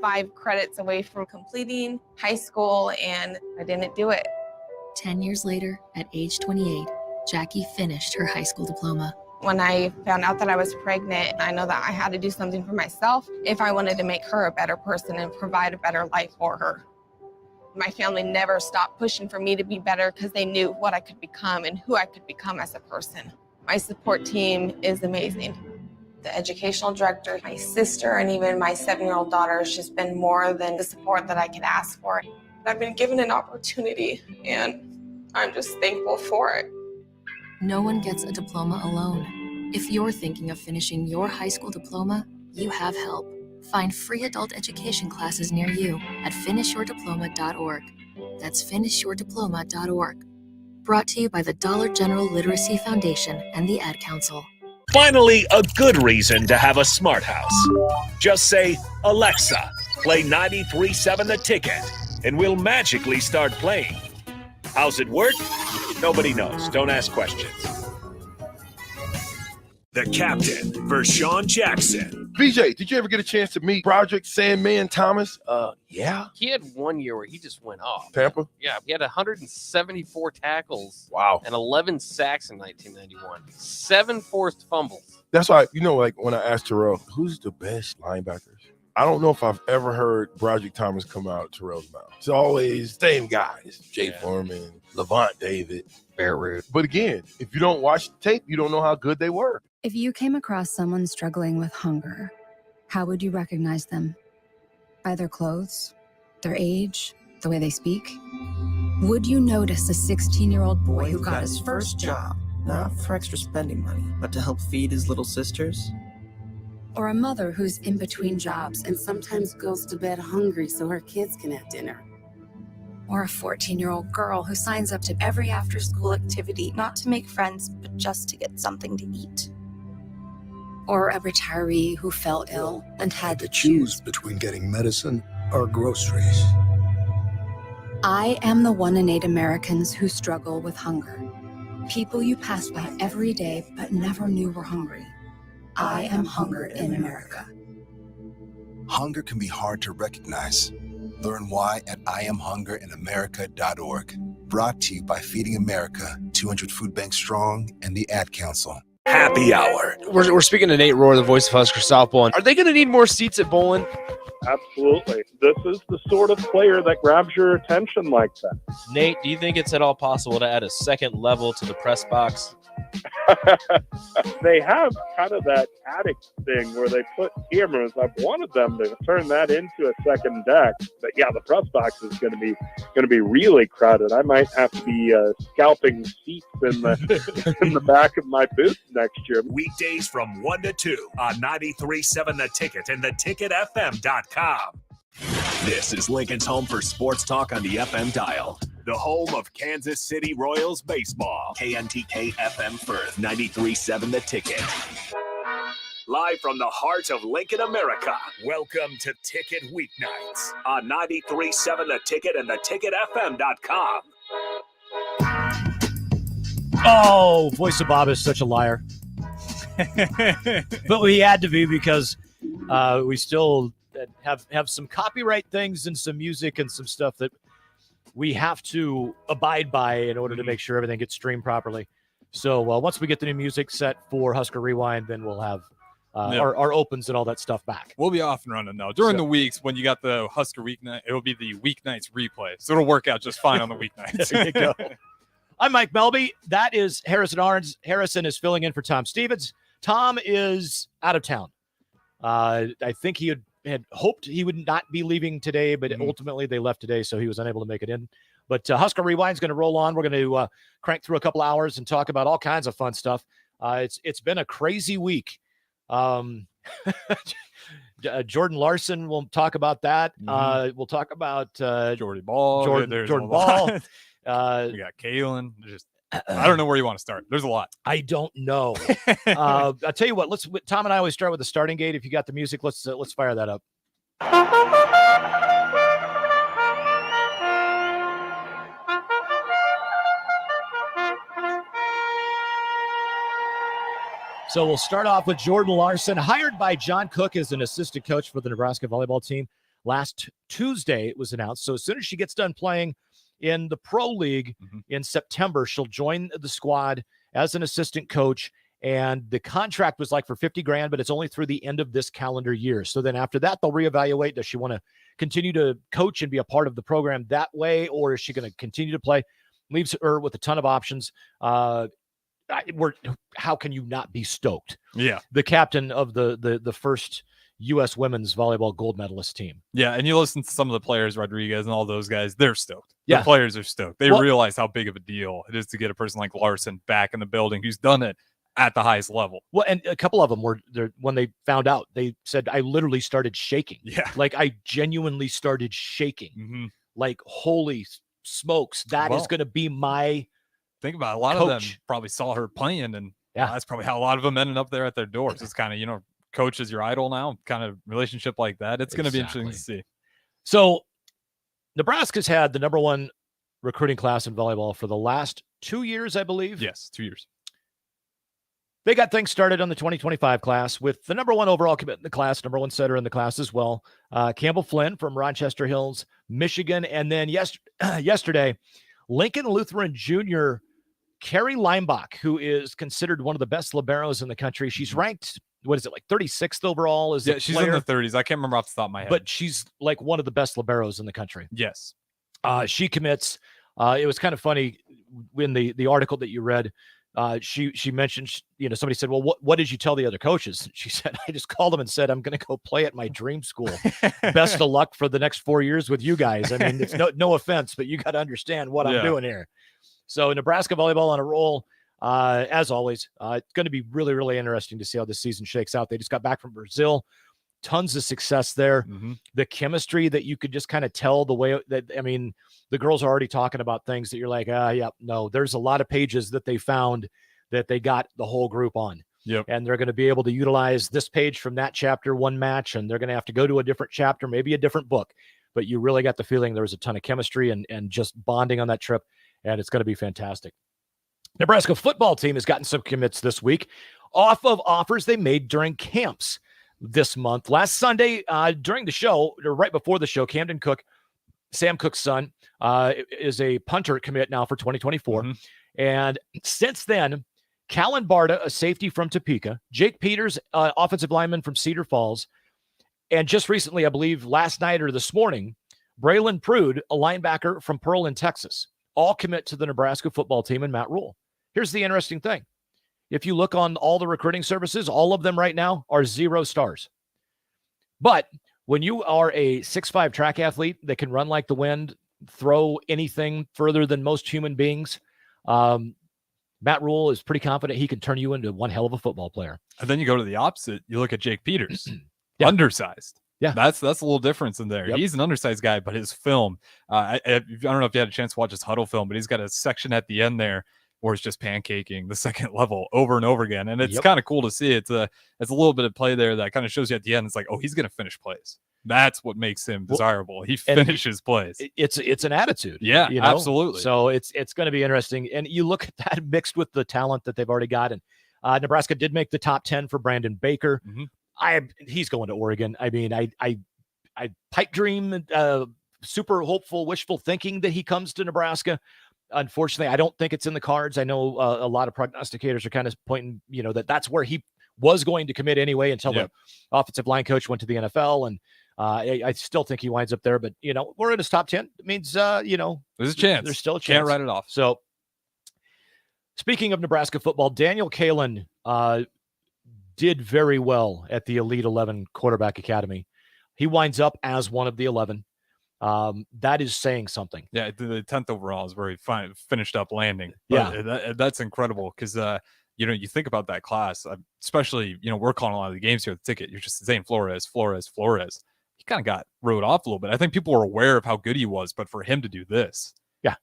5 credits away from completing high school, and I didn't do it. 10 years later, at age 28, Jackie finished her high school diploma. When I found out that I was pregnant, I know that I had to do something for myself if I wanted to make her a better person and provide a better life for her. My family never stopped pushing for me to be better because they knew what I could become and who I could become as a person. My support team is amazing. The educational director, my sister, and even my 7-year-old daughter has just been more than the support that I could ask for. I've been given an opportunity, and I'm just thankful for it. No one gets a diploma alone. If you're thinking of finishing your high school diploma, you have help. Find free adult education classes near you at finishyourdiploma.org. That's finishyourdiploma.org. Brought to you by the Dollar General Literacy Foundation and the Ad Council. Finally, a good reason to have a smart house. Just say, Alexa, play 93.7 The Ticket, and we'll magically start playing. How's it work? Nobody knows. Don't ask questions. The captain, Vershawn Jackson. VJ, did you ever get a chance to meet Broderick Sandman Thomas? Yeah. He had 1 year where he just went off. Tampa? Yeah, he had 174 tackles. Wow. And 11 sacks in 1991. 7 forced fumbles. That's why, like when I asked Terrell, who's the best linebackers? I don't know if I've ever heard Broderick Thomas come out of Terrell's mouth. It's always same guys. Jay Foreman, Levant David, Barrett Root. But again, if you don't watch the tape, you don't know how good they were. If you came across someone struggling with hunger, how would you recognize them? By their clothes, their age, the way they speak? Would you notice a 16-year-old boy who got his first job, not for extra spending money, but to help feed his little sisters? or a mother who's in between jobs and sometimes goes to bed hungry so her kids can have dinner? Or a 14-year-old girl who signs up to every after-school activity, not to make friends, but just to get something to eat? Or a retiree who fell ill and had to choose between getting medicine or groceries. I am the 1 in 8 Americans who struggle with hunger. People you pass by every day but never knew were hungry. I am hunger in America. Hunger can be hard to recognize. Learn why at IamHungerInAmerica.org. Brought to you by Feeding America, 200 Food Banks Strong, and the Ad Council. Happy Hour. We're speaking to Nate Rohr, the voice of Husker softball. Are they going to need more seats at Bowling? Absolutely. This is the sort of player that grabs your attention like that. Nate, do you think it's at all possible to add a second level to the press box? They have kind of that attic thing where they put cameras. I've wanted them to turn that into a second deck. But yeah, the press box is going to be really crowded. I might have to be scalping seats in the back of my booth next year. Weekdays from 1 to 2 on 93.7 The Ticket and theticketfm.com. This is Lincoln's home for sports talk on the FM dial. The home of Kansas City Royals baseball. KNTK FM Firth, 93.7 The Ticket. Live from the heart of Lincoln, America. Welcome to Ticket Weeknights on 93.7 The Ticket and theticketfm.com. Oh, Voice of Bob is such a liar. But we had to be because we still have some copyright things and some music and some stuff that we have to abide by in order to make sure everything gets streamed properly. So once we get the new music set for Husker Rewind, then we'll have our opens and all that stuff back. We'll be off and running, though. During the weeks, when you got the Husker weeknight, it'll be the weeknights replay. So it'll work out just fine on the weeknights. There you go. I'm Mike Melby. That is Harrison Arns. Harrison is filling in for Tom Stevens. Tom is out of town. I think he had hoped he would not be leaving today, but ultimately they left today, so he was unable to make it in. But Husker Rewind is going to roll on. We're going to crank through a couple hours and talk about all kinds of fun stuff. It's been a crazy week. Jordan Larson, we'll talk about that. We'll talk about Jordy Ball. Jordan Ball. We got Kalen. I don't know where you want to start. There's a lot. I don't know. I'll tell you what. Tom and I always start with the starting gate. If you got the music, let's fire that up. So we'll start off with Jordan Larson, hired by John Cook as an assistant coach for the Nebraska volleyball team. Last Tuesday, it was announced. So as soon as she gets done playing in the Pro League in September, she'll join the squad as an assistant coach. And the contract was like for $50,000, but it's only through the end of this calendar year. So then after that, they'll reevaluate. Does she want to continue to coach and be a part of the program that way, or is she going to continue to play? Leaves her with a ton of options. How can you not be stoked? Yeah. The captain of the first U.S. women's volleyball gold medalist team. Yeah, and you listen to some of the players, Rodriguez and all those guys, they're stoked. Yeah. The players are stoked. They realize how big of a deal it is to get a person like Larson back in the building who's done it at the highest level. Well, and a couple of them were there when they found out, they said, I literally started shaking. Yeah. Like I genuinely started shaking. Like, holy smokes, that is going to be my think about it. A lot of them probably saw her playing, and that's probably how a lot of them ended up there at their doors. It's kind of, coach is your idol now, kind of relationship like that. It's going to be interesting to see. So Nebraska's had the number one recruiting class in volleyball for the last 2 years, I believe. Yes, 2 years. They got things started on the 2025 class with the number one overall commit in the class, number one setter in the class as well, Campbell Flynn from Rochester Hills, Michigan. And then yesterday, Lincoln Lutheran Jr., Carrie Leimbach, who is considered one of the best liberos in the country. She's ranked, 36th overall? She's in the 30s. I can't remember off the top of my head. But she's like one of the best liberos in the country. Yes. She commits. It was kind of funny in the article that you read. She mentioned, somebody said, well, what did you tell the other coaches? She said, I just called them and said, I'm going to go play at my dream school. Best of luck for the next 4 years with you guys. I mean, it's no offense, but you got to understand what I'm doing here. So Nebraska volleyball on a roll, as always. It's going to be really, really interesting to see how this season shakes out. They just got back from Brazil. Tons of success there. The chemistry that you could just kind of tell the way that, the girls are already talking about things that you're like, there's a lot of pages that they found that they got the whole group on. Yep. And they're going to be able to utilize this page from that chapter, one match, and they're going to have to go to a different chapter, maybe a different book. But you really got the feeling there was a ton of chemistry and just bonding on that trip, and it's going to be fantastic. Nebraska football team has gotten some commits this week off of offers they made during camps this month. Last Sunday, during the show, or right before the show, Camden Cook, Sam Cook's son, is a punter commit now for 2024. And since then, Callan Barta, a safety from Topeka, Jake Peters, offensive lineman from Cedar Falls, and just recently, I believe last night or this morning, Braylon Prude, a linebacker from Pearland, Texas, all commit to the Nebraska football team and Matt Rule. Here's the interesting thing. If you look on all the recruiting services, all of them right now are 0 stars. But when you are a 6'5" track athlete that can run like the wind, throw anything further than most human beings, Matt Rule is pretty confident he can turn you into one hell of a football player. And then you go to the opposite. You look at Jake Peters, undersized. Yeah, that's a little difference in there. Yep. He's an undersized guy, but his film, I don't know if you had a chance to watch his huddle film, but he's got a section at the end there where it's just pancaking the second level over and over again. And it's kind of cool to see. It's a little bit of play there that kind of shows you at the end. It's like, oh, he's going to finish plays. That's what makes him desirable. He finishes plays. It's an attitude. Yeah, absolutely. So it's going to be interesting. And you look at that mixed with the talent that they've already got. And Nebraska did make the top 10 for Brandon Baker. He's going to Oregon. I mean, I pipe dream, super hopeful, wishful thinking that he comes to Nebraska. Unfortunately, I don't think it's in the cards. I know a lot of prognosticators are kind of pointing, that's where he was going to commit anyway until the offensive line coach went to the NFL. And I still think he winds up there. But, we're in his top 10. It means, there's a chance. There's still a chance. Can't write it off. So, speaking of Nebraska football, Daniel Kalen did very well at the Elite 11 Quarterback Academy. He winds up as one of the 11. That is saying something. Yeah, the 10th overall is where he finished up landing. But that's incredible because, you think about that class, especially, we're calling a lot of the games here at the ticket. You're just saying Flores. He kind of got rode off a little bit. I think people were aware of how good he was, but for him to do this,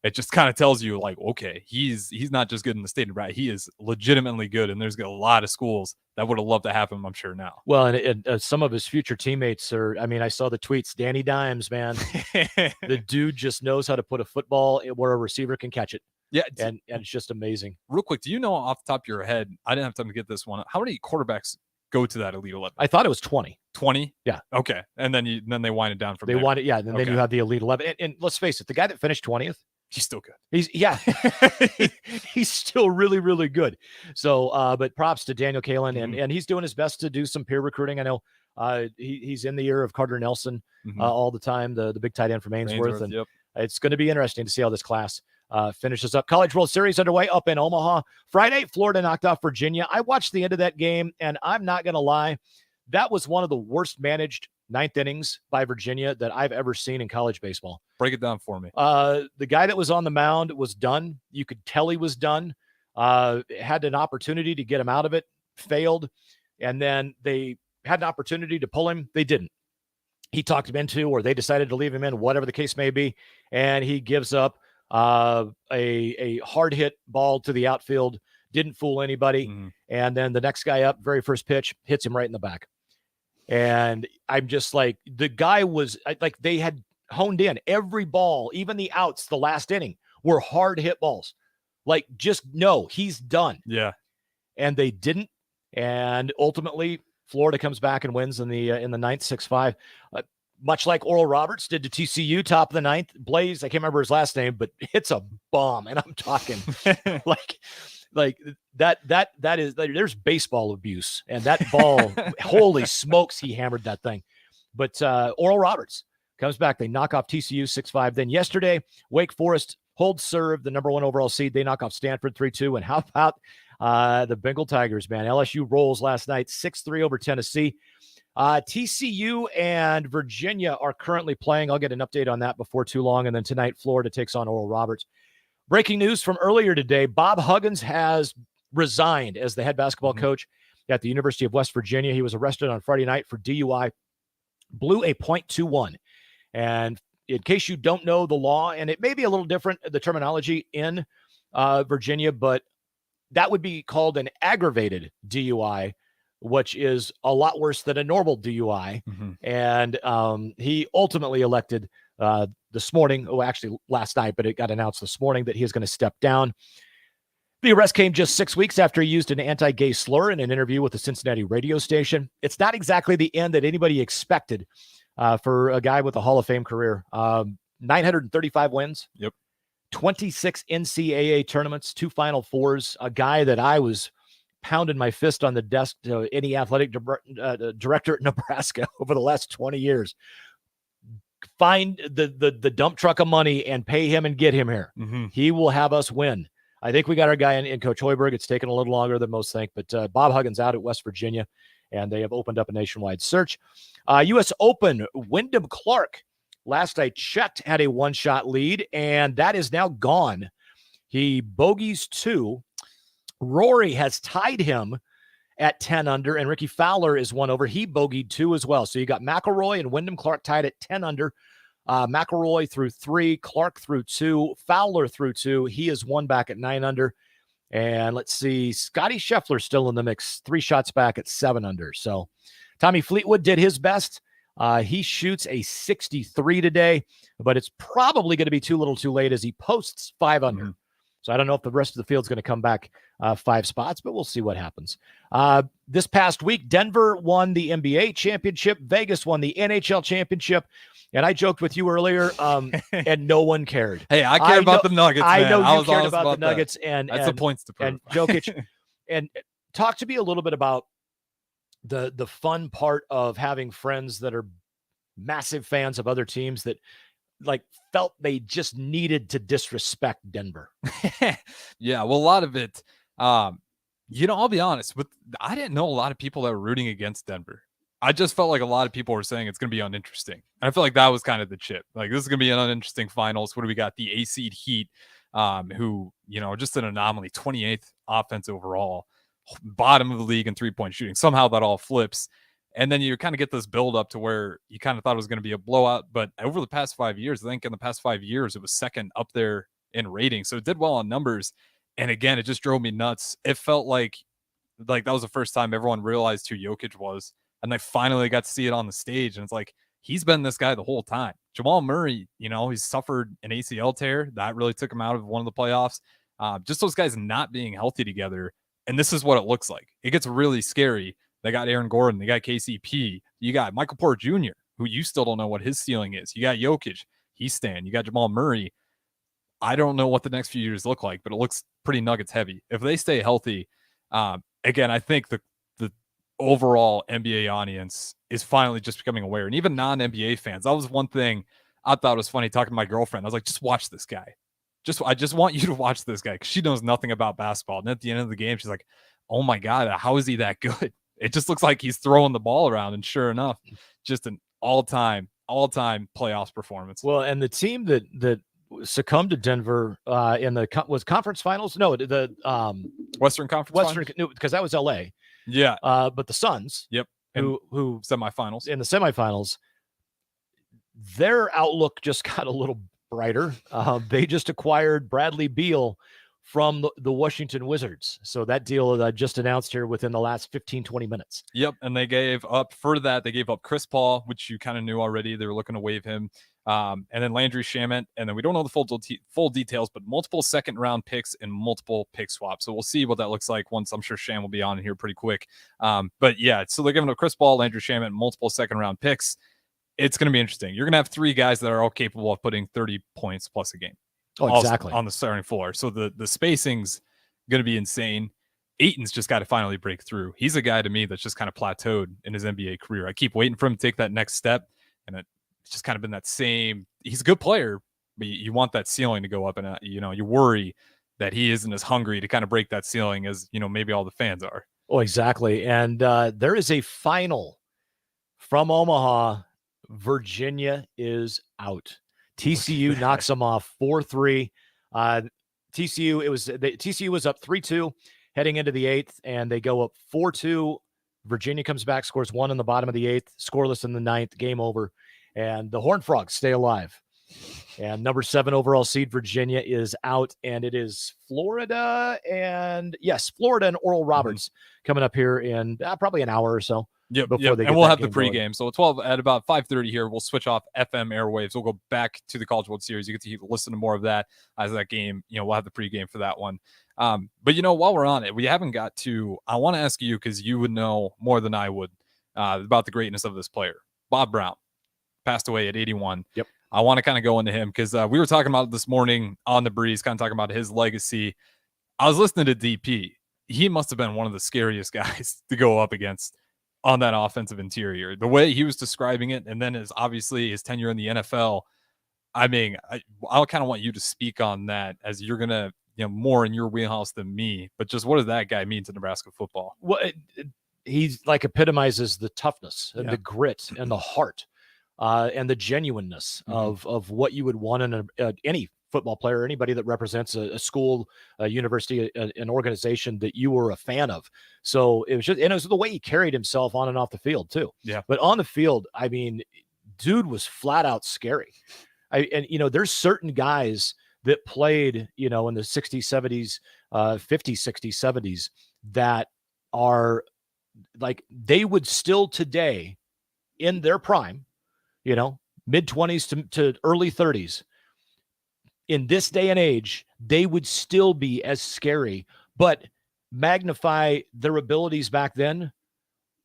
it just kind of tells you like, okay, he's not just good in the state of Nebraska. He is legitimately good. And there's a lot of schools that would have loved to have him, I'm sure now. Well, and some of his future teammates I saw the tweets, Danny Dimes, man, the dude just knows how to put a football where a receiver can catch it. Yeah. And it's just amazing. Real quick, do you know off the top of your head, I didn't have time to get this one, how many quarterbacks go to that Elite 11? I thought it was 20. 20? Yeah. Okay. And then they wind it down from there. And then you have the Elite 11. And let's face it, the guy that finished 20th, he's still good. He's still really, really good. So, but props to Daniel Kalin, and he's doing his best to do some peer recruiting. I know he's in the ear of Carter Nelson all the time, the big tight end from Ainsworth. And it's going to be interesting to see how this class finishes up. College World Series underway up in Omaha. Friday, Florida knocked off Virginia. I watched the end of that game, and I'm not going to lie. That was one of the worst managed ninth innings by Virginia that I've ever seen in college baseball. Break it down for me. The guy that was on the mound was done. You could tell he was done. Had an opportunity to get him out of it, failed. And then they had an opportunity to pull him. They didn't. He talked him into, or they decided to leave him in, whatever the case may be. And he gives up a hard hit ball to the outfield. Didn't fool anybody. And then the next guy up, very first pitch, hits him right in the back. And I'm just like, the guy was like, they had honed in every ball, even the outs, the last inning were hard hit balls. Like, just no, he's done. Yeah. And they didn't. And ultimately, Florida comes back and wins in the ninth, 6-5. Much like Oral Roberts did to TCU, top of the ninth. Blaze, I can't remember his last name, but it's a bomb. And I'm talking like that is, there's baseball abuse, and that ball, holy smokes, he hammered that thing. But Oral Roberts comes back. They knock off TCU 6-5. Then yesterday, Wake Forest holds serve, the number 1 overall seed. They knock off Stanford 3-2. And how about the Bengal Tigers, man? LSU rolls last night 6-3 over Tennessee. TCU and Virginia are currently playing. I'll get an update on that before too long. And then tonight, Florida takes on Oral Roberts. Breaking news from earlier today, Bob Huggins has resigned as the head basketball coach at the University of West Virginia. He was arrested on Friday night for DUI, blew a .21. And in case you don't know the law, and it may be a little different, the terminology in Virginia, but that would be called an aggravated DUI, which is a lot worse than a normal DUI. And he ultimately elected this morning, actually last night, but it got announced this morning that he is going to step down. The arrest came just 6 weeks after he used an anti-gay slur in an interview with the Cincinnati radio station. It's not exactly the end that anybody expected for a guy with a Hall of Fame career. 935 wins. 26 NCAA tournaments, 2 Final Fours, a guy that I was pounding my fist on the desk to any athletic director at Nebraska over the last 20 years. Find the dump truck of money and pay him and get him here. He will have us win. I think we got our guy in Coach Hoiberg. It's taken a little longer than most think, but Bob Huggins out at West Virginia, and they have opened up a nationwide search. U.S. Open, Wyndham Clark, last I checked, had a 1-shot lead, and that is now gone. He bogeys 2. Rory has tied him at 10 under, and Ricky Fowler is 1 over. He bogeyed 2 as well. So you got McIlroy and Wyndham Clark tied at 10 under. McIlroy through 3, Clark through 2, Fowler through 2. He is 1 back at 9 under. And let's see, Scotty Scheffler still in the mix, 3 shots back at 7 under. So Tommy Fleetwood did his best. He shoots a 63 today, but it's probably going to be too little too late as he posts 5 under. So I don't know if the rest of the field's going to come back 5 spots, but we'll see what happens. This past week, Denver won the NBA championship. Vegas won the NHL championship. And I joked with you earlier, and no one cared. Hey, I care about the Nuggets, man. I know you was cared honest about the Nuggets. And that's the points to prove. And Jokic. And talk to me a little bit about the fun part of having friends that are massive fans of other teams that like felt they just needed to disrespect Denver. Yeah, well, a lot of it, I'll be honest I didn't know a lot of people that were rooting against Denver. I just felt like a lot of people were saying it's going to be uninteresting. And I feel like that was kind of the chip. Like, this is going to be an uninteresting finals. What do we got? The A-seed Heat, who, just an anomaly, 28th offense overall, bottom of the league in 3-point shooting. Somehow that all flips. And then you kind of get this build up to where you kind of thought it was going to be a blowout. But over the past 5 years, I think in the past 5 years, it was second up there in rating. So it did well on numbers. And again, it just drove me nuts. It felt like that was the first time everyone realized who Jokic was. And they finally got to see it on the stage. And it's like, he's been this guy the whole time. Jamal Murray, he's suffered an ACL tear. That really took him out of one of the playoffs. Just those guys not being healthy together. And this is what it looks like. It gets really scary. They got Aaron Gordon. They got KCP. You got Michael Porter Jr., who you still don't know what his ceiling is. You got Jokic. He's staying. You got Jamal Murray. I don't know what the next few years look like, but it looks pretty Nuggets heavy. If they stay healthy, again, I think the overall NBA audience is finally just becoming aware. And even non-NBA fans, that was one thing I thought was funny talking to my girlfriend. I was like, just watch this guy. I just want you to watch this guy because she knows nothing about basketball. And at the end of the game, she's like, oh my God, how is he that good? It just looks like he's throwing the ball around. And sure enough, just an all-time playoffs performance. Well, and the team that succumbed to Denver in the conference finals. No, the Western Conference. Because that was LA. Yeah. But the Suns. Yep. Who semifinals. In the semifinals, their outlook just got a little brighter. They just acquired Bradley Beal from the Washington Wizards. So that deal just announced here within the last 15, 20 minutes. Yep. And they gave up Chris Paul, which you kind of knew already. They were looking to waive him. And then Landry Shamet. And then we don't know the full details, but multiple second-round picks and multiple pick swaps. So we'll see what that looks like once. I'm sure Sham will be on here pretty quick. But yeah, so they're giving up Chris Paul, Landry Shamet, and multiple second-round picks. It's going to be interesting. You're going to have three guys that are all capable of putting 30 points plus a game. Oh, exactly. On the starting floor. So the spacing's going to be insane. Ayton's just got to finally break through. He's a guy to me that's just kind of plateaued in his NBA career. I keep waiting for him to take that next step, and it's just kind of been that same. He's a good player, but you want that ceiling to go up, and you worry that he isn't as hungry to kind of break that ceiling as maybe all the fans are. Oh, exactly. And there is a final from Omaha. Virginia is out. TCU knocks them off 4-3. TCU was up 3-2 heading into the 8th, and they go up 4-2. Virginia comes back, scores 1 in the bottom of the 8th, scoreless in the 9th, game over. And the Horned Frogs stay alive. And number 7 overall seed Virginia is out, and it is Florida and Oral Roberts coming up here in probably an hour or so. Yep. And we'll have the pregame. So at about 5:30 here, we'll switch off FM airwaves. We'll go back to the College World Series. You get to listen to more of that as that game. We'll have the pregame for that one. But while we're on it, we haven't got to. I want to ask you because you would know more than I would about the greatness of this player. Bob Brown passed away at 81. Yep. I want to kind of go into him because we were talking about it this morning on the breeze, kind of talking about his legacy. I was listening to DP. He must have been one of the scariest guys to go up against on that offensive interior. The way he was describing it, and then his tenure in the NFL. I mean, I kind of want you to speak on that as you're going to, more in your wheelhouse than me. But just what does that guy mean to Nebraska football? Well, he's like epitomizes the toughness and the grit and the heart and the genuineness of what you would want in any football player, anybody that represents a school, a university, an organization that you were a fan of. So it was the way he carried himself on and off the field too. Yeah. But on the field, I mean, dude was flat out scary. There's certain guys that played, in the 60s, 70s, 50s, 60s, 70s that are like, they would still today in their prime, mid 20s to early 30s. In this day and age, they would still be as scary, but magnify their abilities back then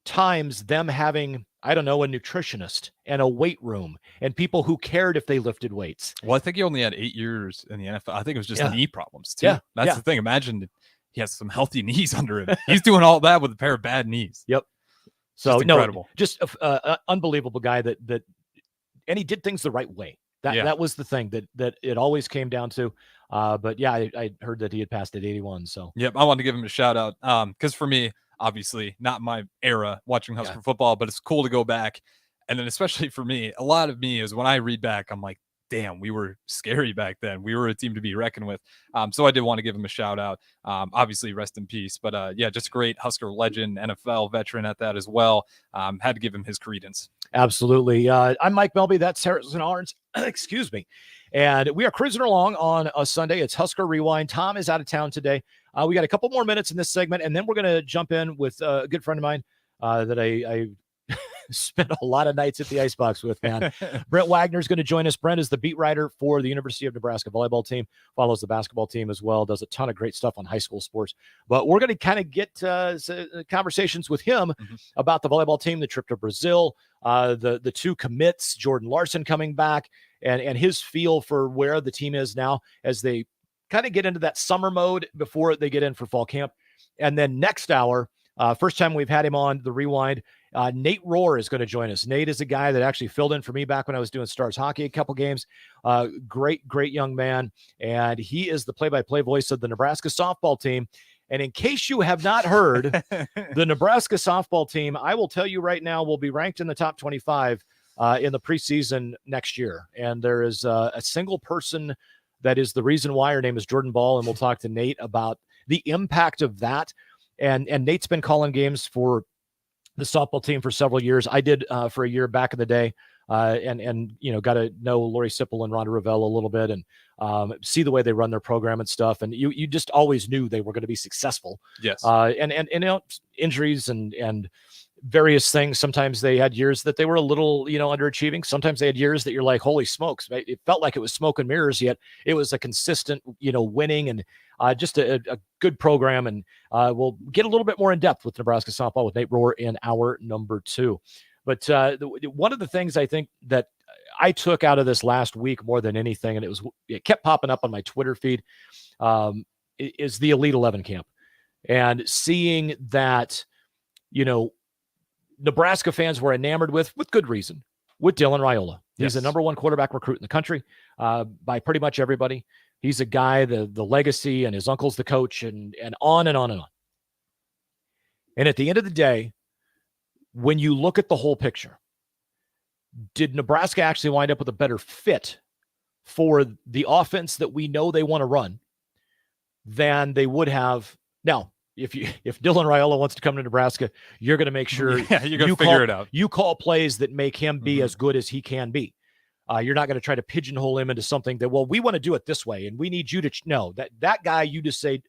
times them having, a nutritionist and a weight room and people who cared if they lifted weights. Well, I think he only had 8 years in the NFL. I think it was just knee problems too. Yeah. That's the thing. Imagine he has some healthy knees under him. He's doing all that with a pair of bad knees. Yep. So incredible. Just an unbelievable guy and he did things the right way. That was the thing that it always came down to. But yeah, I heard that he had passed at 81. So yep, I wanted to give him a shout out. Because for me, obviously not my era watching Husker football, but it's cool to go back. And then especially for me, a lot of me is when I read back, I'm like, damn, we were scary back then. We were a team to be reckoned with. So I did want to give him a shout out. Obviously, rest in peace. But just great Husker legend, NFL veteran at that as well. Had to give him his credence. Absolutely. I'm Mike Melby. That's Harrison Arns. Excuse me. And we are cruising along on a Sunday. It's Husker Rewind. Tom is out of town today. We got a couple more minutes in this segment, and then we're going to jump in with a good friend of mine that I spent a lot of nights at the Icebox with, man. Brent Wagner is going to join us. Brent is the beat writer for the University of Nebraska volleyball team, follows the basketball team as well, does a ton of great stuff on high school sports. But we're going to kind of get conversations with him about the volleyball team, the trip to Brazil, the two commits, Jordan Larson coming back, and his feel for where the team is now as they kind of get into that summer mode before they get in for fall camp. And then next hour, first time we've had him on the Rewind, Nate Rohr is going to join us. Nate is a guy that actually filled in for me back when I was doing Stars hockey a couple games. Great young man. And he is the play-by-play voice of the Nebraska softball team. And in case you have not heard, the Nebraska softball team, I will tell you right now, will be ranked in the top 25 in the preseason next year. And there is a single person that is the reason why. Her name is Jordan Ball, and we'll talk to Nate about the impact of that. And Nate's been calling games for the softball team for several years. I did for a year back in the day, and got to know Lori Sipple and Rhonda Ravel a little bit, and see the way they run their program and stuff. And you just always knew they were going to be successful. Yes. And injuries and various things. Sometimes they had years that they were a little, underachieving. Sometimes they had years that you're like, holy smokes, it felt like it was smoke and mirrors, yet it was a consistent, winning and just a good program. And we'll get a little bit more in depth with Nebraska softball with Nate Rohr in hour number 2. But one of the things I think that I took out of this last week more than anything, and it kept popping up on my Twitter feed, is the Elite 11 camp. And seeing that, Nebraska fans were enamored with good reason, with Dylan Raiola. He's the number 1 quarterback recruit in the country by pretty much everybody. He's a guy, the legacy, and his uncle's the coach, and on and on and on. And at the end of the day, when you look at the whole picture, did Nebraska actually wind up with a better fit for the offense that we know they want to run than they would have? Now, if Dylan Raiola wants to come to Nebraska, you're going to make sure you're going to figure it out. You call plays that make him be as good as he can be. You're not going to try to pigeonhole him into something that, we want to do it this way, and we need you to know that guy. You just say,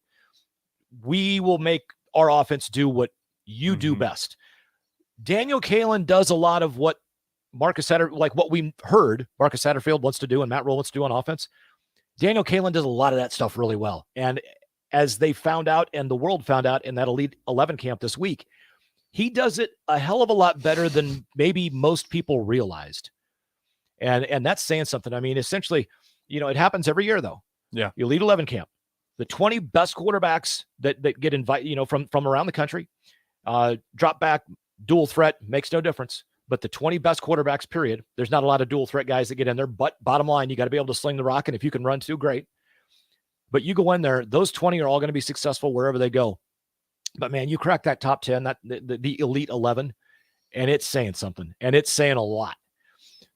we will make our offense do what you do best. Daniel Kaelin does a lot of what Marcus Satterfield, like what we heard Marcus Satterfield wants to do and Matt Rule wants to do on offense. Daniel Kaelin does a lot of that stuff really well. And as they found out and the world found out in that Elite 11 camp this week, he does it a hell of a lot better than maybe most people realized. And that's saying something. I mean, essentially, it happens every year though. Yeah. Elite 11 camp, the 20 best quarterbacks that get invited, from around the country, drop back, dual threat, makes no difference. But the 20 best quarterbacks, period. There's not a lot of dual threat guys that get in there, but bottom line, you got to be able to sling the rock. And if you can run too, great. But you go in there, those 20 are all going to be successful wherever they go. But man, you crack that top 10, the Elite 11, and it's saying something, and it's saying a lot.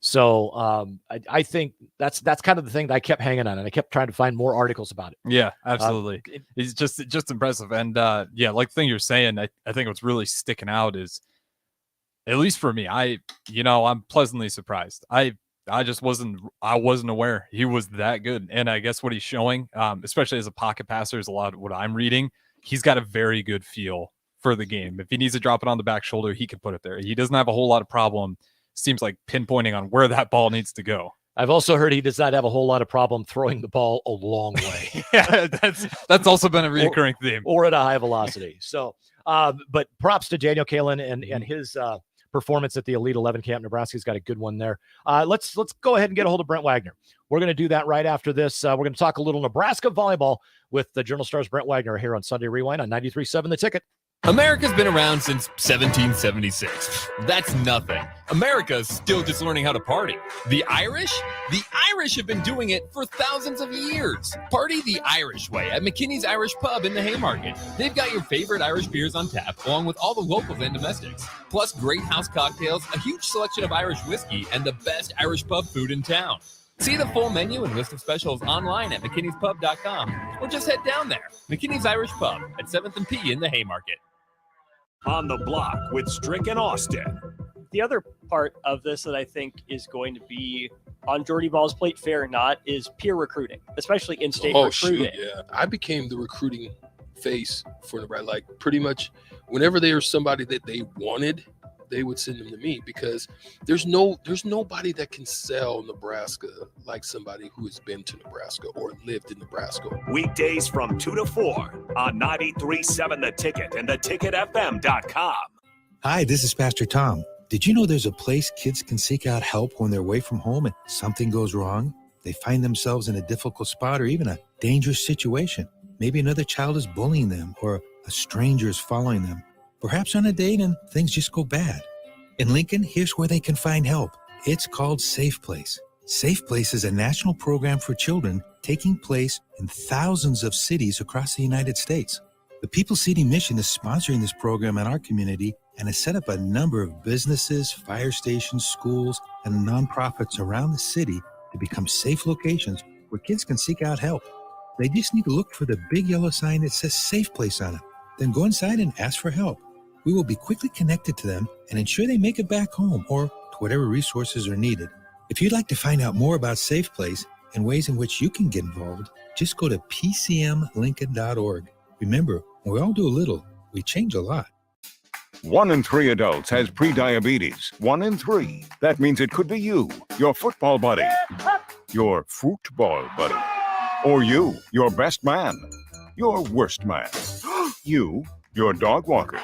So I think that's kind of the thing that I kept hanging on, and I kept trying to find more articles about it. Yeah, absolutely. It's just impressive. And like the thing you're saying, I think what's really sticking out is, at least for me, I'm pleasantly surprised. I just wasn't aware he was that good. And I guess what he's showing, especially as a pocket passer, is a lot of what I'm reading. He's got a very good feel for the game. If he needs to drop it on the back shoulder, he can put it there. He doesn't have a whole lot of problem, seems like, pinpointing on where that ball needs to go. I've also heard he does not have a whole lot of problem throwing the ball a long way. Yeah, that's also been a recurring theme. Or at a high velocity. So, but props to Daniel Kaelin and his performance at the Elite 11 camp. Nebraska's got a good one there. Let's go ahead and get a hold of Brent Wagner. We're going to do that right after this. We're going to talk a little Nebraska volleyball with the Journal Star's Brent Wagner here on Sunday Rewind on 93.7 The Ticket. America's been around since 1776. That's nothing. America's still just learning how to party. The Irish? The Irish have been doing it for thousands of years. Party the Irish way at McKinney's Irish Pub in the Haymarket. They've got your favorite Irish beers on tap, along with all the locals and domestics. Plus great house cocktails, a huge selection of Irish whiskey, and the best Irish pub food in town. See the full menu and list of specials online at mckinneyspub.com, or just head down there. McKinney's Irish Pub at 7th and P in the Haymarket. On the Block with Strick and Austin. The other part of this that I think is going to be on Jordy Ball's plate, fair or not, is peer recruiting, especially in-state recruiting. Shoot, yeah. I became the recruiting face for Nebraska. Like, pretty much whenever there was somebody that they wanted, they would send them to me because there's nobody that can sell Nebraska like somebody who has been to Nebraska or lived in Nebraska. Weekdays from 2 to 4 on 93.7 The Ticket and theticketfm.com. Hi, this is Pastor Tom. Did you know there's a place kids can seek out help when they're away from home and something goes wrong? They find themselves in a difficult spot or even a dangerous situation. Maybe another child is bullying them or a stranger is following them. Perhaps on a date and things just go bad. In Lincoln, here's where they can find help. It's called Safe Place. Safe Place is a national program for children taking place in thousands of cities across the United States. The People City Mission is sponsoring this program in our community and has set up a number of businesses, fire stations, schools, and nonprofits around the city to become safe locations where kids can seek out help. They just need to look for the big yellow sign that says Safe Place on it. Then go inside and ask for help. We will be quickly connected to them and ensure they make it back home or to whatever resources are needed. If you'd like to find out more about Safe Place and ways in which you can get involved, just go to pcmlincoln.org. Remember, when we all do a little, we change a lot. 1 in 3 adults has prediabetes. 1 in 3. That means it could be you, your football buddy, your football buddy, or you, your best man, your worst man, you, your dog walker,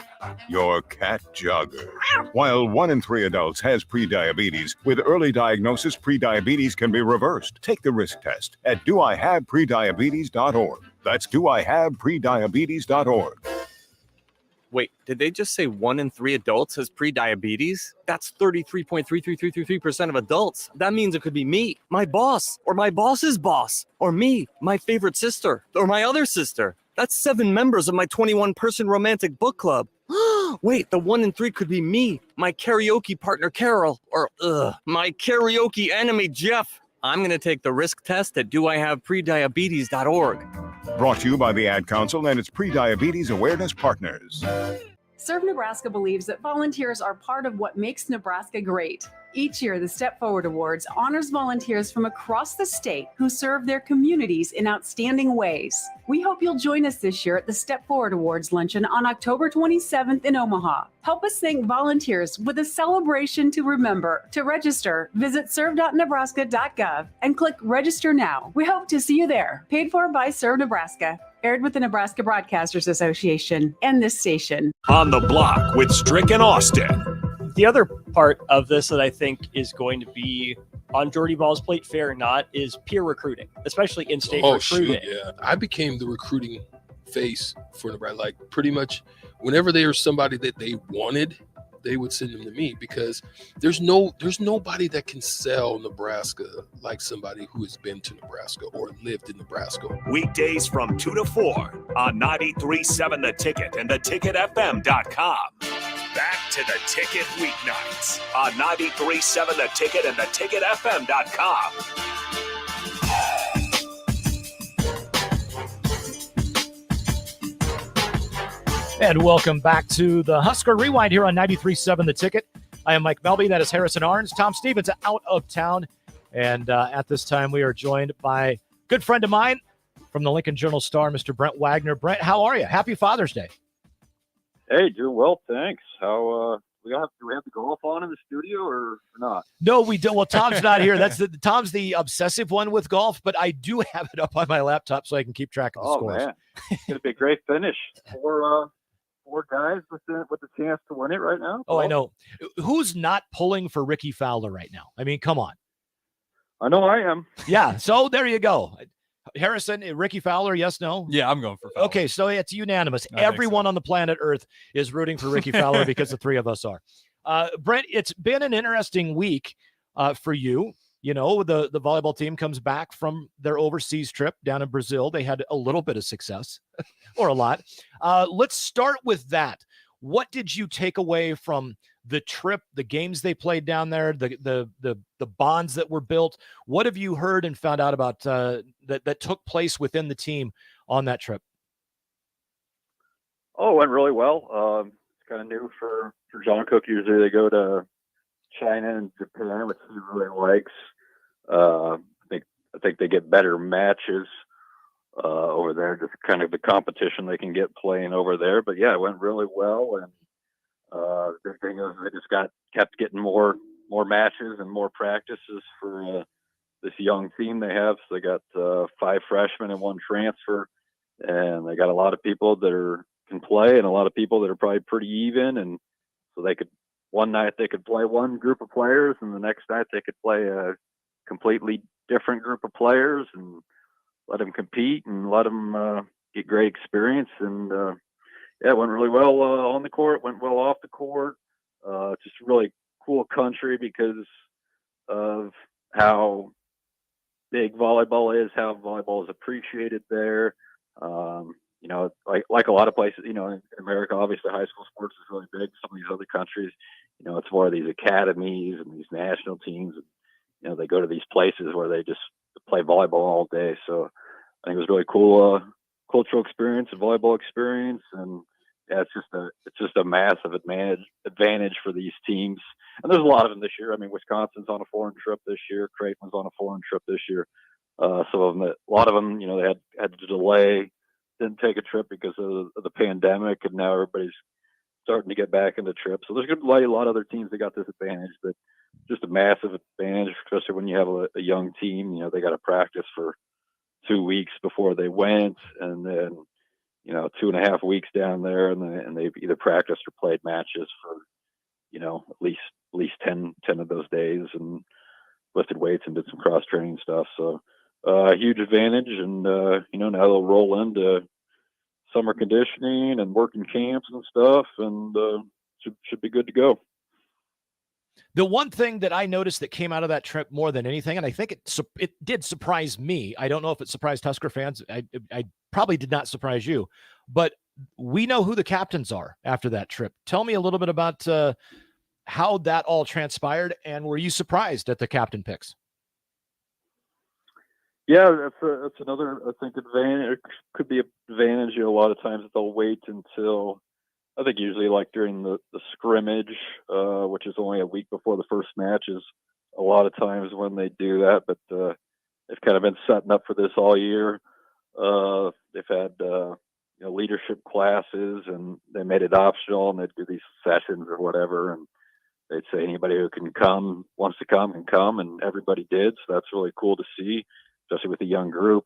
your cat jogger. While 1 in 3 adults has prediabetes, with early diagnosis, prediabetes can be reversed. Take the risk test at doihaveprediabetes.org. That's doihaveprediabetes.org. Wait, did they just say 1 in 3 adults has prediabetes? That's 33.33333% of adults. That means it could be me, my boss, or my boss's boss, or me, my favorite sister, or my other sister. That's 7 members of my 21-person romantic book club. Wait, the 1 in 3 could be me, my karaoke partner Carol, or my karaoke enemy Jeff. I'm going to take the risk test at doihaveprediabetes.org. Brought to you by the Ad Council and its Prediabetes Awareness Partners. Serve Nebraska believes that volunteers are part of what makes Nebraska great. Each year, the Step Forward Awards honors volunteers from across the state who serve their communities in outstanding ways. We hope you'll join us this year at the Step Forward Awards luncheon on October 27th in Omaha. Help us thank volunteers with a celebration to remember. To register, visit serve.nebraska.gov and click Register Now. We hope to see you there. Paid for by Serve Nebraska. Aired with the Nebraska Broadcasters Association and this station. On the Block with Strick and Austin. The other part of this that I think is going to be on Jordy Ball's plate, fair or not, is peer recruiting, especially in-state recruiting. Shoot, yeah. I became the recruiting face for Nebraska. Like pretty much whenever there was somebody that they wanted, they would send them to me because there's nobody that can sell Nebraska like somebody who has been to Nebraska or lived in Nebraska. Weekdays from 2 to 4 on 93.7 The Ticket and theticketfm.com. Back to The Ticket weeknights on 93.7 The Ticket and theticketfm.com. And welcome back to the Husker Rewind here on 93.7 The Ticket. I am Mike Melby. That is Harrison Arns. Tom Stevens out of town. And at this time, we are joined by a good friend of mine from the Lincoln Journal-Star, Mr. Brent Wagner. Brent, how are you? Happy Father's Day. Hey, doing well, thanks. How do we have the golf on in the studio or not? No, we don't. Well, Tom's not here. Tom's the obsessive one with golf, but I do have it up on my laptop so I can keep track of the scores. Man, it's gonna be a great finish. Four guys with the chance to win it right now. Oh, I know. Who's not pulling for Ricky Fowler right now? I mean, come on. I know I am. Yeah. So there you go. Harrison, Ricky Fowler, yes, no? Yeah, I'm going for Fowler. Okay, so it's unanimous. Everyone on the planet Earth is rooting for Ricky Fowler because the three of us are. Brent, it's been an interesting week for you. You know, the volleyball team comes back from their overseas trip down in Brazil. They had a little bit of success, or a lot. Let's start with that. What did you take away from the trip, the games they played down there, the bonds that were built? What have you heard and found out about that took place within the team on that trip? Oh, it went really well. It's kind of new for John Cook. Usually they go to China and Japan, which he really likes. I think they get better matches over there, just kind of the competition they can get playing over there. But yeah, it went really well, and The thing is, they just kept getting more matches and more practices for this young team they have. So they got 5 freshmen and 1 transfer, and they got a lot of people that can play and a lot of people that are probably pretty even. And so one night they could play one group of players, and the next night they could play a completely different group of players and let them compete and let them get great experience. And it went really well on the court, went well off the court. Just really cool country because of how big volleyball is, how volleyball is appreciated there. Like a lot of places, in America, obviously high school sports is really big. Some of these other countries, it's more of these academies and these national teams. And, they go to these places where they just play volleyball all day. So I think it was really cool, cultural experience, a volleyball experience. And yeah, it's just a massive advantage for these teams. And there's a lot of them this year. I mean, Wisconsin's on a foreign trip this year. Creighton's on a foreign trip this year. A lot of them, they had to delay, didn't take a trip because of the pandemic, and now everybody's starting to get back into trips. So there's going to be a lot of other teams that got this advantage, but just a massive advantage, especially when you have a young team. They got to practice for 2 weeks before they went, and then 2.5 weeks down there, and they've either practiced or played matches for at least 10 of those days, and lifted weights and did some cross training stuff. So huge advantage. And now they'll roll into summer conditioning and working camps and stuff, and should be good to go. The one thing that I noticed that came out of that trip more than anything, and I think it did surprise me. I don't know if it surprised Husker fans. I probably did not surprise you, but we know who the captains are after that trip. Tell me a little bit about how that all transpired, and were you surprised at the captain picks? Yeah, that's another, I think, advantage. It could be an advantage. A lot of times they'll wait until, I think usually like during the scrimmage, which is only a week before the first match, is a lot of times when they do that. But they've kind of been setting up for this all year. They've had leadership classes, and they made it optional, and they'd do these sessions or whatever, and they'd say anybody who wants to come can come, and everybody did. So that's really cool to see, especially with a young group.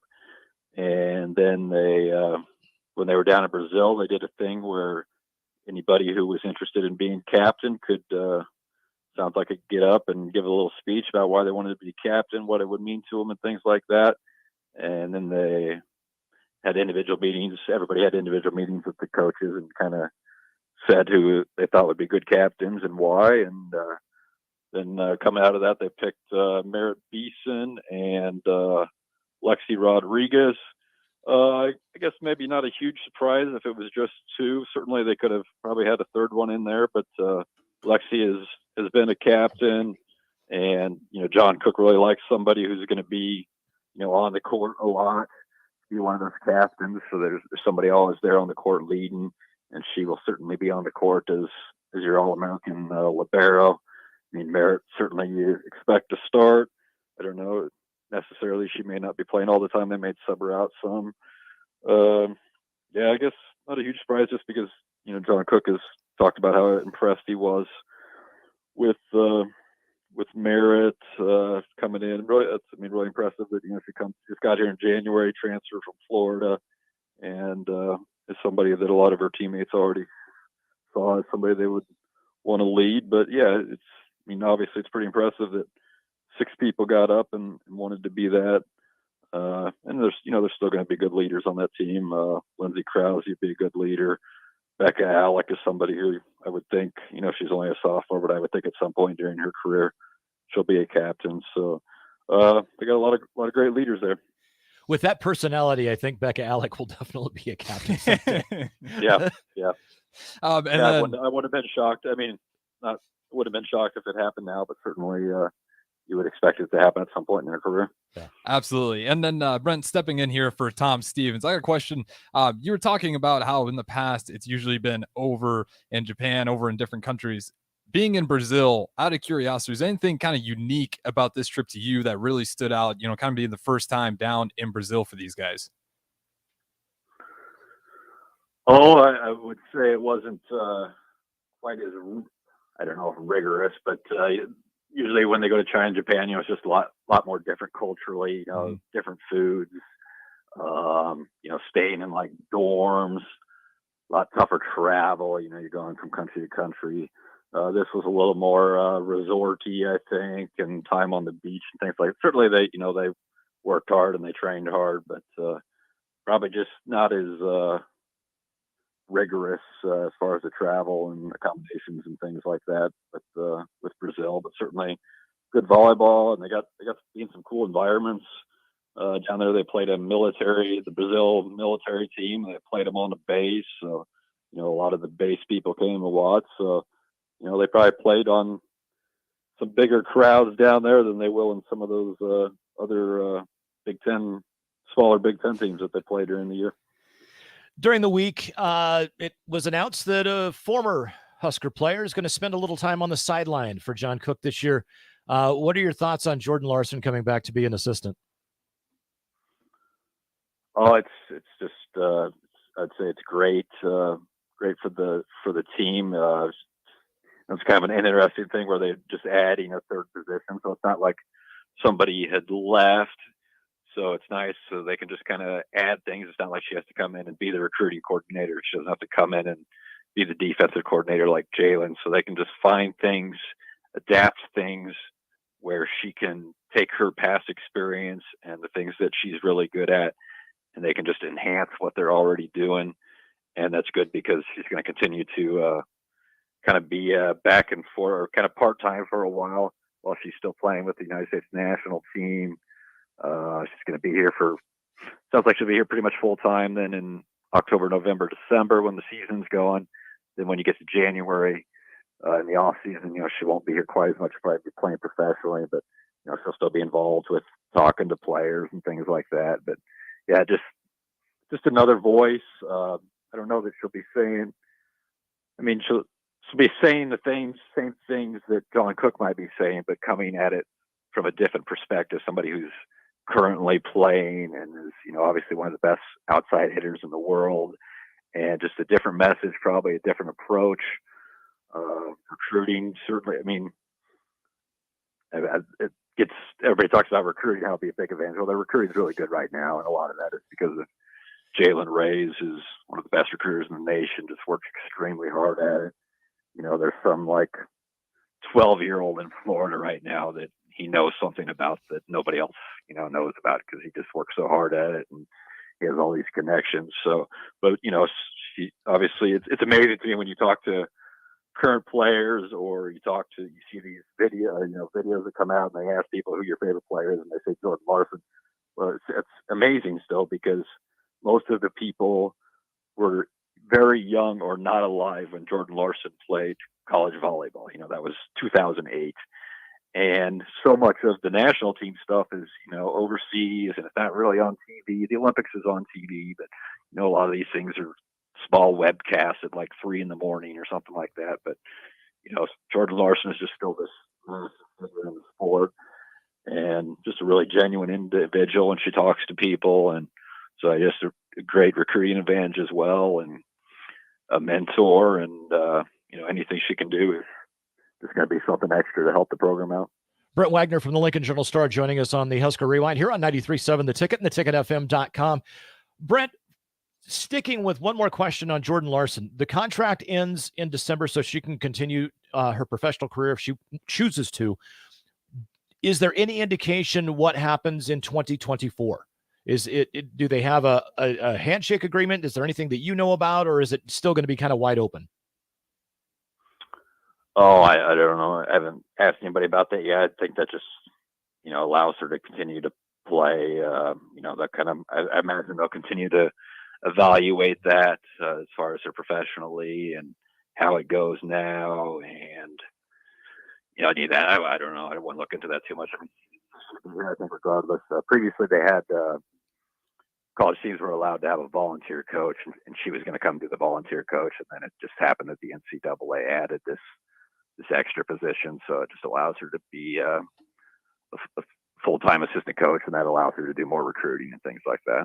And then when they were down in Brazil, they did a thing where anybody who was interested in being captain could, sounds like, could get up and give a little speech about why they wanted to be captain, what it would mean to them, and things like that. And then they had individual meetings. Everybody had individual meetings with the coaches and kind of said who they thought would be good captains and why. And then coming out of that, they picked Merritt Beeson and Lexi Rodriguez. I guess maybe not a huge surprise if it was just 2. Certainly they could have probably had a third one in there, but Lexi has been a captain, and John Cook really likes somebody who's going to be on the court a lot, be one of those captains. So there's somebody always there on the court leading, and she will certainly be on the court as your All-American libero. I mean, Merritt, certainly you expect to start. I don't know necessarily, she may not be playing all the time. They may sub her out some. I guess not a huge surprise, just because John Cook has talked about how impressed he was with Merritt coming in. Really, really impressive that she just got here in January, transfer from Florida, and is somebody that a lot of her teammates already saw as somebody they would want to lead. But yeah, obviously it's pretty impressive that 6 people got up and wanted to be that. And there's still going to be good leaders on that team. Lindsay Krause would be a good leader. Becca Alec is somebody who I would think, she's only a sophomore, but I would think at some point during her career she'll be a captain. So they got a lot of great leaders there. With that personality, I think Becca Alec will definitely be a captain someday. Yeah. I would have been shocked. I mean, would have been shocked if it happened now, but certainly you would expect it to happen at some point in their career. Yeah, absolutely. And then Brent, stepping in here for Tom Stevens, I got a question. You were talking about how in the past it's usually been over in Japan, over in different countries. Being in Brazil, out of curiosity, is anything kind of unique about this trip to you that really stood out, kind of being the first time down in Brazil for these guys? I would say it wasn't quite as, I don't know if rigorous, but usually when they go to China and Japan, it's just a lot more different culturally, different foods, staying in like dorms, a lot tougher travel, you're going from country to country. This was a little more resorty, I think, and time on the beach and things like that. Certainly they worked hard and they trained hard, but probably just not as rigorous as far as the travel and accommodations and things like that. But with Brazil, but certainly good volleyball, and they got to be in some cool environments. Down there, they played the Brazil military team. They played them on the base, so a lot of the base people came to watch. So they probably played on some bigger crowds down there than they will in some of those other smaller Big Ten teams that they play during the year. During the week, it was announced that a former Husker player is going to spend a little time on the sideline for John Cook this year. What are your thoughts on Jordan Larson coming back to be an assistant? Oh, it's just I'd say it's great, great for the team. It's kind of an interesting thing where they're just adding a third position, so it's not like somebody had left. So it's nice, so they can just kind of add things. It's not like she has to come in and be the recruiting coordinator. She doesn't have to come in and be the defensive coordinator like Jalen. So they can just find things, adapt things where she can take her past experience and the things that she's really good at, and they can just enhance what they're already doing. And that's good because she's going to continue to kind of be back and forth, or kind of part-time for a while she's still playing with the United States national team. She's going to be here sounds like she'll be here pretty much full-time then in October, November, December when the season's going. Then when you get to January in the off season, she won't be here quite as much. She'll probably be playing professionally, but she'll still be involved with talking to players and things like that. But yeah, just another voice. I don't know that she'll be saying, she'll be saying the same things that John Cook might be saying, but coming at it from a different perspective. Somebody who's currently playing and is, obviously one of the best outside hitters in the world, and just a different message, probably a different approach. Recruiting, certainly. Everybody talks about recruiting, how it'll be a big advantage. Well, the recruiting is really good right now, and a lot of that is because of Jalen Reyes, who's one of the best recruiters in the nation, just works extremely hard at it. There's some like 12-year-old in Florida right now that he knows something about that nobody else, knows about, because he just works so hard at it and he has all these connections. So, but obviously it's amazing to me when you talk to current players, or you see these videos that come out and they ask people who your favorite player is, and they say Jordan Larson. Well, it's amazing still, because most of the people were very young or not alive when Jordan Larson played college volleyball. That was 2008. And so much of the national team stuff is, overseas, and it's not really on TV. The Olympics is on TV, but, a lot of these things are small webcasts at like 3 a.m. or something like that. But, Jordan Larson is just still this figure in the sport, and just a really genuine individual, and she talks to people. And so just a great recruiting advantage as well, and a mentor, and, anything she can do is just going to be something extra to help the program out. Brett Wagner from the Lincoln Journal-Star joining us on the Husker Rewind here on 93.7 The Ticket and theticketfm.com. Brett, sticking with one more question on Jordan Larson. The contract ends in December, so she can continue her professional career if she chooses to. Is there any indication what happens in 2024? Do they have a handshake agreement? Is there anything that you know about, or is it still going to be kind of wide open? Oh, I don't know. I haven't asked anybody about that yet. I think that just, allows her to continue to play. That kind of, I imagine they'll continue to evaluate that as far as her professionally and how it goes now. And, I need that. I don't know. I don't want to look into that too much. I think regardless, previously they had college teams were allowed to have a volunteer coach, and she was going to come do the volunteer coach. And then it just happened that the NCAA added this extra position, so it just allows her to be a full-time assistant coach, and that allows her to do more recruiting and things like that.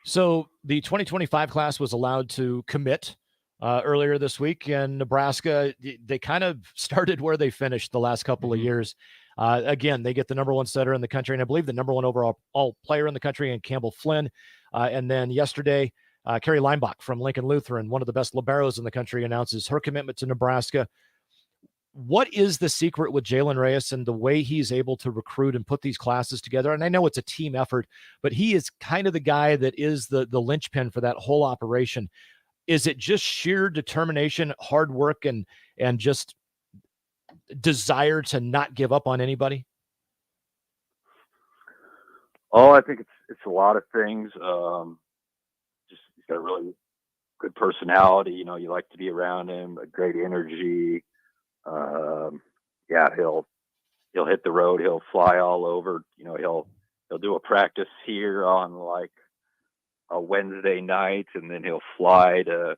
So the 2025 class was allowed to commit earlier this week, and Nebraska, they kind of started where they finished the last couple of years. Again, they get the number one setter in the country, and I believe the number one overall player in the country in Campbell Flynn. And then yesterday, Carrie Leinbach from Lincoln Lutheran, one of the best liberos in the country, announces her commitment to Nebraska. What is the secret with Jalen Reyes and the way he's able to recruit and put these classes together? And I know it's a team effort, but he is kind of the guy that is the linchpin for that whole operation. Is it just sheer determination, hard work, and just desire to not give up on anybody? Oh, I think it's a lot of things. Just he's got a really good personality. You know, you like to be around him. A great energy. Yeah, he'll hit the road. He'll fly all over. You know, he'll do a practice here on like a Wednesday night, and then he'll fly to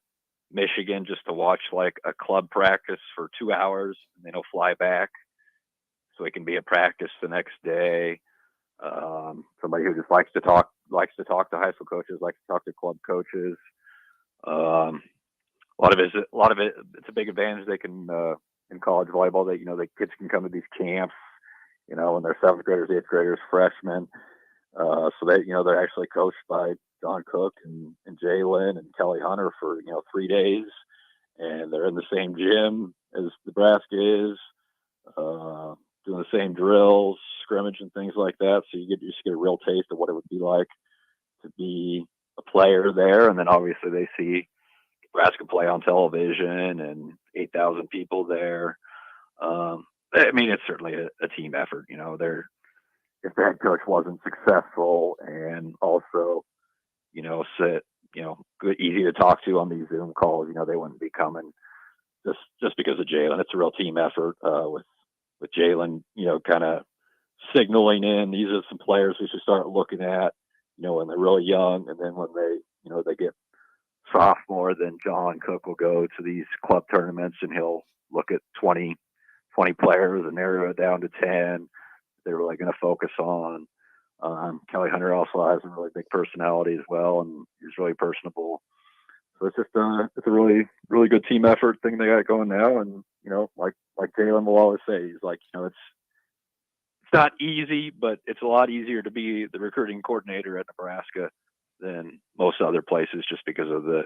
Michigan just to watch like a club practice for 2 hours, and then he'll fly back so he can be at practice the next day. Somebody who just likes to talk to high school coaches, likes to talk to club coaches. A lot of it, it's a big advantage they can in college volleyball that, you know, the kids can come to these camps, you know, when they're 7th graders, 8th graders, freshmen. So that, you know, they're actually coached by John Cook and Jalen and Kelly Hunter for, you know, 3 days, and they're in the same gym as Nebraska is, doing the same drills, scrimmage and things like that. So you just get a real taste of what it would be like to be a player there. And then obviously they see Nebraska play on television and 8,000 people there. I mean, it's certainly a team effort. You know, if the head coach wasn't successful and also, you know, good, easy to talk to on these Zoom calls, you know, they wouldn't be coming just because of Jalen. It's a real team effort with Jalen, you know, kind of signaling in, these are some players we should start looking at, you know, when they're really young. And then when they get sophomore, then John Cook will go to these club tournaments and he'll look at 20 players and narrow it down to 10 they're really going to focus on. Kelly Hunter also has a really big personality as well, and he's really personable. So it's just it's a really, really good team effort thing they got going now. And, you know, like Jalen will always say, he's like, you know, it's not easy, but it's a lot easier to be the recruiting coordinator at Nebraska than most other places, just because of the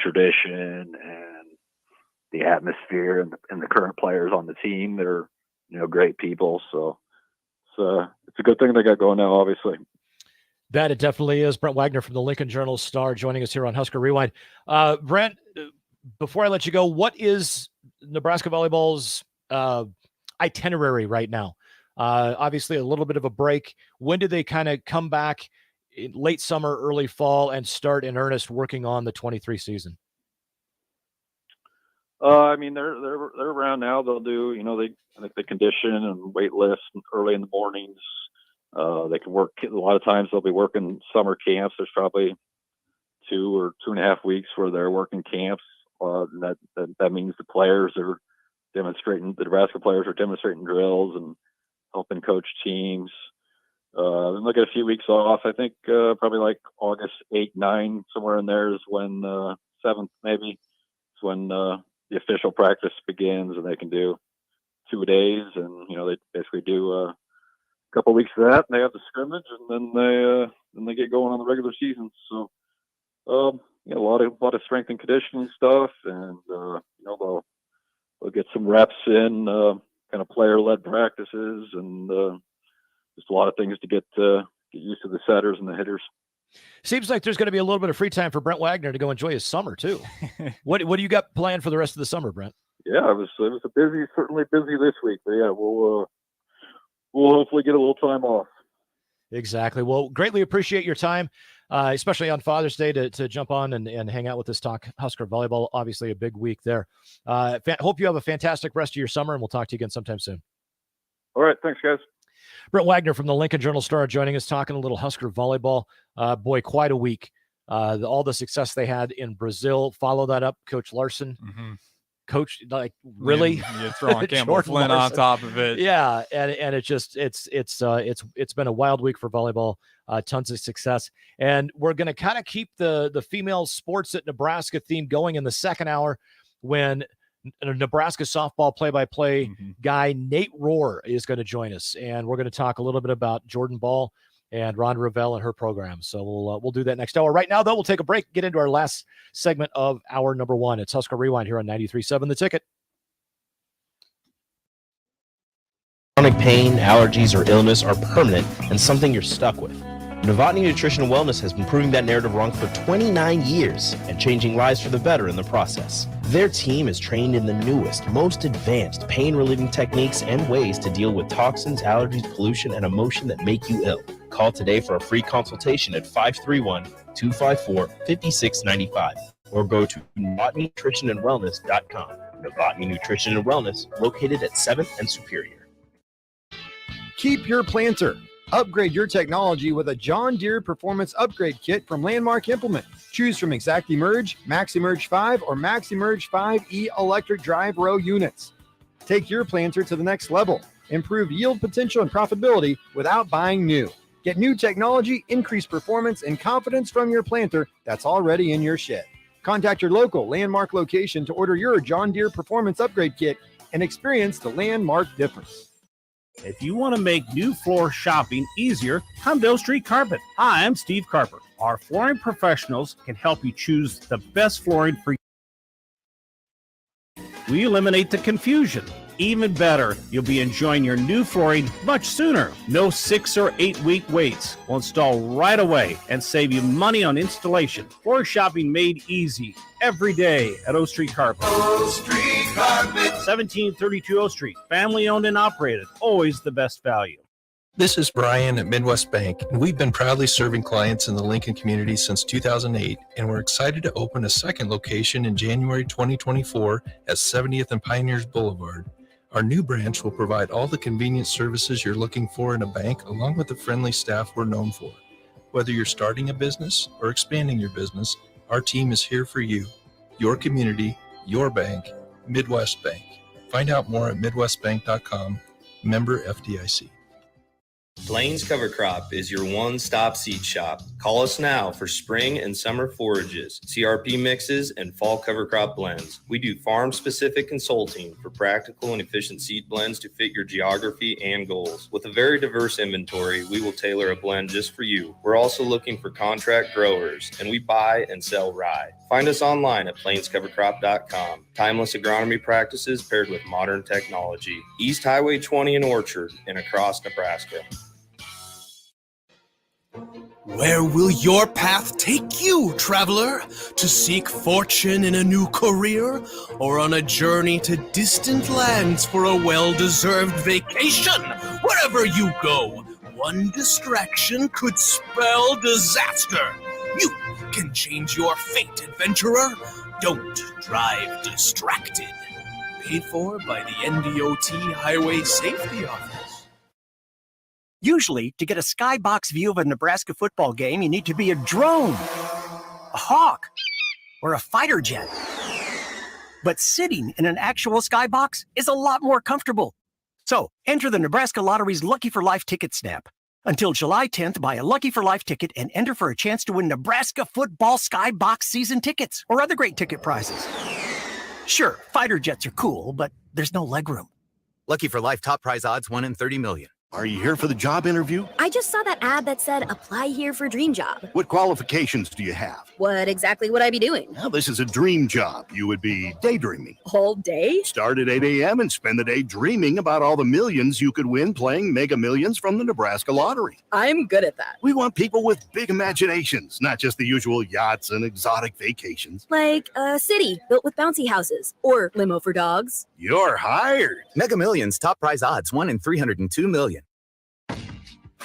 tradition and the atmosphere and the current players on the team. They're, you know, great people. So it's a good thing they got going now, obviously. That it definitely is. Brent Wagner from the Lincoln Journal-Star joining us here on Husker Rewind. Brent, before I let you go, what is Nebraska volleyball's itinerary right now? Obviously a little bit of a break. When do they kind of come back in late summer, early fall, and start in earnest working on the 23 season? I mean, they're around now. They'll do, you know, I think they condition and weight lift early in the mornings. They can work a lot of times. They'll be working summer camps. There's probably 2 or 2.5 weeks where they're working camps. That means the players are demonstrating. The Nebraska players are demonstrating drills and helping coach teams. Then they'll get a few weeks off. I think probably like August 8, 9, somewhere in there is when 7th maybe. It's when the official practice begins, and they can do 2 days, and, you know, they basically do a couple of weeks of that, and they have the scrimmage, and then they get going on the regular season. So, you know, a lot of strength and conditioning stuff, and you know, they'll get some reps in, kind of player-led practices, and just a lot of things to get used to the setters and the hitters. Seems like there's going to be a little bit of free time for Brent Wagner to go enjoy his summer too. What do you got planned for the rest of the summer, Brent? Yeah, it was certainly busy this week, but yeah, we'll hopefully get a little time off. Exactly. Well, greatly appreciate your time, especially on Father's Day to jump on and hang out with us, talk Husker volleyball. Obviously a big week there. Hope you have a fantastic rest of your summer, and we'll talk to you again sometime soon. All right. Thanks, guys. Brent Wagner from the Lincoln Journal-Star joining us, talking a little Husker volleyball. Boy, quite a week. All the success they had in Brazil. Follow that up, Coach Larson. Mm-hmm. Coach, like, really? You're throwing Campbell Jordan Flynn on Larson. top of it. Yeah, and it's been a wild week for volleyball. Tons of success, and we're going to kind of keep the female sports at Nebraska theme going in the second hour when Nebraska softball play-by-play guy Nate Rohr is going to join us, and we're going to talk a little bit about Jordan Ball and Ron Revelle and her program. So we'll do that next hour. Right now, though, we'll take a break, get into our last segment of hour number one. It's Husker Rewind here on 93.7 The Ticket. Chronic pain, allergies, or illness are permanent and something you're stuck with. Novotny Nutrition and Wellness has been proving that narrative wrong for 29 years and changing lives for the better in the process. Their team is trained in the newest, most advanced pain-relieving techniques and ways to deal with toxins, allergies, pollution, and emotion that make you ill. Call today for a free consultation at 531-254-5695 or go to NovotnyNutritionandWellness.com. Novotny Nutrition and Wellness, located at 7th and Superior. Keep your planter. Upgrade your technology with a John Deere Performance Upgrade Kit from Landmark Implement. Choose from ExactEmerge, MaxEmerge 5, or MaxEmerge 5E electric drive row units. Take your planter to the next level. Improve yield potential and profitability without buying new. Get new technology, increased performance, and confidence from your planter that's already in your shed. Contact your local Landmark location to order your John Deere Performance Upgrade Kit and experience the Landmark difference. If you want to make new floor shopping easier, come to O Street Carpet. Hi, I'm Steve Carper. Our flooring professionals can help you choose the best flooring for you. We eliminate the confusion. Even better, you'll be enjoying your new flooring much sooner. No 6 or 8 week waits. We'll install right away and save you money on installation. Floor shopping made easy every day at O Street Carpet. O Street Carpet. 1732 O Street. Family owned and operated. Always the best value. This is Brian at Midwest Bank, and we've been proudly serving clients in the Lincoln community since 2008, and we're excited to open a second location in January 2024 at 70th and Pioneers Boulevard. Our new branch will provide all the convenient services you're looking for in a bank, along with the friendly staff we're known for. Whether you're starting a business or expanding your business, our team is here for you. Your community, your bank, Midwest Bank. Find out more at midwestbank.com, member FDIC. Blaine's Cover Crop is your one-stop seed shop. Call us now for spring and summer forages, CRP mixes, and fall cover crop blends. We do farm-specific consulting for practical and efficient seed blends to fit your geography and goals. With a very diverse inventory, we will tailor a blend just for you. We're also looking for contract growers, and we buy and sell rye. Find us online at plainscovercrop.com. Timeless agronomy practices paired with modern technology. East Highway 20 in Orchard and across Nebraska. Where will your path take you, traveler? To seek fortune in a new career? Or on a journey to distant lands for a well-deserved vacation? Wherever you go, one distraction could spell disaster. You can change your fate, adventurer. Don't drive distracted. Paid for by the NDOT Highway Safety Office. Usually, to get a skybox view of a Nebraska football game, you need to be a drone, a hawk, or a fighter jet. But sitting in an actual skybox is a lot more comfortable. So, enter the Nebraska Lottery's Lucky for Life ticket snap. Until July 10th, buy a Lucky for Life ticket and enter for a chance to win Nebraska football skybox season tickets or other great ticket prizes. Sure, fighter jets are cool, but there's no legroom. Lucky for Life top prize odds 1 in 30 million. Are you here for the job interview? I just saw that ad that said, apply here for dream job. What qualifications do you have? What exactly would I be doing? Well, this is a dream job. You would be daydreaming. All day? Start at 8 a.m. and spend the day dreaming about all the millions you could win playing Mega Millions from the Nebraska Lottery. I'm good at that. We want people with big imaginations, not just the usual yachts and exotic vacations. Like a city built with bouncy houses or limo for dogs. You're hired. Mega Millions top prize odds 1 in 302 million.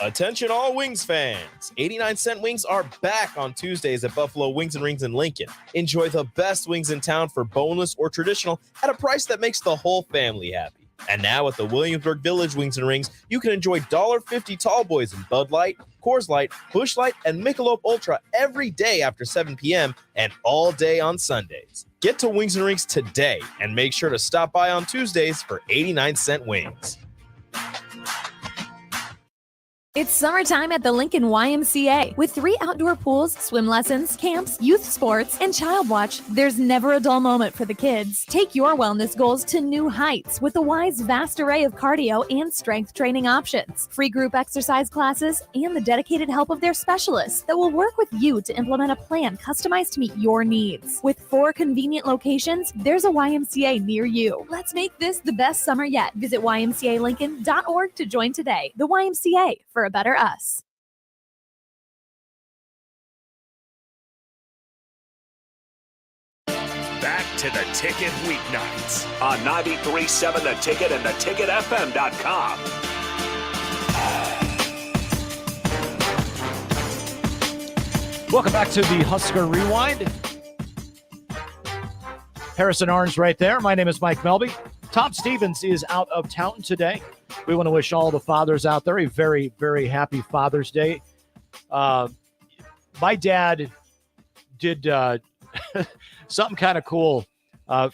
Attention all Wings fans! 89-cent wings are back on Tuesdays at Buffalo Wings and Rings in Lincoln. Enjoy the best wings in town for boneless or traditional at a price that makes the whole family happy. And now at the Williamsburg Village Wings and Rings, you can enjoy $1.50 tall boys in Bud Light, Coors Light, Busch Light, and Michelob Ultra every day after 7 p.m. and all day on Sundays. Get to Wings and Rings today and make sure to stop by on Tuesdays for 89-cent wings. It's summertime at the Lincoln YMCA. With 3 outdoor pools, swim lessons, camps, youth sports, and child watch, there's never a dull moment for the kids. Take your wellness goals to new heights with the Y's vast array of cardio and strength training options, free group exercise classes, and the dedicated help of their specialists that will work with you to implement a plan customized to meet your needs. With 4 convenient locations, there's a YMCA near you. Let's make this the best summer yet. Visit ymcalincoln.org to join today. The YMCA, for a better us. Back to the Ticket weeknights on 93.7 The Ticket and theticketfm.com. Welcome back to the Husker Rewind. Harrison Arns right there. My name is Mike Melby. Tom Stevens is out of town today. We want to wish all the fathers out there a very, very happy Father's Day. My dad did something kind of cool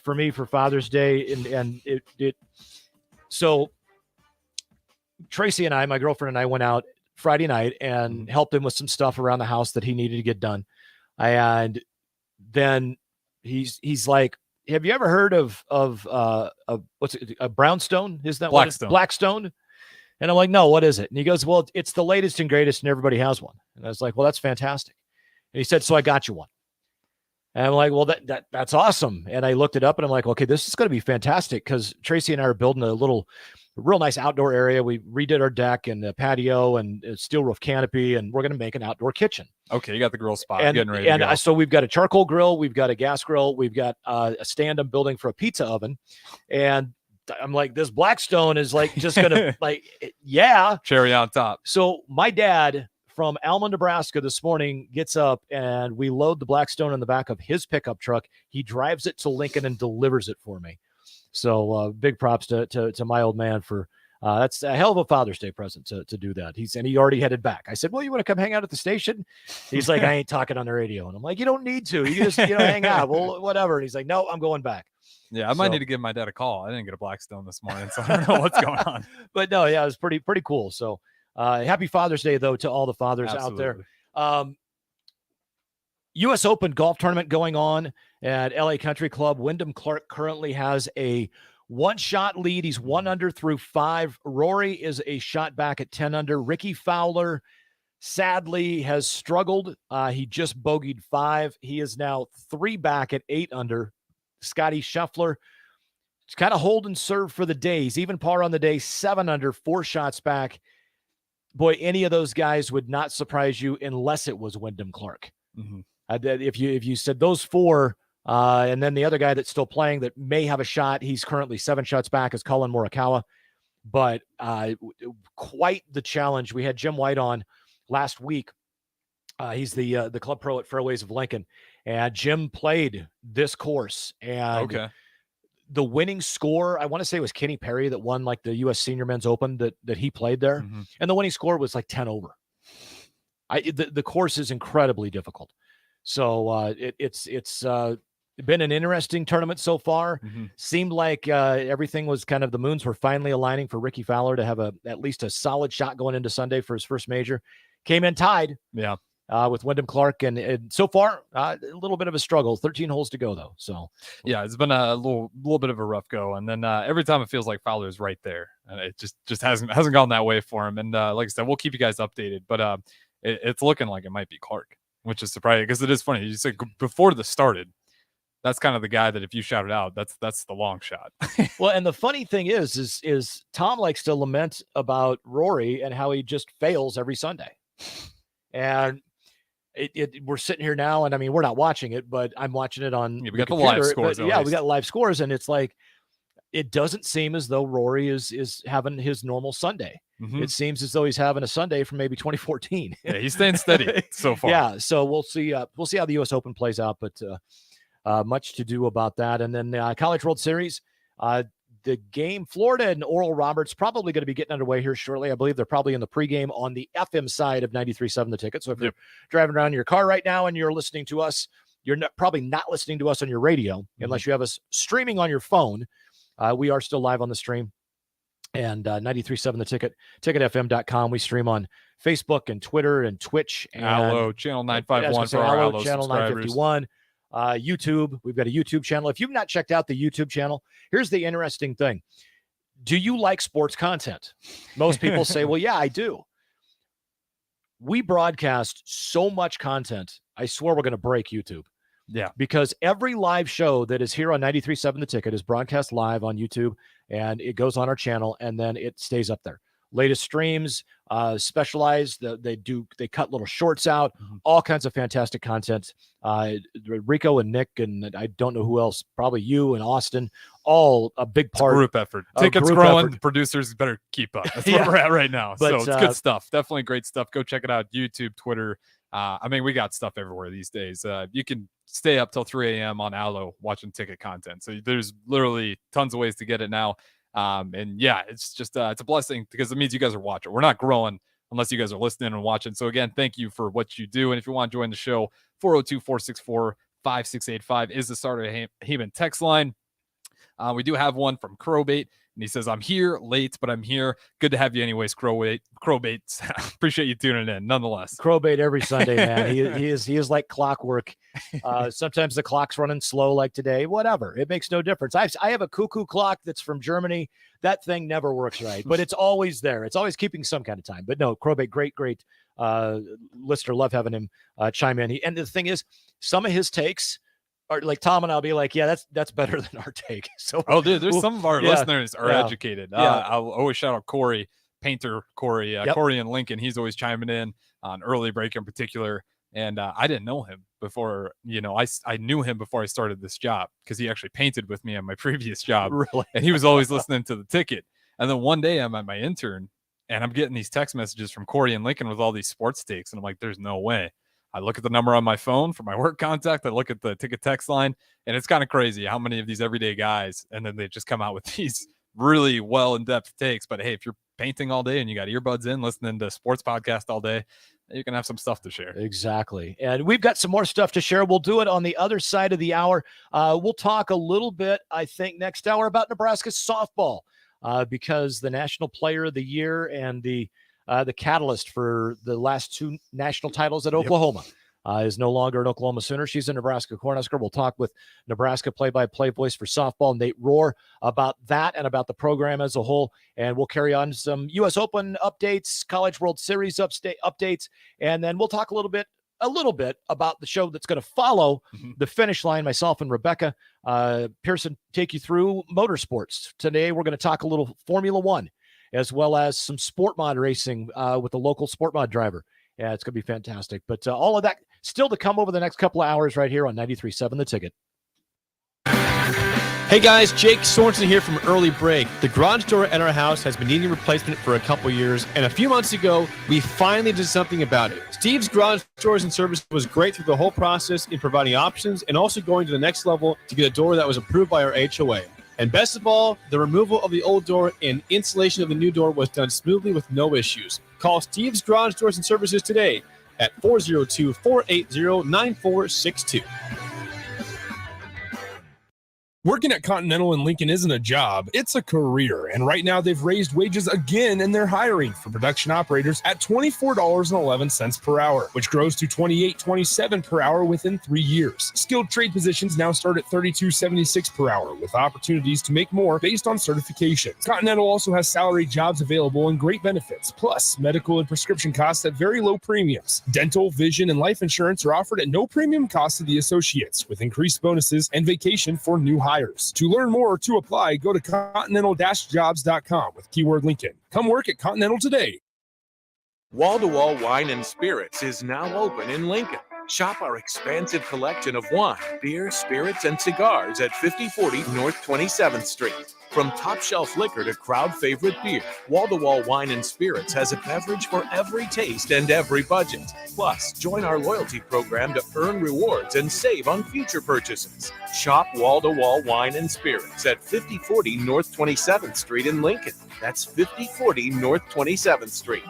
for me for Father's Day, and it. So Tracy and I, my girlfriend and I, went out Friday night and helped him with some stuff around the house that he needed to get done, and then he's like, have you ever heard of what's it, a brownstone? Is that Blackstone? Blackstone? And I'm like, no, what is it? And he goes, well, it's the latest and greatest, and everybody has one. And I was like, well, that's fantastic. And he said, so I got you one. And I'm like, well, that's awesome. And I looked it up, and I'm like, okay, this is going to be fantastic, because Tracy and I are building a real nice outdoor area. We redid our deck and the patio and a steel roof canopy, and we're going to make an outdoor kitchen. Okay, you got the grill spot. And, Getting ready to go. So we've got a charcoal grill, we've got a gas grill, we've got a stand I'm building for a pizza oven, and I'm like, this Blackstone is like just gonna like, yeah, cherry on top. So my dad from Alma, Nebraska, this morning gets up, and we load the Blackstone in the back of his pickup truck. He drives it to Lincoln and delivers it for me. So big props to my old man for. That's a hell of a Father's Day present to do that. He already headed back. I said, well, you want to come hang out at the station? He's like, I ain't talking on the radio. And I'm like, you don't need to. You just, hang out. Well, whatever. And he's like, no, I'm going back. Yeah, I might need to give my dad a call. I didn't get a Blackstone this morning, so I don't know what's going on. But no, yeah, it was pretty cool. So happy Father's Day, though, to all the fathers out there. U.S. Open golf tournament going on at LA Country Club. Wyndham Clark currently has a 1-shot lead. He's 1 under through 5. Rory is a shot back at 10 under. Ricky Fowler, sadly, has struggled. He just bogeyed 5. He is now 3 back at 8 under. Scotty Scheffler is kind of hold and serve for the day. He's even par on the day, 7 under, 4 shots back. Boy, any of those guys would not surprise you unless it was Wyndham Clark. Mm-hmm. If you said those 4, and then the other guy that's still playing that may have a shot, he's currently 7 shots back, is Colin Morikawa. But quite the challenge. We had Jim White on last week. He's the club pro at Fairways of Lincoln. And Jim played this course. And the winning score, I want to say it was Kenny Perry that won like the U.S. Senior Men's Open that he played there. Mm-hmm. And the winning score was like 10 over. The course is incredibly difficult. So it's been an interesting tournament so far. Mm-hmm. Seemed like everything was kind of, the moons were finally aligning for Ricky Fowler to have at least a solid shot going into Sunday for his first major. Came in tied. Yeah. With Wyndham Clark, and so far a little bit of a struggle. 13 holes to go though. So yeah, it's been a little bit of a rough go, and then every time it feels like Fowler's right there, and it just hasn't gone that way for him. And like I said, we'll keep you guys updated, but it's looking like it might be Clark, which is surprising because it is funny. You said before this started, that's kind of the guy that if you shout it out, that's the long shot. Well, and the funny thing is Tom likes to lament about Rory and how he just fails every Sunday, and we're sitting here now, and I mean, we're not watching it, but I'm watching it on. Yeah, we got the live scores. Yeah, we got live scores, and it's like, it doesn't seem as though Rory is having his normal Sunday. Mm-hmm. It seems as though he's having a Sunday from maybe 2014. Yeah, he's staying steady so far. Yeah, so we'll see. We'll see how the U.S. Open plays out, but much to do about that. And then College World Series, the game, Florida and Oral Roberts, probably going to be getting underway here shortly. I believe they're probably in the pregame on the FM side of 93.7 The Ticket. So if you're driving around in your car right now and you're listening to us, you're probably not listening to us on your radio unless you have us streaming on your phone. We are still live on the stream. And 93.7 The Ticket, ticketfm.com. We stream on Facebook and Twitter and Twitch. And Allo, channel 951 for our Allo channel subscribers. 951. YouTube, we've got a YouTube channel. If you've not checked out the YouTube channel, here's the interesting thing. Do you like sports content? Most people say, well, yeah, I do. We broadcast so much content, I swear we're going to break YouTube. Yeah. Because every live show that is here on 93.7 The Ticket is broadcast live on YouTube, and it goes on our channel, and then it stays up there. Latest streams, specialized. They cut little shorts out, all kinds of fantastic content. Rico and Nick, and I don't know who else, probably you and Austin, all a big part. Group effort. Tickets growing. The producers better keep up. That's where we're at right now. So it's good stuff. Definitely great stuff. Go check it out. YouTube, Twitter. I mean, we got stuff everywhere these days. You can stay up till 3 a.m. on Allo watching Ticket content. So there's literally tons of ways to get it now. And yeah, it's just it's a blessing because it means you guys are watching. We're not growing unless you guys are listening and watching. So again, thank you for what you do. And if you want to join the show, 402-464-5685 is the Starter Haven text line. We do have one from Crowbait, and he says, I'm here late, but I'm here. Good to have you anyways, Crowbait. Appreciate you tuning in nonetheless. Crowbait every Sunday, man. He is like clockwork. Sometimes the clock's running slow like today. Whatever. It makes no difference. I have a cuckoo clock that's from Germany. That thing never works right, but it's always there. It's always keeping some kind of time. But no, Crowbait, great listener. Love having him chime in. And the thing is, some of his takes are like Tom and I'll be like, yeah, that's better than our take. So dude, there's some of our listeners are educated. Yeah. I'll always shout out Corey, Painter Corey, Corey in Lincoln. He's always chiming in on early break in particular. And I didn't know him before, I knew him before I started this job because he actually painted with me on my previous job. Really? And he was always listening to the Ticket. And then one day I'm at my intern and I'm getting these text messages from Corey in Lincoln with all these sports takes. And I'm like, there's no way. I look at the number on my phone for my work contact. I look at the Ticket text line, and it's kind of crazy how many of these everyday guys, and then they just come out with these really well in-depth takes. But hey, if you're painting all day and you got earbuds in, listening to sports podcast all day, you can have some stuff to share. Exactly. And we've got some more stuff to share. We'll do it on the other side of the hour. We'll talk a little bit, I think, next hour about Nebraska softball because the National Player of the Year and the catalyst for the last two national titles at Oklahoma is no longer an Oklahoma Sooner. She's a Nebraska Cornhusker. We'll talk with Nebraska play-by-play voice for softball, Nate Rohr, about that and about the program as a whole. And we'll carry on some U.S. Open updates, College World Series updates, and then we'll talk a little bit about the show that's going to follow the finish line. Myself and Rebecca Pearson take you through motorsports. Today, we're going to talk a little Formula One, as well as some sport mod racing with a local sport mod driver. Yeah, it's going to be fantastic. But all of that still to come over the next couple of hours right here on 93.7 The Ticket. Hey guys, Jake Sorensen here from Early Break. The garage door at our house has been needing replacement for a couple years, and a few months ago, we finally did something about it. Steve's Garage Doors and Service was great through the whole process in providing options and also going to the next level to get a door that was approved by our HOA. And best of all, the removal of the old door and installation of the new door was done smoothly with no issues. Call Steve's Garage Doors and Services today at 402-480-9462. Working at Continental in Lincoln isn't a job, it's a career. And right now they've raised wages again and they're hiring for production operators at $24.11 per hour, which grows to $28.27 per hour within 3 years. Skilled trade positions now start at $32.76 per hour with opportunities to make more based on certifications. Continental also has salary jobs available and great benefits, plus medical and prescription costs at very low premiums. Dental, vision, and life insurance are offered at no premium cost to the associates with increased bonuses and vacation for new hires. To learn more or to apply, go to continental-jobs.com with keyword Lincoln. Come work at Continental today. Wall-to-Wall Wine and Spirits is now open in Lincoln. Shop our expansive collection of wine, beer, spirits, and cigars at 5040 North 27th Street. From top-shelf liquor to crowd-favorite beer, Wall-to-Wall Wine and Spirits has a beverage for every taste and every budget. Plus, join our loyalty program to earn rewards and save on future purchases. Shop Wall-to-Wall Wine and Spirits at 5040 North 27th Street in Lincoln. That's 5040 North 27th Street.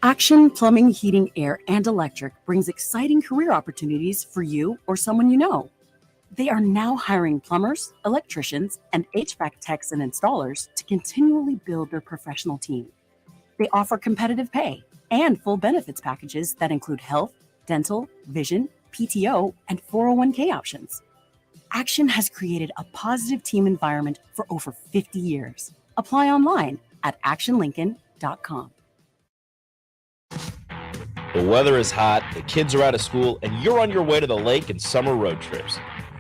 Action Plumbing, Heating, Air, and Electric brings exciting career opportunities for you or someone you know. They are now hiring plumbers, electricians, and HVAC techs and installers to continually build their professional team. They offer competitive pay and full benefits packages that include health, dental, vision, PTO, and 401k options. Action has created a positive team environment for over 50 years. Apply online at actionlincoln.com. The weather is hot, the kids are out of school, and you're on your way to the lake and summer road trips.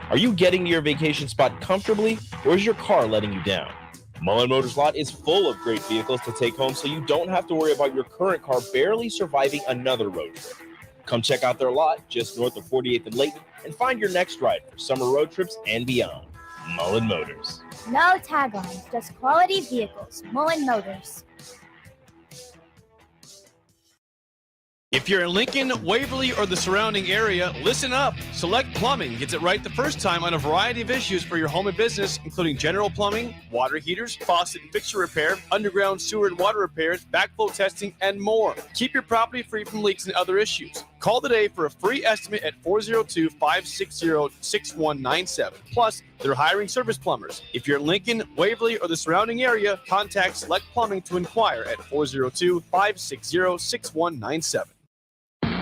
Are you getting to your vacation spot comfortably, or is your car letting you down? Mullen Motors Lot is full of great vehicles to take home, so you don't have to worry about your current car barely surviving another road trip. Come check out their lot just north of 48th and Layton and find your next ride for summer road trips and beyond. Mullen Motors. No taglines, just quality vehicles. Mullen Motors. If you're in Lincoln, Waverly, or the surrounding area, listen up. Select Plumbing gets it right the first time on a variety of issues for your home and business, including general plumbing, water heaters, faucet and fixture repair, underground sewer and water repairs, backflow testing, and more. Keep your property free from leaks and other issues. Call today for a free estimate at 402-560-6197. Plus, they're hiring service plumbers. If you're in Lincoln, Waverly, or the surrounding area, contact Select Plumbing to inquire at 402-560-6197.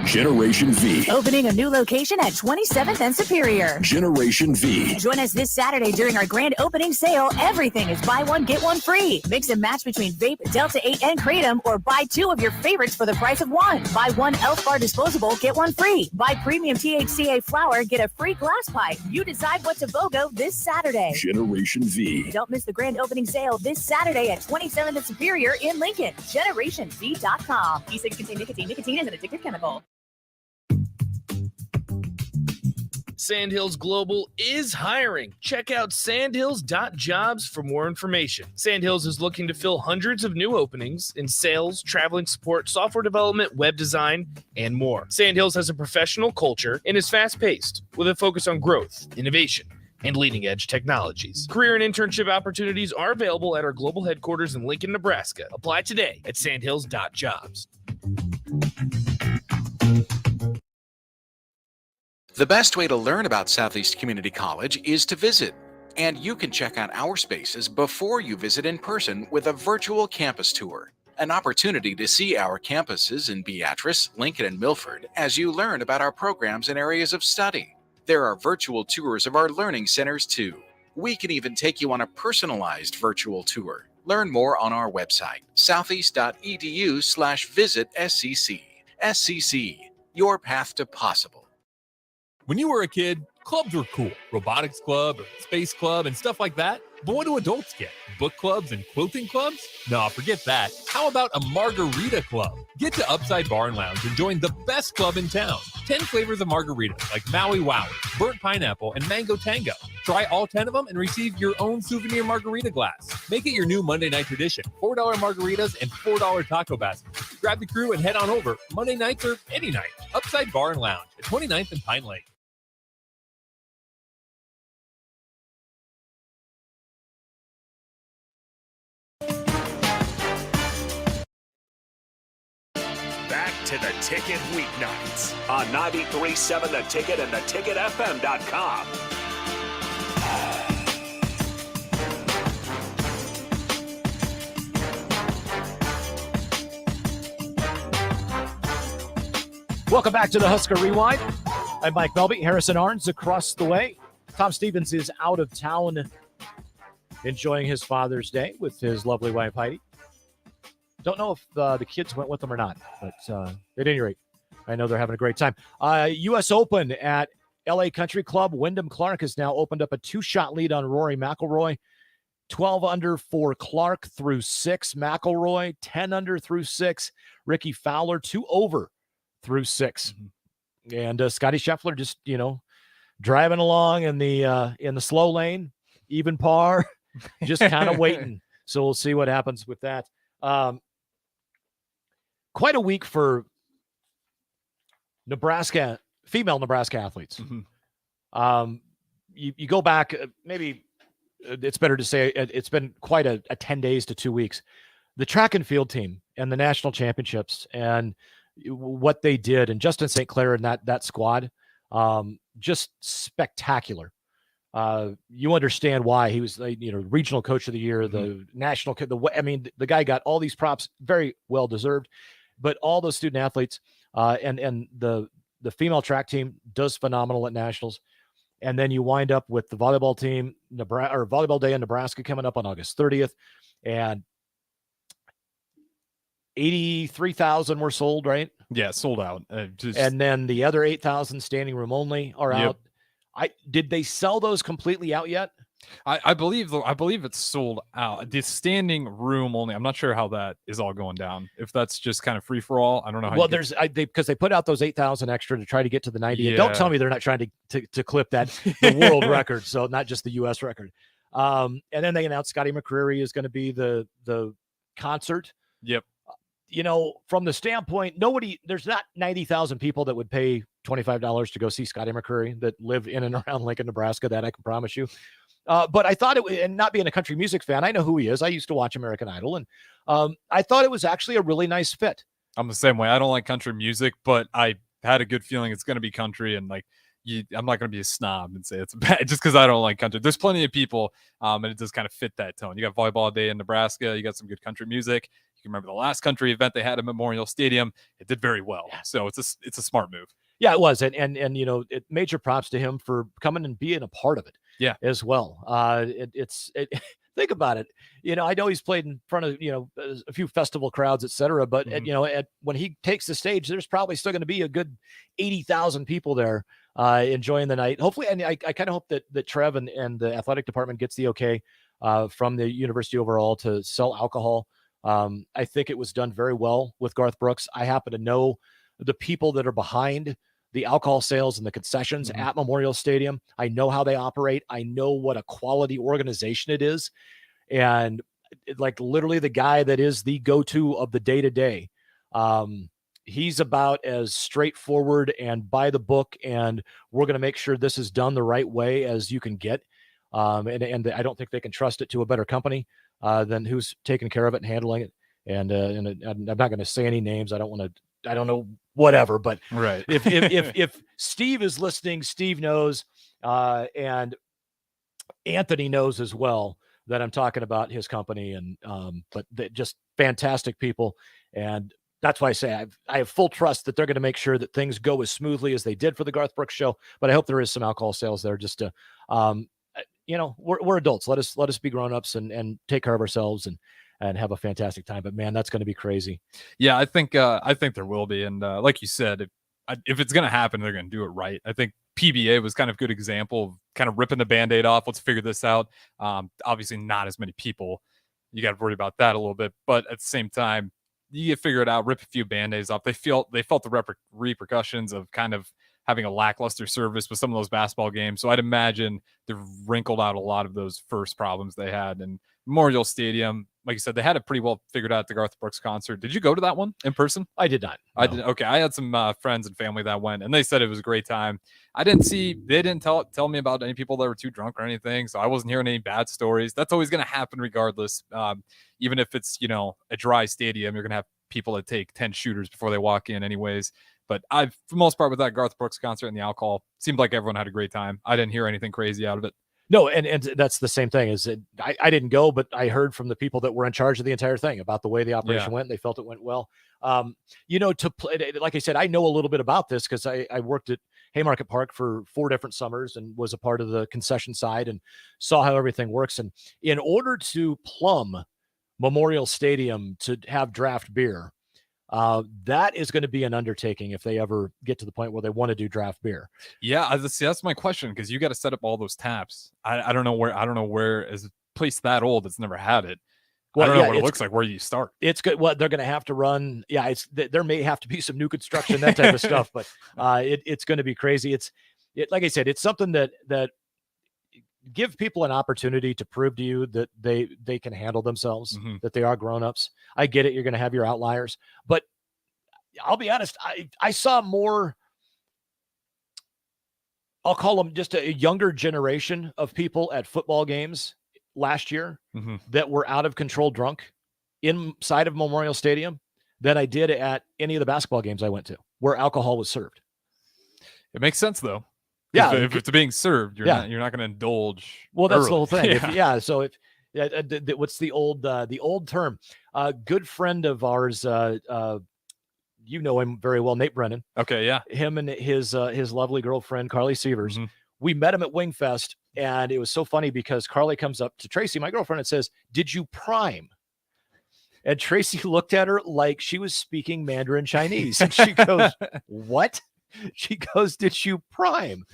Generation V. Opening a new location at 27th and Superior. Generation V. Join us this Saturday during our grand opening sale. Everything is buy one, get one free. Mix and match between Vape, Delta 8, and Kratom, or buy two of your favorites for the price of one. Buy one Elf Bar disposable, get one free. Buy premium THCA flower, get a free glass pipe. You decide what to BOGO this Saturday. Generation V. Don't miss the grand opening sale this Saturday at 27th and Superior in Lincoln. GenerationV.com. E6 contain nicotine. Nicotine is an addictive chemical. Sandhills Global is hiring. Check out sandhills.jobs for more information. Sandhills is looking to fill hundreds of new openings in sales, traveling support, software development, web design, and more. Sandhills has a professional culture and is fast-paced with a focus on growth, innovation, and leading-edge technologies. Career and internship opportunities are available at our global headquarters in Lincoln, Nebraska. Apply today at sandhills.jobs. The best way to learn about Southeast Community College is to visit, and you can check out our spaces before you visit in person with a virtual campus tour, an opportunity to see our campuses in Beatrice, Lincoln, and Milford as you learn about our programs and areas of study. There are virtual tours of our learning centers too. We can even take you on a personalized virtual tour. Learn more on our website, southeast.edu/visit SCC. SCC, your path to possible. When you were a kid, clubs were cool. Robotics club or space club and stuff like that. But what do adults get? Book clubs and quilting clubs? No, forget that. How about a margarita club? Get to Upside Bar and Lounge and join the best club in town. 10 flavors of margaritas like Maui Wowie, burnt pineapple, and mango tango. Try all 10 of them and receive your own souvenir margarita glass. Make it your new Monday night tradition. $4 margaritas and $4 taco baskets. Grab the crew and head on over. Monday nights or any night. Upside Bar and Lounge at 29th and Pine Lake. Back to the Ticket weeknights on 93.7 The Ticket and theticketfm.com. Welcome back to the Husker Rewind. I'm Mike Melby. Harrison Arns across the way. Tom Stevens is out of town enjoying his Father's Day with his lovely wife, Heidi. Don't know if the kids went with them or not, but at any rate, I know they're having a great time. U.S. Open at L.A. Country Club. Wyndham Clark has now opened up a 2-shot lead on Rory McIlroy. 12 under for Clark through 6. McIlroy, 10 under through 6. Ricky Fowler, 2 over through 6. And Scotty Scheffler just, driving along in the slow lane, even par, just kind of waiting. So we'll see what happens with that. Quite a week for female Nebraska athletes. You go back, maybe it's better to say it's been quite a 10 days to 2 weeks. the track and field team and the national championships and what they did, and Justin St. Clair and that squad, just spectacular. You understand why he was, regional coach of the year, the national, the guy got all these props, very well deserved, but all those student athletes, and the female track team does phenomenal at nationals. And then you wind up with the volleyball team, volleyball day in Nebraska coming up on August 30th, and 83,000 were sold, right? Yeah, sold out. And then the other 8,000 standing room only are out. Did they sell those completely out yet? I believe it's sold out. The standing room only. I'm not sure how that is all going down. If that's just kind of free for all, I don't know how. Well, because they put out those 8,000 extra to try to get to the 90. Yeah. And don't tell me they're not trying to clip the world record, so not just the U.S. record. And then they announced Scotty McCreery is going to be the concert. Yep. From the standpoint, there's not 90,000 people that would pay $25 to go see Scotty McCreery that live in and around Lincoln, Nebraska. That I can promise you. But I thought and not being a country music fan, I know who he is. I used to watch American Idol, and I thought it was actually a really nice fit. I'm the same way. I don't like country music, but I had a good feeling it's going to be country, and I'm not going to be a snob and say it's bad just because I don't like country. There's plenty of people, and it does kind of fit that tone. You got volleyball day in Nebraska. You got some good country music. You can remember the last country event they had at Memorial Stadium. It did very well. Yeah. So it's a smart move. Yeah, it was. And major props to him for coming and being a part of it. Yeah, as well. Think about it. I know he's played in front of, a few festival crowds, et cetera, but when he takes the stage, there's probably still going to be a good 80,000 people there enjoying the night. Hopefully. And I kind of hope that Trev and the athletic department gets the okay from the university overall to sell alcohol. I think it was done very well with Garth Brooks. I happen to know the people that are behind the alcohol sales and the concessions at Memorial Stadium. I know how they operate. I know what a quality organization it is. And literally the guy that is the go-to of the day-to-day. He's about as straightforward and by the book, and we're going to make sure this is done the right way as you can get. And I don't think they can trust it to a better company than who's taking care of it and handling it. And I'm not going to say any names. I don't know, whatever, but right. If Steve is listening, Steve knows, and Anthony knows as well that I'm talking about his company, and but just fantastic people, and that's why I say I have full trust that they're going to make sure that things go as smoothly as they did for the Garth Brooks show. But I hope there is some alcohol sales there, just to, we're adults. Let us be grown-ups and take care of ourselves and have a fantastic time. But man, that's going to be crazy. Yeah, I think there will be. And like you said, if it's going to happen, they're going to do it right. I think PBA was kind of a good example of kind of ripping the Band-Aid off. Let's figure this out. Obviously not as many people. You got to worry about that a little bit. But at the same time, you figure it out, rip a few Band-Aids off. They felt the repercussions of kind of having a lackluster service with some of those basketball games. So I'd imagine they've wrinkled out a lot of those first problems they had. And Memorial Stadium, like you said, they had it pretty well figured out at the Garth Brooks concert. Did you go to that one in person? I did not. No. I did. Okay. I had some friends and family that went, and they said it was a great time. They didn't tell me about any people that were too drunk or anything. So I wasn't hearing any bad stories. That's always going to happen regardless. Even if it's, a dry stadium, you're going to have people that take 10 shooters before they walk in anyways. But for the most part with that Garth Brooks concert and the alcohol, seemed like everyone had a great time. I didn't hear anything crazy out of it. No, and that's the same thing. I didn't go, but I heard from the people that were in charge of the entire thing about the way the operation went. And they felt it went well. To play, like I said, I know a little bit about this because I worked at Haymarket Park for 4 different summers and was a part of the concession side and saw how everything works. And in order to plumb Memorial Stadium to have draft beer, that is going to be an undertaking if they ever get to the point where they want to do draft beer. Yeah, that's my question, because you got to set up all those taps. I don't know where is a place that old that's never had it. Well, I don't know what it looks like. Where do you start? It's good. Well, they're going to have to run. Yeah, there may have to be some new construction, that type of stuff, but it's going to be crazy. Like I said, it's something that give people an opportunity to prove to you that they can handle themselves, that they are grown-ups. I get it. You're going to have your outliers, but I'll be honest. I saw more, I'll call them just a younger generation of people at football games last year that were out of control drunk inside of Memorial Stadium than I did at any of the basketball games I went to where alcohol was served. It makes sense though. Yeah, if it's being served, you're not going to indulge. Well, that's early. the whole thing. Yeah. So if what's the old term? Good friend of ours, you know him very well, Nate Brennan. Okay, yeah. Him and his lovely girlfriend Carly Sievers. We met him at Wingfest, and it was so funny because Carly comes up to Tracy, my girlfriend, and says, "Did you prime?" And Tracy looked at her like she was speaking Mandarin Chinese, and she goes, "What?" She goes, "Did you prime?"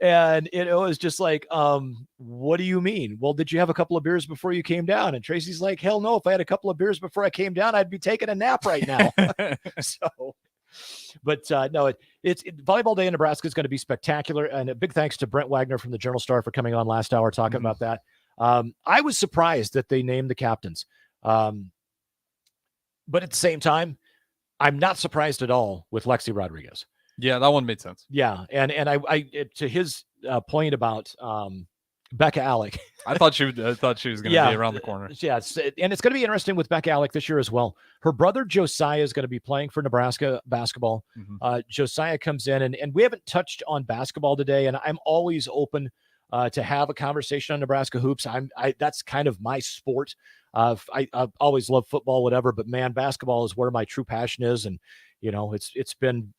And it was just like, what do you mean? Well, did you have a couple of beers before you came down? And Tracy's like, hell no. If I had a couple of beers before I came down, I'd be taking a nap right now. But no, it's Volleyball Day in Nebraska is going to be spectacular. And a big thanks to Brent Wagner from the Journal Star for coming on last hour talking about that. I was surprised that they named the captains. But at the same time, I'm not surprised at all with Lexi Rodriguez. Yeah, that one made sense. Yeah, and I to his point about Becca Alec, I thought she was going to be around the corner. Yeah, and it's going to be interesting with Becca Alec this year as well. Her brother Josiah is going to be playing for Nebraska basketball. Josiah comes in, and we haven't touched on basketball today, and I'm always open to have a conversation on Nebraska hoops. That's kind of my sport. I've always loved football, whatever, but man, basketball is where my true passion is, and it's been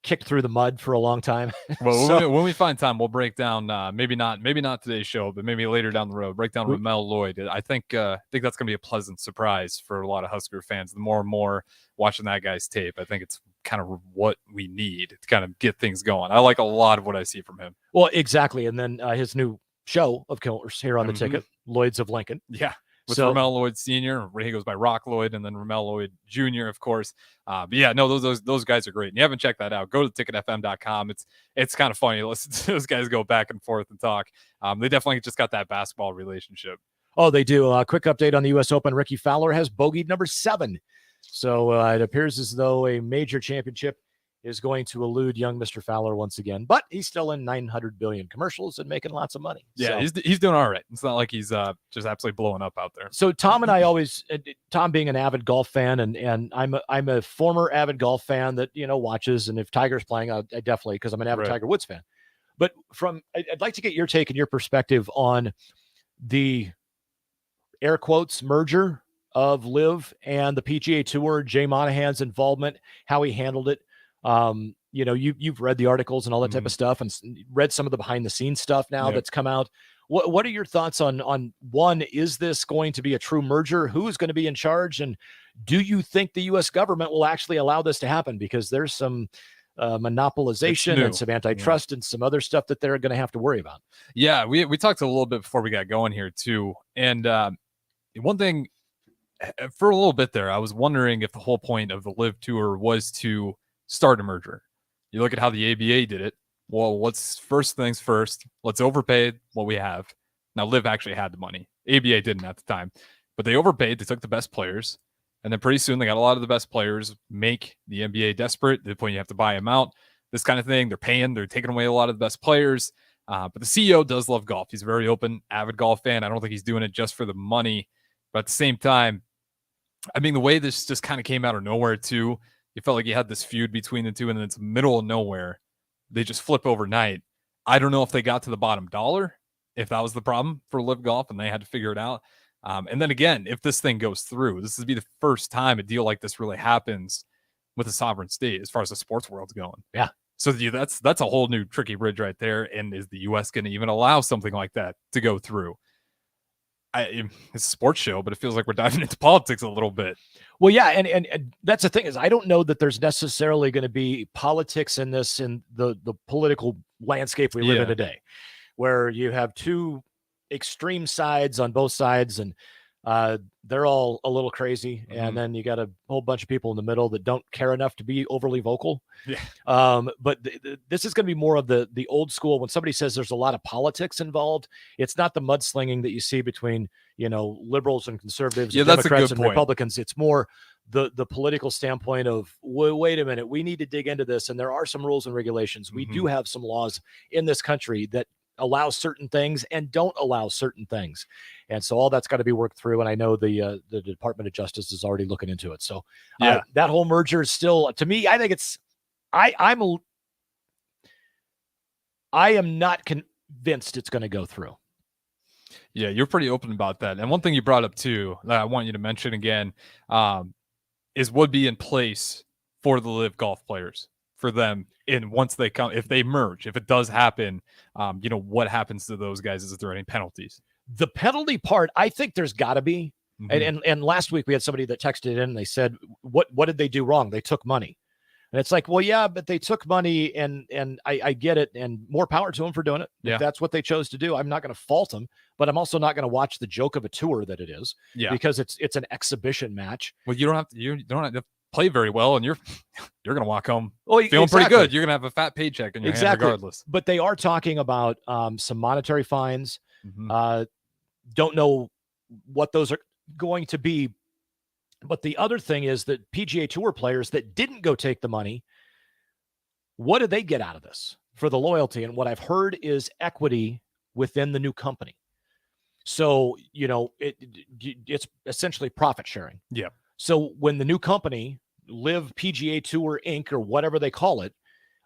kicked through the mud for a long time. Well, when we find time, we'll break down, maybe not today's show, but maybe later down the road, break down Ramel Lloyd. I think that's going to be a pleasant surprise for a lot of Husker fans. The more and more watching that guy's tape, I think it's kind of what we need to kind of get things going. I like a lot of what I see from him. Well, exactly. And then his new show, of course, here on the ticket, Lloyds of Lincoln. Yeah. With Ramel Lloyd Sr., he goes by Rock Lloyd, and then Ramel Lloyd Jr., of course. But yeah, no, those guys are great. And you haven't checked that out, go to ticketfm.com. It's kind of funny to listen to those guys go back and forth and talk. They definitely just got that basketball relationship. Oh, they do. A quick update on the U.S. Open. Ricky Fowler has bogeyed number 7. So it appears as though a major championship is going to elude young Mr. Fowler once again, but he's still in 900 billion commercials and making lots of money. Yeah, so he's doing all right. It's not like he's just absolutely blowing up out there. So Tom and I always, Tom being an avid golf fan, and I'm a former avid golf fan that watches, and if Tiger's playing, I definitely, because I'm an avid Tiger Woods fan. But I'd like to get your take and your perspective on the air quotes merger of LIV and the PGA Tour, Jay Monahan's involvement, how he handled it. You've read the articles and all that type of stuff, and read some of the behind the scenes stuff now that's come out. What are your thoughts on one, is this going to be a true merger? Who is going to be in charge? And do you think the U.S. government will actually allow this to happen? Because there's some monopolization and some antitrust and some other stuff that they're going to have to worry about. Yeah, we talked a little bit before we got going here too. And one thing, for a little bit there, I was wondering if the whole point of the LIV Tour was to start a merger. You look at how the ABA did it. Well, what's first things first? Let's overpay what we have. Now, LIV actually had the money. ABA didn't at the time, but they overpaid. They took the best players, and then pretty soon they got a lot of the best players, make the NBA desperate. To the point you have to buy them out. This kind of thing. They're taking away a lot of the best players. But the CEO does love golf. He's a very open, avid golf fan. I don't think he's doing it just for the money. But at the same time, I mean, the way this just kind of came out of nowhere too. You felt like you had this feud between the two, and then it's middle of nowhere. They just flip overnight. I don't know if they got to the bottom dollar, if that was the problem for LIV Golf, and they had to figure it out. And then again, if this thing goes through, this would be the first time a deal like this really happens with a sovereign state as far as the sports world's going. Yeah. So that's a whole new tricky bridge right there. And is the U.S. going to even allow something like that to go through? It's a sports show, but it feels like we're diving into politics a little bit. Well, yeah, and that's the thing, is I don't know that there's necessarily going to be politics in this, in the political landscape we live in today, where you have two extreme sides on both sides, and they're all a little crazy, and then you got a whole bunch of people in the middle that don't care enough to be overly vocal. Yeah. But this is going to be more of the old school. When somebody says there's a lot of politics involved, it's not the mudslinging that you see between liberals and conservatives, and Democrats and Republicans. It's more the political standpoint of, wait a minute, we need to dig into this, and there are some rules and regulations. We do have some laws in this country that allow certain things and don't allow certain things. And so all that's got to be worked through. And I know the Department of Justice is already looking into it. So that whole merger is still, to me, I think it's, I am not convinced it's going to go through. Yeah, you're pretty open about that. And one thing you brought up too that I want you to mention again is would be in place for the live golf players, for them. And once they come, if they merge, if it does happen, what happens to those guys? Is there any penalties? The penalty part, I think there's got to be. And last week we had somebody that texted in and they said, what did they do wrong? They took money. And it's like, well, yeah, but they took money and I get it, and more power to them for doing it. Yeah. If that's what they chose to do, I'm not going to fault them, but I'm also not going to watch the joke of a tour that it is, because it's an exhibition match. Well, you don't have to play very well, and you're going to walk home feeling pretty good. You're going to have a fat paycheck in your hand regardless. But they are talking about some monetary fines. Don't know what those are going to be. But the other thing is that PGA Tour players that didn't go take the money, what did they get out of this for the loyalty? And what I've heard is equity within the new company. So, it's essentially profit sharing. Yeah. So when the new company, Live PGA Tour Inc., or whatever they call it,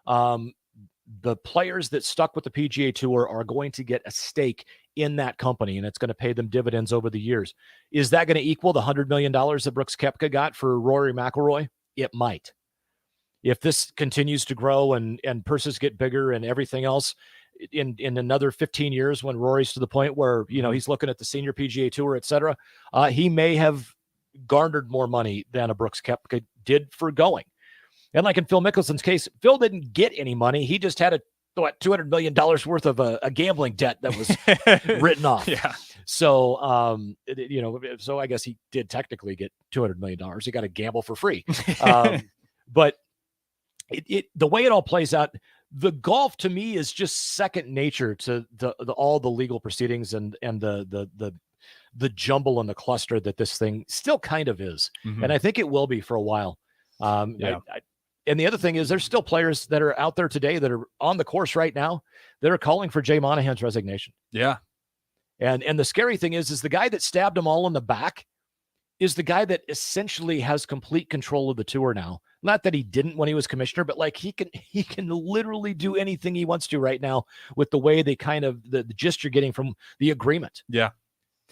the players that stuck with the PGA Tour are going to get a stake in that company, and it's going to pay them dividends over the years. Is that going to equal the $100 million that Brooks Koepka got for Rory McIlroy? It might. If this continues to grow and purses get bigger and everything else, in another 15 years, when Rory's to the point where, he's looking at the senior PGA Tour, et cetera, he may have garnered more money than a Brooks Koepka did for going. And like in Phil Mickelson's case, Phil didn't get any money. He just had $200 million worth of a gambling debt that was written off. Yeah. So, so I guess he did technically get $200 million. He got to gamble for free. But the way it all plays out, the golf to me is just second nature to all the legal proceedings and the jumble and the cluster that this thing still kind of is. And I think it will be for a while. And the other thing is there's still players that are out there today that are on the course right now that are calling for Jay Monahan's resignation. Yeah. And the scary thing is the guy that stabbed them all in the back is the guy that essentially has complete control of the tour now. Not that he didn't when he was commissioner, but like he can literally do anything he wants to right now with the way they kind of the gist you're getting from the agreement. Yeah.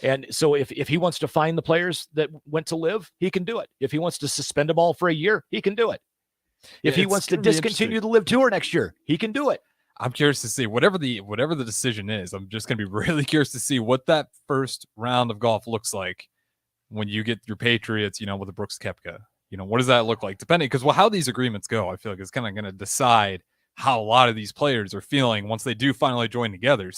And so if he wants to find the players that went to Live, he can do it. If he wants to suspend them all for a year, he can do it. If he wants to discontinue the Live Tour next year, he can do it. I'm curious to see whatever the decision is. I'm just going to be really curious to see what that first round of golf looks like when you get your Patriots, with the Brooks Koepka. What does that look like? Depending, because how these agreements go, I feel like it's kind of going to decide how a lot of these players are feeling once they do finally join together.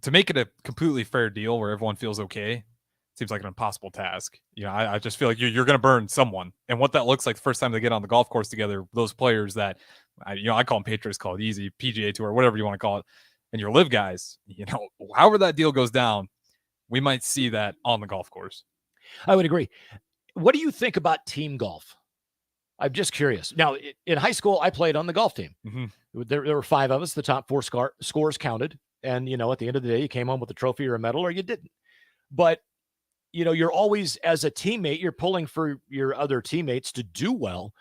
To make it a completely fair deal where everyone feels okay, seems like an impossible task. I just feel like you're going to burn someone. And what that looks like the first time they get on the golf course together, those players that, I call them Patriots, call it easy, PGA Tour, whatever you want to call it, and your Live guys, however that deal goes down, we might see that on the golf course. I would agree. What do you think about team golf? I'm just curious. Now, in high school, I played on the golf team. There were 5 of us. The top 4 scores counted. And, at the end of the day, you came home with a trophy or a medal or you didn't. But you're always, as a teammate, you're pulling for your other teammates to do well.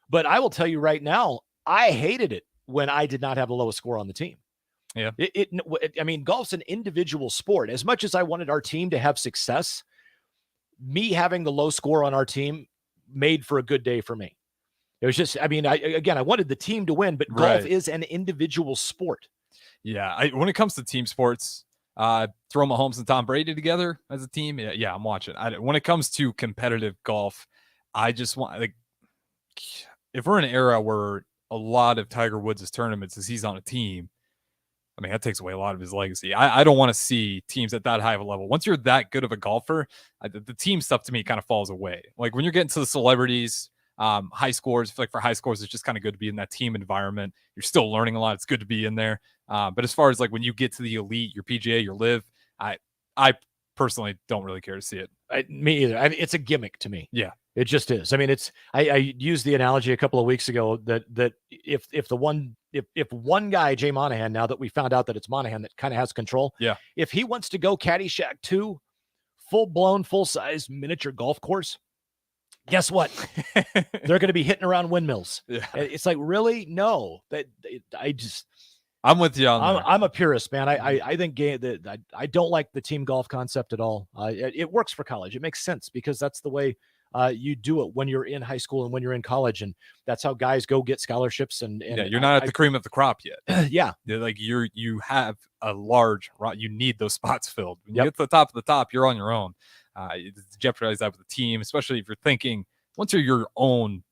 But I will tell you right now, I hated it when I did not have the lowest score on the team. Yeah. Golf's an individual sport. As much as I wanted our team to have success, me having the low score on our team made for a good day for me. It was just, I wanted the team to win, but golf is an individual sport. Yeah. When it comes to team sports, throw Mahomes and Tom Brady together as a team. Yeah, I'm watching. When it comes to competitive golf, I just want, if we're in an era where a lot of Tiger Woods' tournaments is he's on a team, that takes away a lot of his legacy. I don't want to see teams at that high of a level. Once you're that good of a golfer, the team stuff to me kind of falls away. Like when you're getting to the celebrities, high scores, I feel like for high scores, it's just kind of good to be in that team environment. You're still learning a lot. It's good to be in there. But as far as when you get to the elite, your PGA, your Live, I personally don't really care to see it. Me either. It's a gimmick to me. Yeah, it just is. I used the analogy a couple of weeks ago that if if one guy, Jay Monahan, now that we found out that it's Monahan that kind of has control, if he wants to go Caddyshack 2, full-blown, full-size miniature golf course, guess what? They're going to be hitting around windmills. Yeah. It's like, really? No. I'm with you on that. I'm a purist, man. I think I don't like the team golf concept at all. It works for college. It makes sense because that's the way you do it when you're in high school and when you're in college, and that's how guys go get scholarships. And you're not at the cream of the crop yet. Yeah, like you have a large. You need those spots filled. When you get to the top of the top, you're on your own. You jeopardize that with the team, especially if you're thinking once you're your own,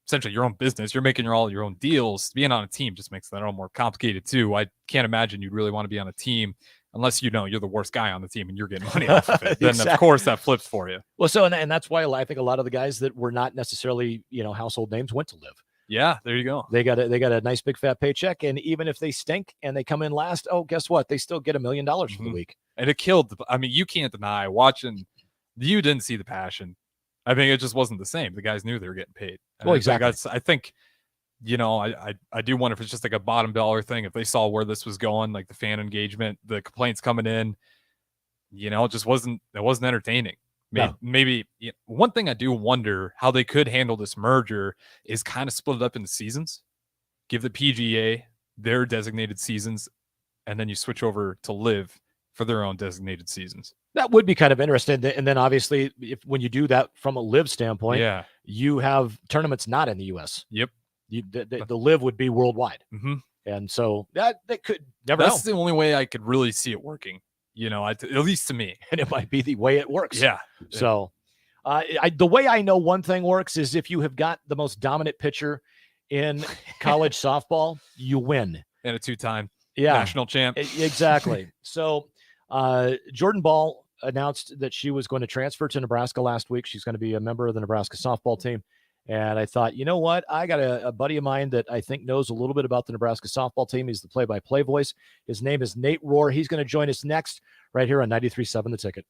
essentially your own business, you're making all your own deals. Being on a team just makes that a little more complicated too. I can't imagine you'd really want to be on a team unless you're the worst guy on the team and you're getting money off of it. Then Exactly. of course that flips for you. Well, so and that's why I think a lot of the guys that were not necessarily household names went to live. Yeah, there you go. They got a nice big fat paycheck, and even if they stink and they come in last, guess what? They still get $1 million for the week. And it killed. You can't deny watching. You didn't see the passion. I think it just wasn't the same. The guys knew they were getting paid. Well, exactly. I think, I do wonder if it's just like a bottom dollar thing. If they saw where this was going, like the fan engagement, the complaints coming in, it just wasn't entertaining. Maybe one thing I do wonder how they could handle this merger is kind of split it up into seasons, give the PGA their designated seasons, and then you switch over to Live for their own designated seasons. That would be kind of interesting. And then obviously, when you do that from a Live standpoint, you have tournaments not in the U.S. Yep. The Live would be worldwide. Mm-hmm. And so that could never know. That's the only way I could really see it working, at least to me. And it might be the way it works. Yeah. So the way I know one thing works is if you have got the most dominant pitcher in college softball, you win. And a 2-time national champ. Exactly. So Jordan Ball announced that she was going to transfer to Nebraska last week. She's going to be a member of the Nebraska softball team. And I thought, you know what? I got a buddy of mine that I think knows a little bit about the Nebraska softball team. He's the play-by-play voice. His name is Nate Rohr. He's going to join us next right here on 93.7 The Ticket.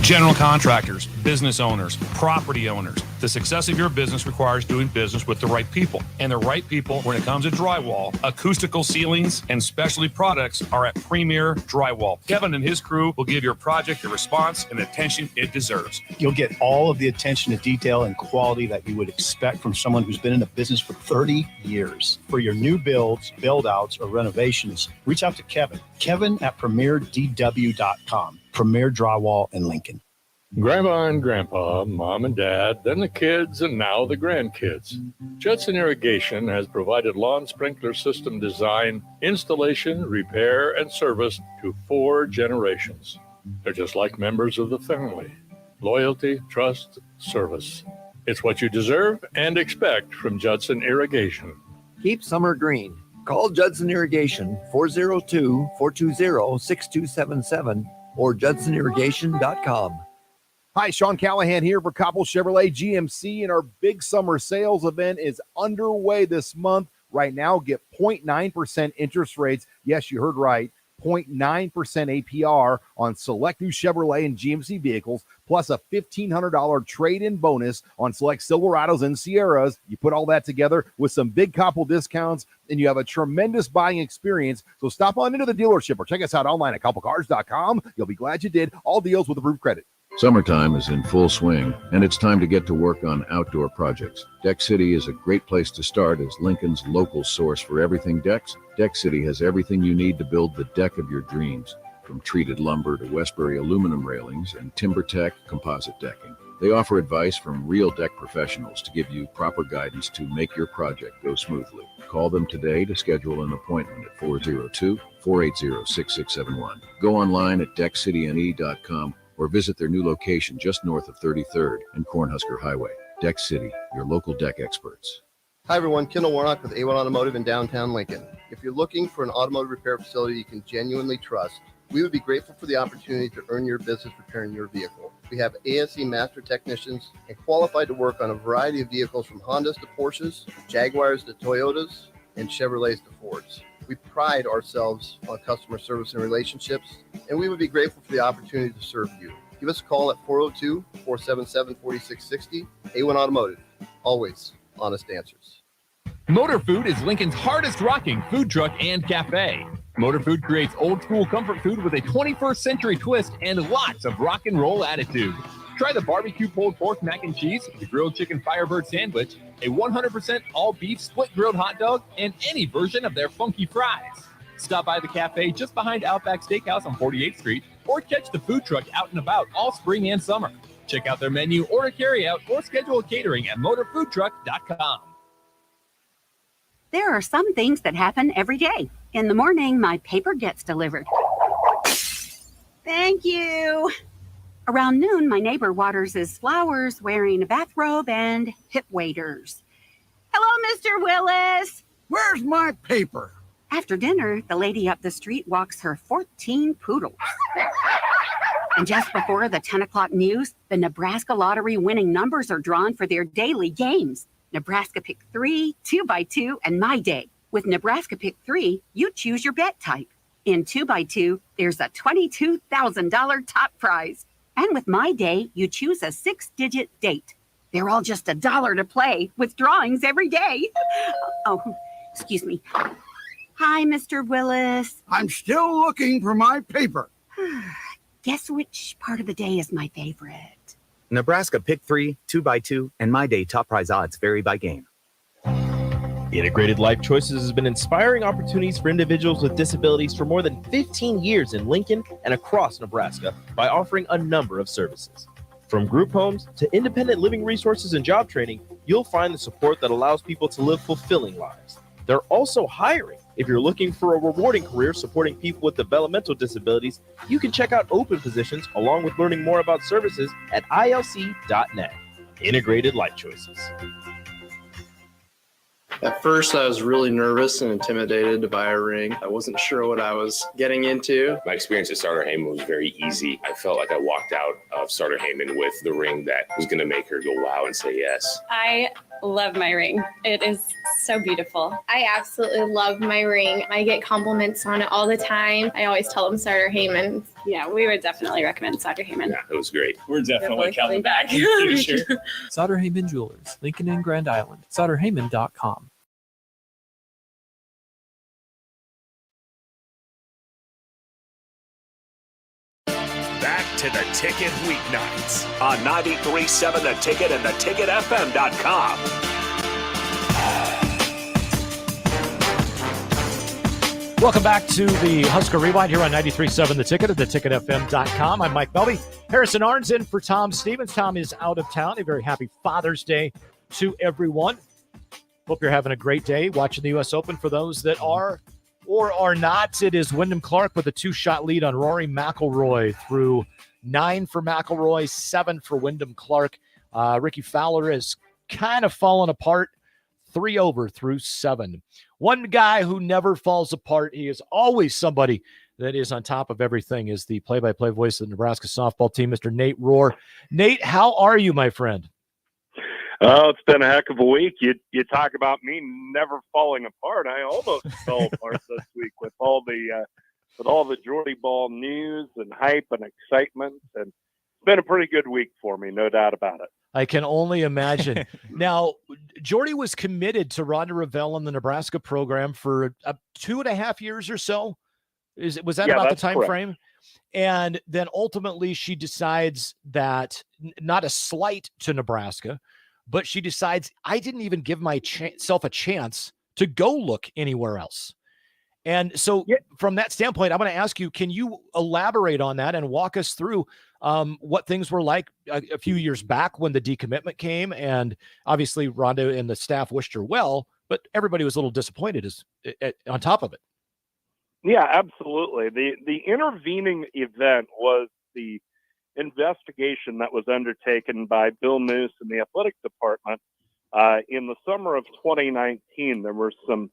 General contractors, business owners, property owners. The success of your business requires doing business with the right people. And the right people when it comes to drywall, acoustical ceilings, and specialty products are at Premier Drywall. Kevin and his crew will give your project the response and attention it deserves. You'll get all of the attention to detail and quality that you would expect from someone who's been in the business for 30 years. For your new builds, build-outs, or renovations, reach out to Kevin. Kevin at premierdw.com. Premier Drywall in Lincoln. Grandma and Grandpa, Mom and Dad, then the kids, and now the grandkids. Judson Irrigation has provided lawn sprinkler system design, installation, repair, and service to 4 generations. They're just like members of the family. Loyalty, trust, service. It's what you deserve and expect from Judson Irrigation. Keep summer green. Call Judson Irrigation 402-420-6277 or judsonirrigation.com. Hi, Sean Callahan here for Coppell Chevrolet GMC, and our big summer sales event is underway this month. Right now, get 0.9% interest rates. Yes, you heard right. 0.9% APR on select new Chevrolet and GMC vehicles, plus a $1,500 trade-in bonus on select Silverados and Sierras. You put all that together with some big Coppell discounts, and you have a tremendous buying experience. So stop on into the dealership or check us out online at CoppellCars.com. You'll be glad you did. All deals with approved credit. Summertime is in full swing, and it's time to get to work on outdoor projects. Deck City is a great place to start as Lincoln's local source for everything decks. Deck City has everything you need to build the deck of your dreams, from treated lumber to Westbury aluminum railings and TimberTech composite decking. They offer advice from real deck professionals to give you proper guidance to make your project go smoothly. Call them today to schedule an appointment at 402-480-6671. Go online at deckcityne.com or visit their new location just north of 33rd and Cornhusker Highway. Deck City, your local deck experts. Hi everyone, Kendall Warnock with A1 Automotive in downtown Lincoln. If you're looking for an automotive repair facility you can genuinely trust, we would be grateful for the opportunity to earn your business repairing your vehicle. We have ASE master technicians and qualified to work on a variety of vehicles from Hondas to Porsches, Jaguars to Toyotas, and Chevrolets to Fords. We pride ourselves on customer service and relationships, and we would be grateful for the opportunity to serve you. Give us a call at 402-477-4660. A1 Automotive, always honest answers. Motor Food is Lincoln's hardest rocking food truck and cafe. Motor Food creates old school comfort food with a 21st century twist and lots of rock and roll attitude. Try the barbecue pulled pork mac and cheese, the grilled chicken Firebird sandwich, a 100% all beef split grilled hot dog, and any version of their funky fries. Stop by the cafe just behind Outback Steakhouse on 48th Street or catch the food truck out and about all spring and summer. Check out their menu, order carryout, or schedule catering at motorfoodtruck.com. There are some things that happen every day. In the morning, my paper gets delivered. Thank you. Around noon, my neighbor waters his flowers wearing a bathrobe and hip waders. Hello, Mr. Willis. Where's my paper? After dinner, the lady up the street walks her 14 poodles. And just before the 10 o'clock news, the Nebraska Lottery winning numbers are drawn for their daily games. Nebraska Pick 3, 2x2, and My Day. With Nebraska Pick 3, you choose your bet type. In 2x2, there's a $22,000 top prize. And with My Day, you choose a 6-digit date. They're all just $1 to play, with drawings every day. Oh, excuse me. Hi, Mr. Willis. I'm still looking for my paper. Guess which part of the day is my favorite? Nebraska Pick 3, 2x2, and My Day top prize odds vary by game. Integrated Life Choices has been inspiring opportunities for individuals with disabilities for more than 15 years in Lincoln and across Nebraska by offering a number of services. From group homes to independent living resources and job training, you'll find the support that allows people to live fulfilling lives. They're also hiring. If you're looking for a rewarding career supporting people with developmental disabilities, you can check out open positions along with learning more about services at ilc.net. Integrated Life Choices. At first, I was really nervous and intimidated to buy a ring. I wasn't sure what I was getting into. My experience at Starter Heyman was very easy. I felt like I walked out of Starter Heyman with the ring that was going to make her go wow and say yes. I love my ring. It is so beautiful. I absolutely love my ring. I get compliments on it all the time. I always tell them Starter Heyman. Yeah, we would definitely recommend Starter Heyman. Yeah, it was great. We're definitely coming back. Sure. Sauter Heyman Jewelers, Lincoln and Grand Island. SauterHeyman.com. Back to the Ticket weeknights on 93.7 The Ticket and theticketfm.com. Welcome back to the Husker Rewind here on 93.7 The Ticket at theticketfm.com. I'm Mike Belby. Harrison Arns in for Tom Stevens. Tom is out of town. A very happy Father's Day to everyone. Hope you're having a great day watching the U.S. Open. For those that are or are not, it is Wyndham Clark with a 2-shot lead on Rory McIlroy through 9 for McIlroy, 7 for Wyndham Clark. Ricky Fowler has kind of fallen apart, 3 over through 7. One guy who never falls apart, he is always somebody that is on top of everything, is the play-by-play voice of the Nebraska softball team, Mr. Nate Rohr. Nate, how are you, my friend? Oh, it's been a heck of a week. You talk about me never falling apart. I almost fell apart this week with all the Jordy Ball news and hype and excitement, and it's been a pretty good week for me, no doubt about it. I can only imagine. Now, Jordy was committed to Rhonda Revelle in the Nebraska program for 2.5 years or so. Was that about the time correct. frame? And then ultimately she decides that, not a slight to Nebraska, but she decides, I didn't even give myself a chance to go look anywhere else. And so from that standpoint, I'm going to ask you, can you elaborate on that and walk us through what things were like a few years back when the decommitment came? And obviously Rhonda and the staff wished her well, but everybody was a little disappointed on top of it. Yeah, absolutely. The intervening event was the investigation that was undertaken by Bill Moose and the athletic department in the summer of 2019. There were some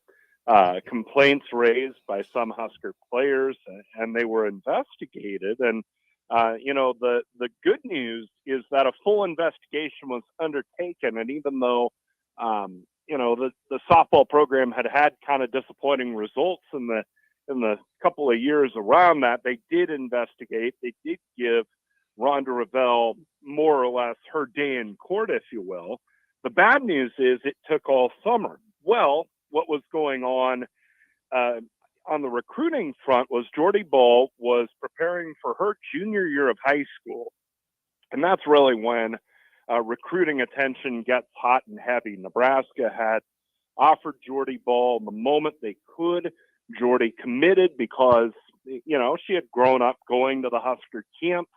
complaints raised by some Husker players, and they were investigated. And the good news is that a full investigation was undertaken, and even though the softball program had kind of disappointing results in the couple of years around that, they did investigate. They did give Rhonda Revelle more or less her day in court, if you will. The bad news is it took all summer. well, what was going on the recruiting front was Jordy Ball was preparing for her junior year of high school. And that's really when recruiting attention gets hot and heavy. Nebraska had offered Jordy Ball the moment they could. Jordy committed because, she had grown up going to the Husker camps.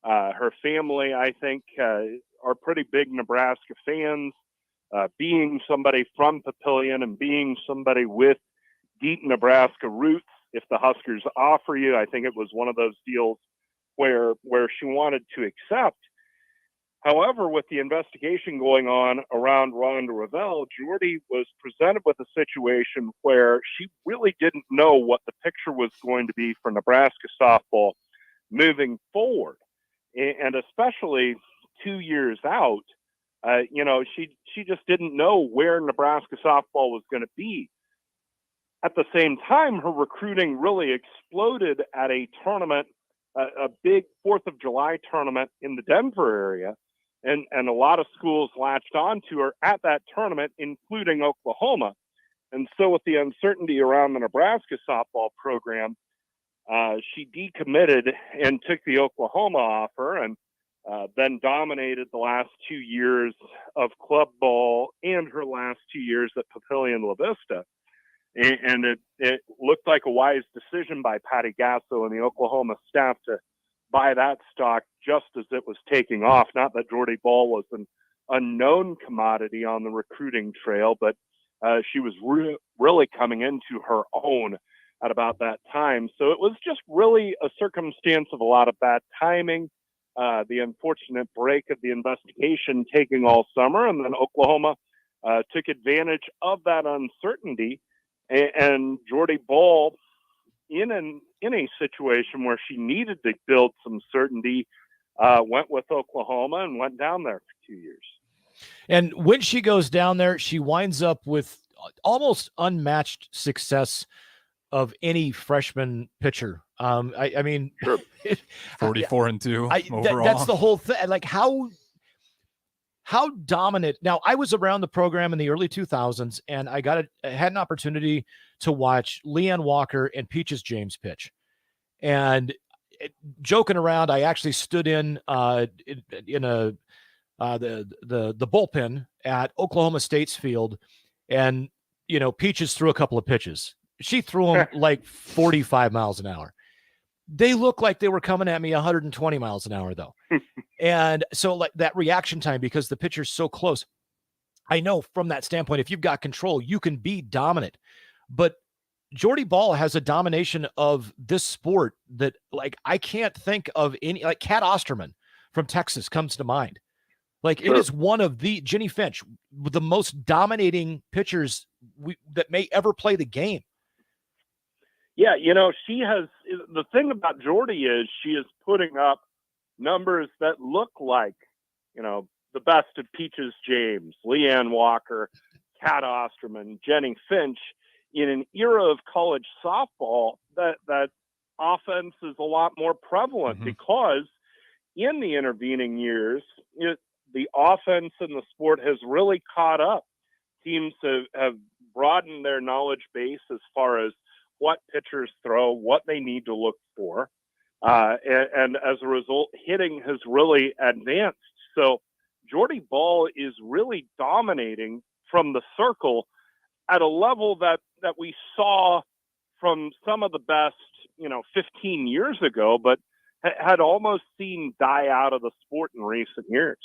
Her family, I think, are pretty big Nebraska fans. Being somebody from Papillion and being somebody with deep Nebraska roots, if the Huskers offer you, I think it was one of those deals where she wanted to accept. However, with the investigation going on around Rhonda Revelle, Jordy was presented with a situation where she really didn't know what the picture was going to be for Nebraska softball moving forward. And especially 2 years out, she just didn't know where Nebraska softball was going to be. At the same time, her recruiting really exploded at a tournament, a big 4th of July tournament in the Denver area. And a lot of schools latched on to her at that tournament, including Oklahoma. And so with the uncertainty around the Nebraska softball program, she decommitted and took the Oklahoma offer and then dominated the last 2 years of club ball and her last 2 years at Papillion La Vista. And it looked like a wise decision by Patty Gasso and the Oklahoma staff to buy that stock just as it was taking off. Not that Jordy Ball was an unknown commodity on the recruiting trail, but she was really coming into her own at about that time. So it was just really a circumstance of a lot of bad timing, the unfortunate break of the investigation taking all summer, and then Oklahoma took advantage of that uncertainty. And Jordy Ball, in a situation where she needed to build some certainty, went with Oklahoma and went down there for 2 years. And when she goes down there, she winds up with almost unmatched success of any freshman pitcher. I mean, sure. 44-2 overall. That's the whole thing. Like how dominant. Now, I was around the program in the early 2000s, and I had an opportunity to watch Leanne Walker and Peaches James pitch. And joking around, I actually stood in the bullpen at Oklahoma State's field, and Peaches threw a couple of pitches. She threw them like 45 miles an hour. They looked like they were coming at me 120 miles an hour, though. And so like that reaction time, because the pitcher's so close, I know from that standpoint, if you've got control, you can be dominant. But Jordy Ball has a domination of this sport that, like, I can't think of any. Like Kat Osterman from Texas comes to mind. Like, sure. It is one of the Jenny Finch, the most dominating pitchers that may ever play the game. Yeah, she has. The thing about Jordy is she is putting up numbers that look like, the best of Peaches James, Leanne Walker, Kat Osterman, Jenny Finch, in an era of college softball that offense is a lot more prevalent because in the intervening years, the offense in the sport has really caught up. Teams have broadened their knowledge base as far as what pitchers throw, what they need to look for. And as a result, hitting has really advanced. So Jordy Ball is really dominating from the circle at a level that we saw from some of the best, 15 years ago, but had almost seen die out of the sport in recent years.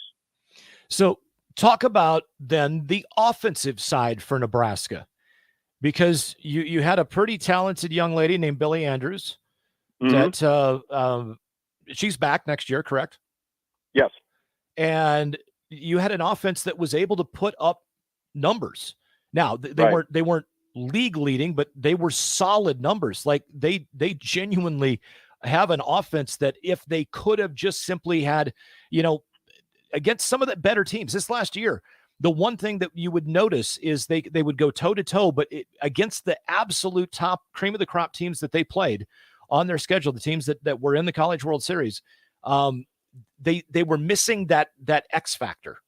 So talk about then the offensive side for Nebraska, because you had a pretty talented young lady named Billy Andrews that she's back next year, correct? Yes. And you had an offense that was able to put up numbers. Now they weren't league leading, but they were solid numbers. Like they genuinely have an offense that if they could have just simply had, against some of the better teams this last year, the one thing that you would notice is they would go toe to toe, but against the absolute top cream of the crop teams that they played on their schedule, the teams that were in the College World Series, they were missing that X factor.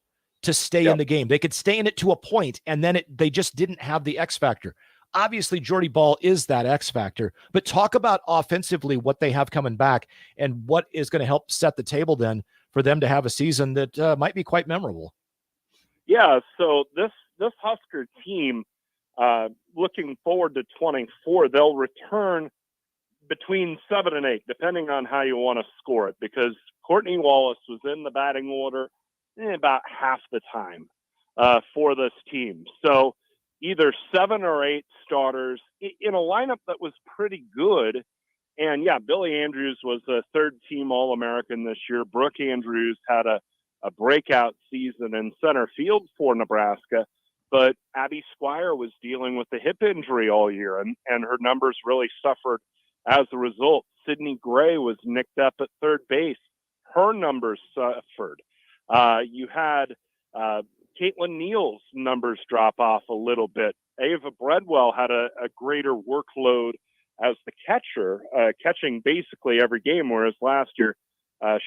to stay in the game. They could stay in it to a point, and then they just didn't have the X factor. Obviously, Jordy Ball is that X factor, but talk about offensively what they have coming back and what is going to help set the table then for them to have a season that might be quite memorable. Yeah, so this Husker team, looking forward to 24, they'll return between 7 and 8, depending on how you want to score it, because Courtney Wallace was in the batting order about half the time for this team. So either 7 or 8 starters in a lineup that was pretty good. And yeah, Billy Andrews was a third-team All-American this year. Brooke Andrews had a breakout season in center field for Nebraska, but Abby Squire was dealing with a hip injury all year, and her numbers really suffered as a result. Sydney Gray was nicked up at third base. Her numbers suffered. You had Caitlin Neal's numbers drop off a little bit. Ava Breadwell had a greater workload as the catcher, catching basically every game, whereas last year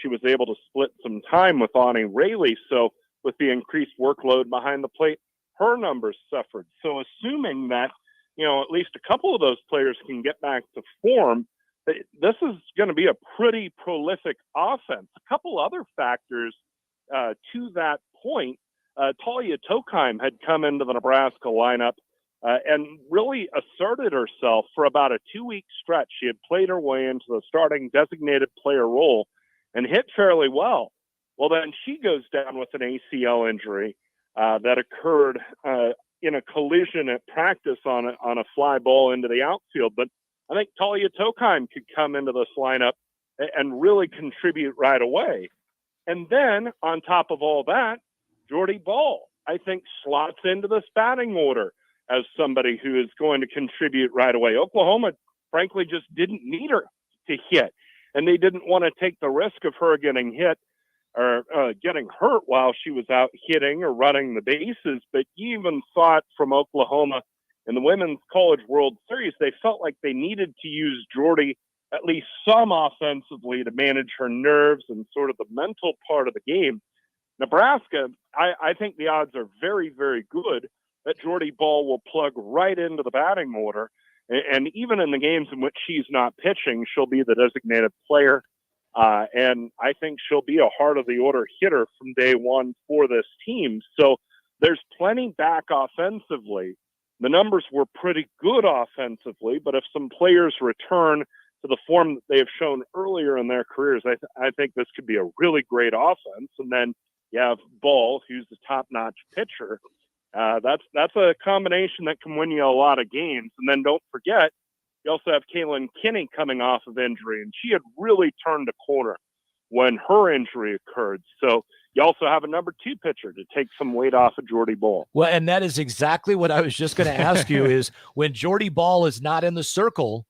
she was able to split some time with Ani Rayleigh. So with the increased workload behind the plate, her numbers suffered. So assuming that, at least a couple of those players can get back to form, this is going to be a pretty prolific offense. A couple other factors to that point. Talia Tokheim had come into the Nebraska lineup and really asserted herself for about a 2-week stretch. She had played her way into the starting designated player role and hit fairly well. Well, then she goes down with an ACL injury that occurred in a collision at practice on a fly ball into the outfield. But I think Talia Tokheim could come into this lineup and really contribute right away. And then on top of all that, Jordy Ball, I think, slots into this batting order as somebody who is going to contribute right away. Oklahoma, frankly, just didn't need her to hit, and they didn't want to take the risk of her getting hit or getting hurt while she was out hitting or running the bases. But you even saw it from Oklahoma in the Women's College World Series. They felt like they needed to use Jordy at least some offensively to manage her nerves and sort of the mental part of the game. Nebraska, I think the odds are very, very good that Jordy Ball will plug right into the batting order. And even in the games in which she's not pitching, she'll be the designated player. And I think she'll be a heart of the order hitter from day one for this team. So there's plenty back offensively. The numbers were pretty good offensively, but if some players return to the form that they have shown earlier in their careers, I think this could be a really great offense. And then you have Ball, who's the top-notch pitcher. That's a combination that can win you a lot of games. And then don't forget, you also have Kaylin Kinney coming off of injury, and she had really turned a corner when her injury occurred. So you also have a number 2 pitcher to take some weight off of Jordy Ball. Well, and that is exactly what I was just going to ask you is when Jordy Ball is not in the circle,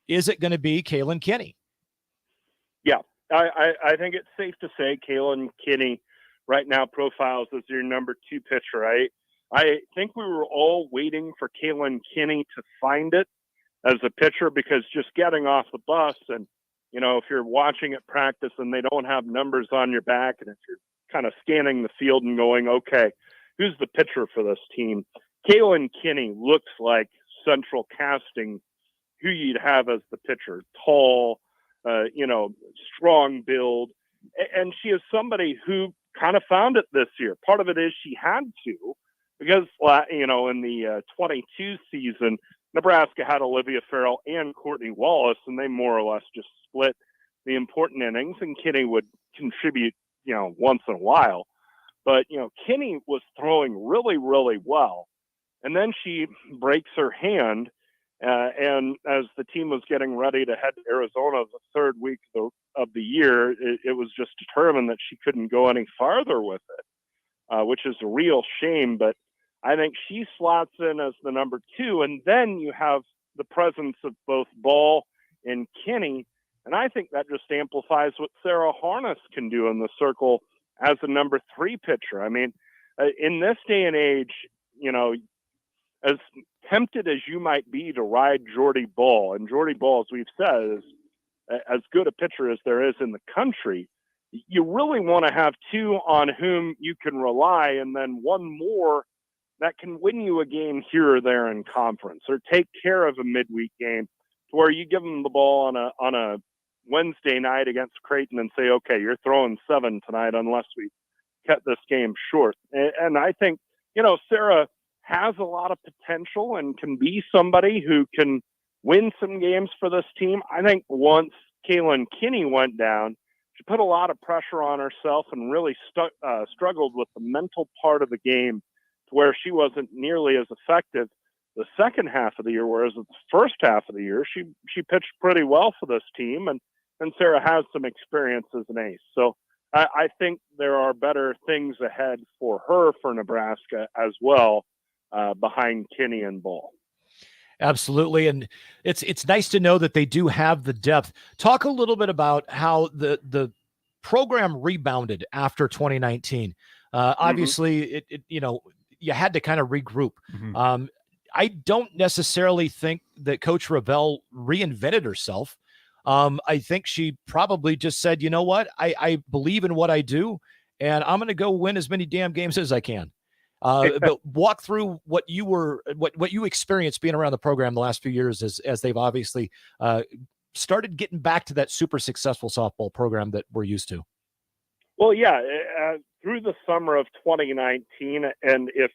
is it going to be Kaylin Kinney? Yeah, I think it's safe to say Kaylin Kinney right now profiles as your number 2 pitcher. I think we were all waiting for Kaylin Kinney to find it as a pitcher, because just getting off the bus and, if you're watching at practice and they don't have numbers on your back, and if you're kind of scanning the field and going, okay, who's the pitcher for this team? Kaylin Kinney looks like central casting who you'd have as the pitcher. Tall, strong build. And she is somebody who kind of found it this year. Part of it is she had to, because, in the 22 season, Nebraska had Olivia Farrell and Courtney Wallace, and they more or less just split the important innings, and Kinney would contribute, once in a while. But, Kinney was throwing really, really well. And then she breaks her hand, and as the team was getting ready to head to Arizona the third week of the year, it was just determined that she couldn't go any farther with it, which is a real shame. But I think she slots in as the number 2, and then you have the presence of both Ball and Kinney, and I think that just amplifies what Sarah Harness can do in the circle as a number 3 pitcher. I mean, in this day and age, as tempted as you might be to ride Jordy Ball, and Jordy Ball, as we've said, is as good a pitcher as there is in the country, you really want to have two on whom you can rely, and then one more that can win you a game here or there in conference, or take care of a midweek game to where you give them the ball on a Wednesday night against Creighton and say, okay, you're throwing 7 tonight unless we cut this game short. And I think, Sarah has a lot of potential and can be somebody who can win some games for this team. I think once Kaylin Kinney went down, she put a lot of pressure on herself and really struggled with the mental part of the game to where she wasn't nearly as effective the second half of the year, whereas the first half of the year, she pitched pretty well for this team, and Sarah has some experience as an ace. So I think there are better things ahead for her for Nebraska as well, behind Kinney and Ball. Absolutely. And it's nice to know that they do have the depth. Talk a little bit about how the program rebounded after 2019. Obviously, you had to kind of regroup. I don't necessarily think that Coach Revelle reinvented herself. I think she probably just said, you know what, I believe in what I do, and I'm going to go win as many damn games as I can. But walk through what you experienced being around the program the last few years as they've obviously started getting back to that super successful softball program that we're used to. Well, yeah, through the summer of 2019, and if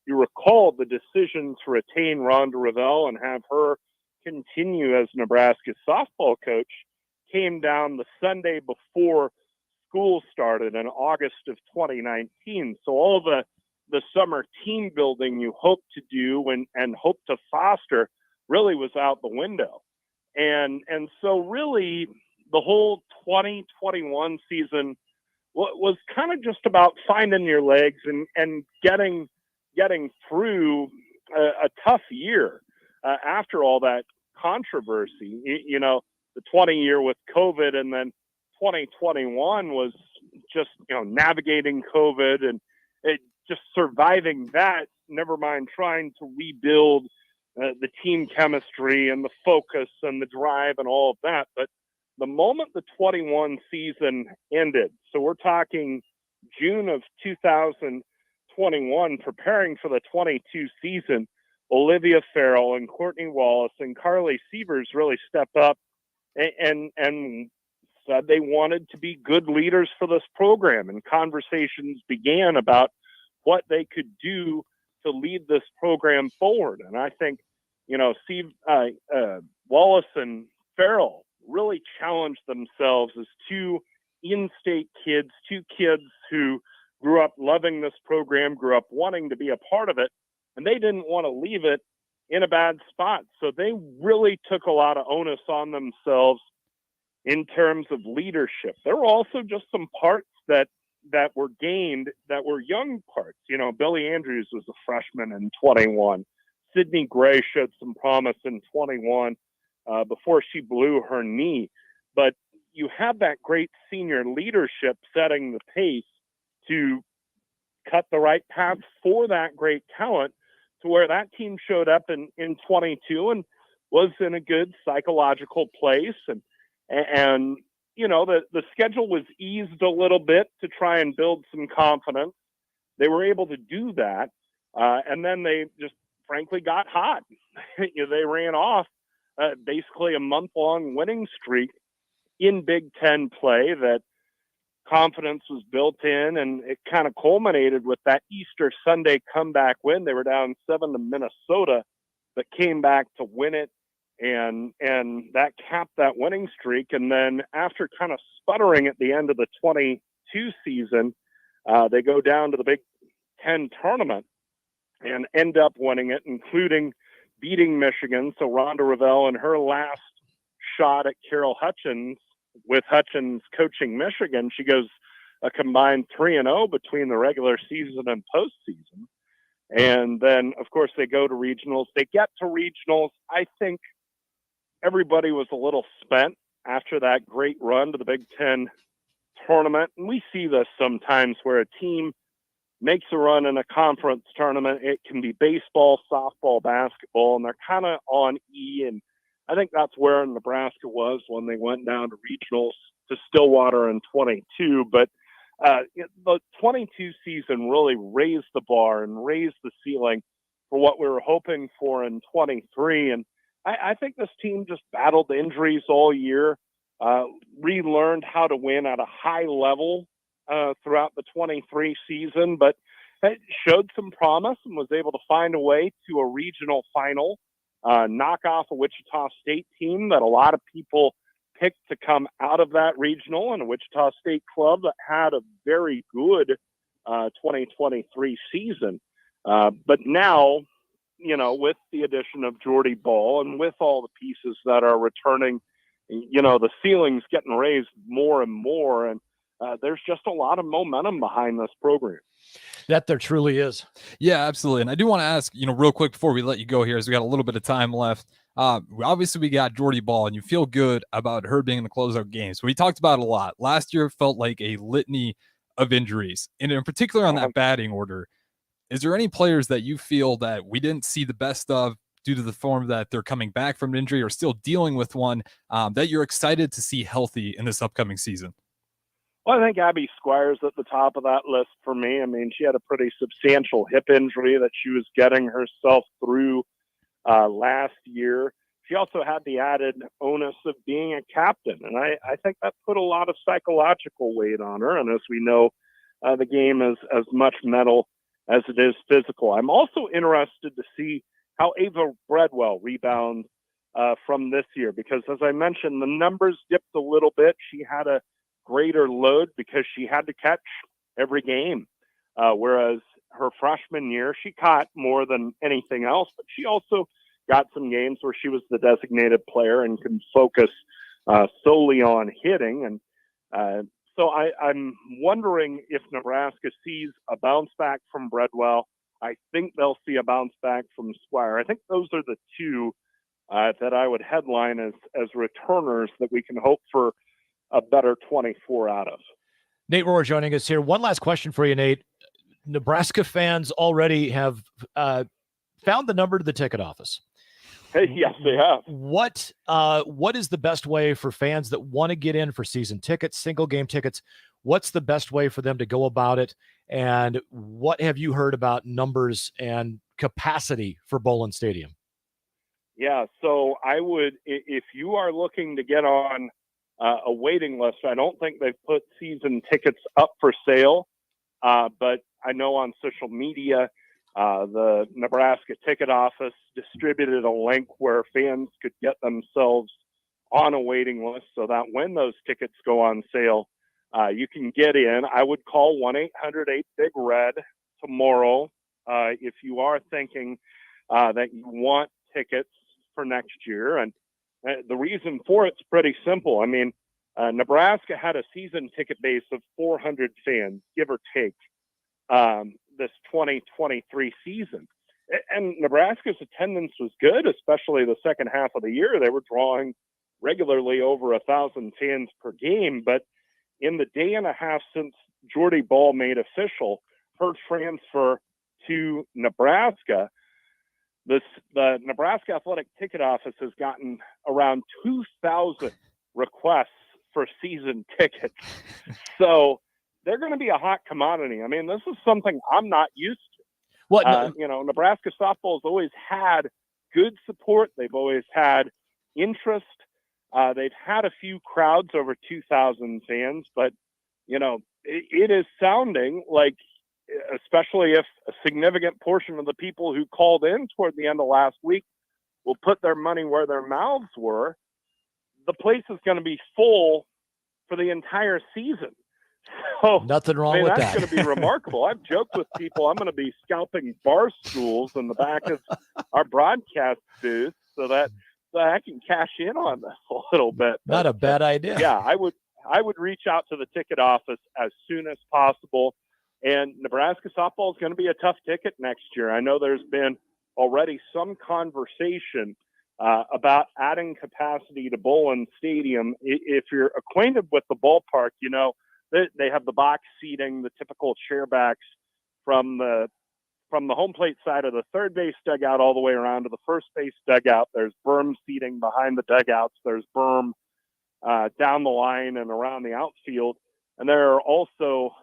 you recall, the decision to retain Rhonda Revelle and have her continue as Nebraska's softball coach came down the Sunday before school started in August of 2019. So all the summer team building you hope to do and hope to foster really was out the window. And so really the whole 2021 season was kind of just about finding your legs and getting through a tough year after all that controversy. The 20 year with COVID, and then 2021 was just navigating COVID and just surviving that, never mind trying to rebuild the team chemistry and the focus and the drive and all of that. But the moment the 21 season ended, so we're talking June of 2021, preparing for the 22 season, Olivia Farrell and Courtney Wallace and Carly Sievers really stepped up and said they wanted to be good leaders for this program, and conversations began about what they could do to lead this program forward. And I think, Wallace and Farrell really challenged themselves as two in-state kids, two kids who grew up loving this program, grew up wanting to be a part of it, and they didn't want to leave it in a bad spot. So they really took a lot of onus on themselves in terms of leadership. There were also just some parts that were gained that were young parts. Billy Andrews was a freshman in 21. Sydney Gray showed some promise in 21 before she blew her knee. But you have that great senior leadership setting the pace to cut the right path for that great talent, to where that team showed up in 22 and was in a good psychological place. And the schedule was eased a little bit to try and build some confidence. They were able to do that. And then they just frankly got hot. They ran off basically a month-long winning streak in Big Ten play that confidence was built in, and it kind of culminated with that Easter Sunday comeback win. They were down 7 to Minnesota, but came back to win it. And that capped that winning streak. And then after kind of sputtering at the end of the 22 season, they go down to the Big Ten tournament and end up winning it, including beating Michigan. So Rhonda Revelle, in her last shot at Carol Hutchins, with Hutchins coaching Michigan, she goes a combined 3-0 between the regular season and postseason. And then, of course, they go to regionals. They get to regionals. I think everybody was a little spent after that great run to the Big Ten tournament. And we see this sometimes where a team makes a run in a conference tournament. It can be baseball, softball, basketball, and they're kind of on E. And I think that's where Nebraska was when they went down to regionals to Stillwater in 22. But the 22 season really raised the bar and raised the ceiling for what we were hoping for in 23. And I think this team just battled injuries all year, relearned how to win at a high level throughout the 23 season, but it showed some promise and was able to find a way to a regional final, knock off a Wichita State team that a lot of people picked to come out of that regional, and a Wichita State club that had a very good 2023 season. But now, with the addition of Jordy Ball and with all the pieces that are returning, the ceiling's getting raised more and more, and there's just a lot of momentum behind this program. That there truly is. Yeah, absolutely. And I do want to ask, real quick before we let you go here, as we got a little bit of time left. Obviously, we got Jordy Ball, and you feel good about her being in the closeout games. We talked about it a lot. Last year felt like a litany of injuries, and in particular on that batting order. Is there any players that you feel that we didn't see the best of due to the form that they're coming back from an injury or still dealing with one that you're excited to see healthy in this upcoming season? Well, I think Abby Squires at the top of that list for me. I mean, she had a pretty substantial hip injury that she was getting herself through last year. She also had the added onus of being a captain, and I think that put a lot of psychological weight on her. And as we know, the game is as much mental as it is physical. I'm also interested to see how Ava Breadwell rebounds from this year, because as I mentioned, the numbers dipped a little bit. She had a greater load because she had to catch every game, whereas her freshman year, she caught more than anything else, but she also got some games where she was the designated player and can focus solely on hitting. And so I'm wondering if Nebraska sees a bounce back from Breadwell. I think they'll see a bounce back from Squire. I think those are the two that I would headline as returners that we can hope for a better 24 out of. Nate Rohr joining us here. One last question for you, Nate. Nebraska fans already have found the number to the ticket office. Hey, yes, they have. What is the best way for fans that want to get in for season tickets, single game tickets? What's the best way for them to go about it? And what have you heard about numbers and capacity for Bowlin Stadium? Yeah, so I would, if you are looking to get on a waiting list, I don't think they've put season tickets up for sale, but I know on social media, the Nebraska ticket office distributed a link where fans could get themselves on a waiting list so that when those tickets go on sale, you can get in. I would call 1-800-8-BIG-RED tomorrow if you are thinking that you want tickets for next year. And the reason for it's pretty simple. I mean, Nebraska had a season ticket base of 400 fans, give or take, this 2023 season. And Nebraska's attendance was good, especially the second half of the year. They were drawing regularly over 1,000 fans per game. But in the day and a half since Jordy Ball made official her transfer to Nebraska, the Nebraska Athletic Ticket Office has gotten around 2,000 requests for season tickets. So they're going to be a hot commodity. I mean, this is something I'm not used to. What? Nebraska softball has always had good support. They've always had interest. They've had a few crowds over 2,000 fans, but, it is sounding like, especially if a significant portion of the people who called in toward the end of last week will put their money where their mouths were, the place is going to be full for the entire season. So nothing wrong with that. That's going to be remarkable. I've joked with people I'm going to be scalping bar stools in the back of our broadcast booth so that I can cash in on this a little bit. Not a bad idea. Yeah, I would reach out to the ticket office as soon as possible. And Nebraska softball is going to be a tough ticket next year. I know there's been already some conversation about adding capacity to Bowlin Stadium. If you're acquainted with the ballpark, they have the box seating, the typical chairbacks from the home plate side of the third base dugout all the way around to the first base dugout. There's berm seating behind the dugouts. There's berm down the line and around the outfield. And there are also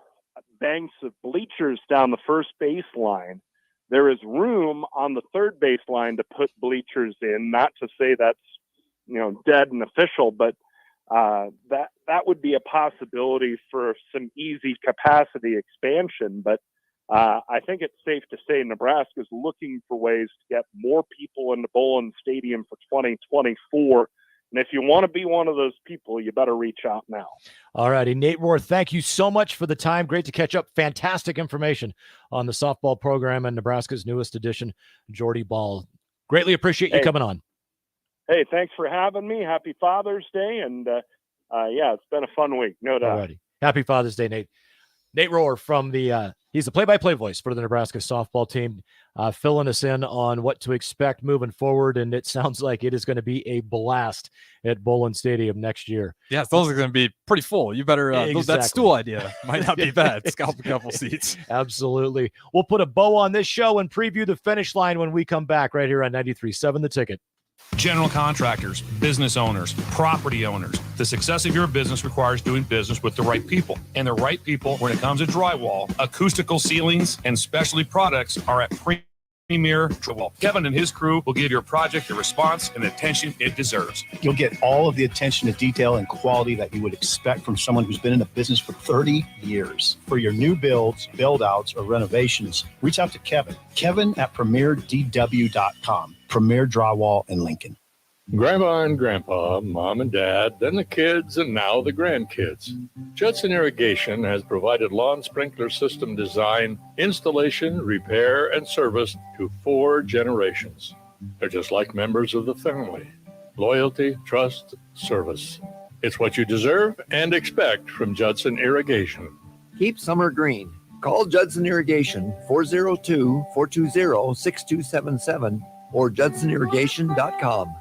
banks of bleachers down the first baseline. There is room on the third baseline to put bleachers in, not to say that's, dead and official, but that would be a possibility for some easy capacity expansion. But I think it's safe to say Nebraska is looking for ways to get more people into Bowlin Stadium for 2024. And if you want to be one of those people, you better reach out now. All righty. Nate Rohr, thank you so much for the time. Great to catch up. Fantastic information on the softball program and Nebraska's newest edition, Jordy Ball. Greatly appreciate you coming on. Hey, thanks for having me. Happy Father's Day. And it's been a fun week, no doubt. All righty. Happy Father's Day, Nate. Nate Rohr from he's the play-by-play voice for the Nebraska softball team, filling us in on what to expect moving forward. And it sounds like it is going to be a blast at Bowlin Stadium next year. Yeah, it's also going to be pretty full. You better, that stool idea might not be bad. Scalp a couple seats. Absolutely. We'll put a bow on this show and preview the finish line when we come back right here on 93.7 The Ticket. General contractors, business owners, property owners. The success of your business requires doing business with the right people. And the right people, when it comes to drywall, acoustical ceilings, and specialty products, are at Premier Drywall. Kevin and his crew will give your project the response and attention it deserves. You'll get all of the attention to detail and quality that you would expect from someone who's been in the business for 30 years. For your new builds, build-outs, or renovations, reach out to Kevin. Kevin at PremierDW.com. Premier Drywall in Lincoln. Grandma and Grandpa, Mom and Dad, then the kids, and now the grandkids. Judson Irrigation has provided lawn sprinkler system design, installation, repair, and service to 4 generations. They're just like members of the family. Loyalty, trust, service. It's what you deserve and expect from Judson Irrigation. Keep summer green. Call Judson Irrigation 402-420-6277 or judsonirrigation.com.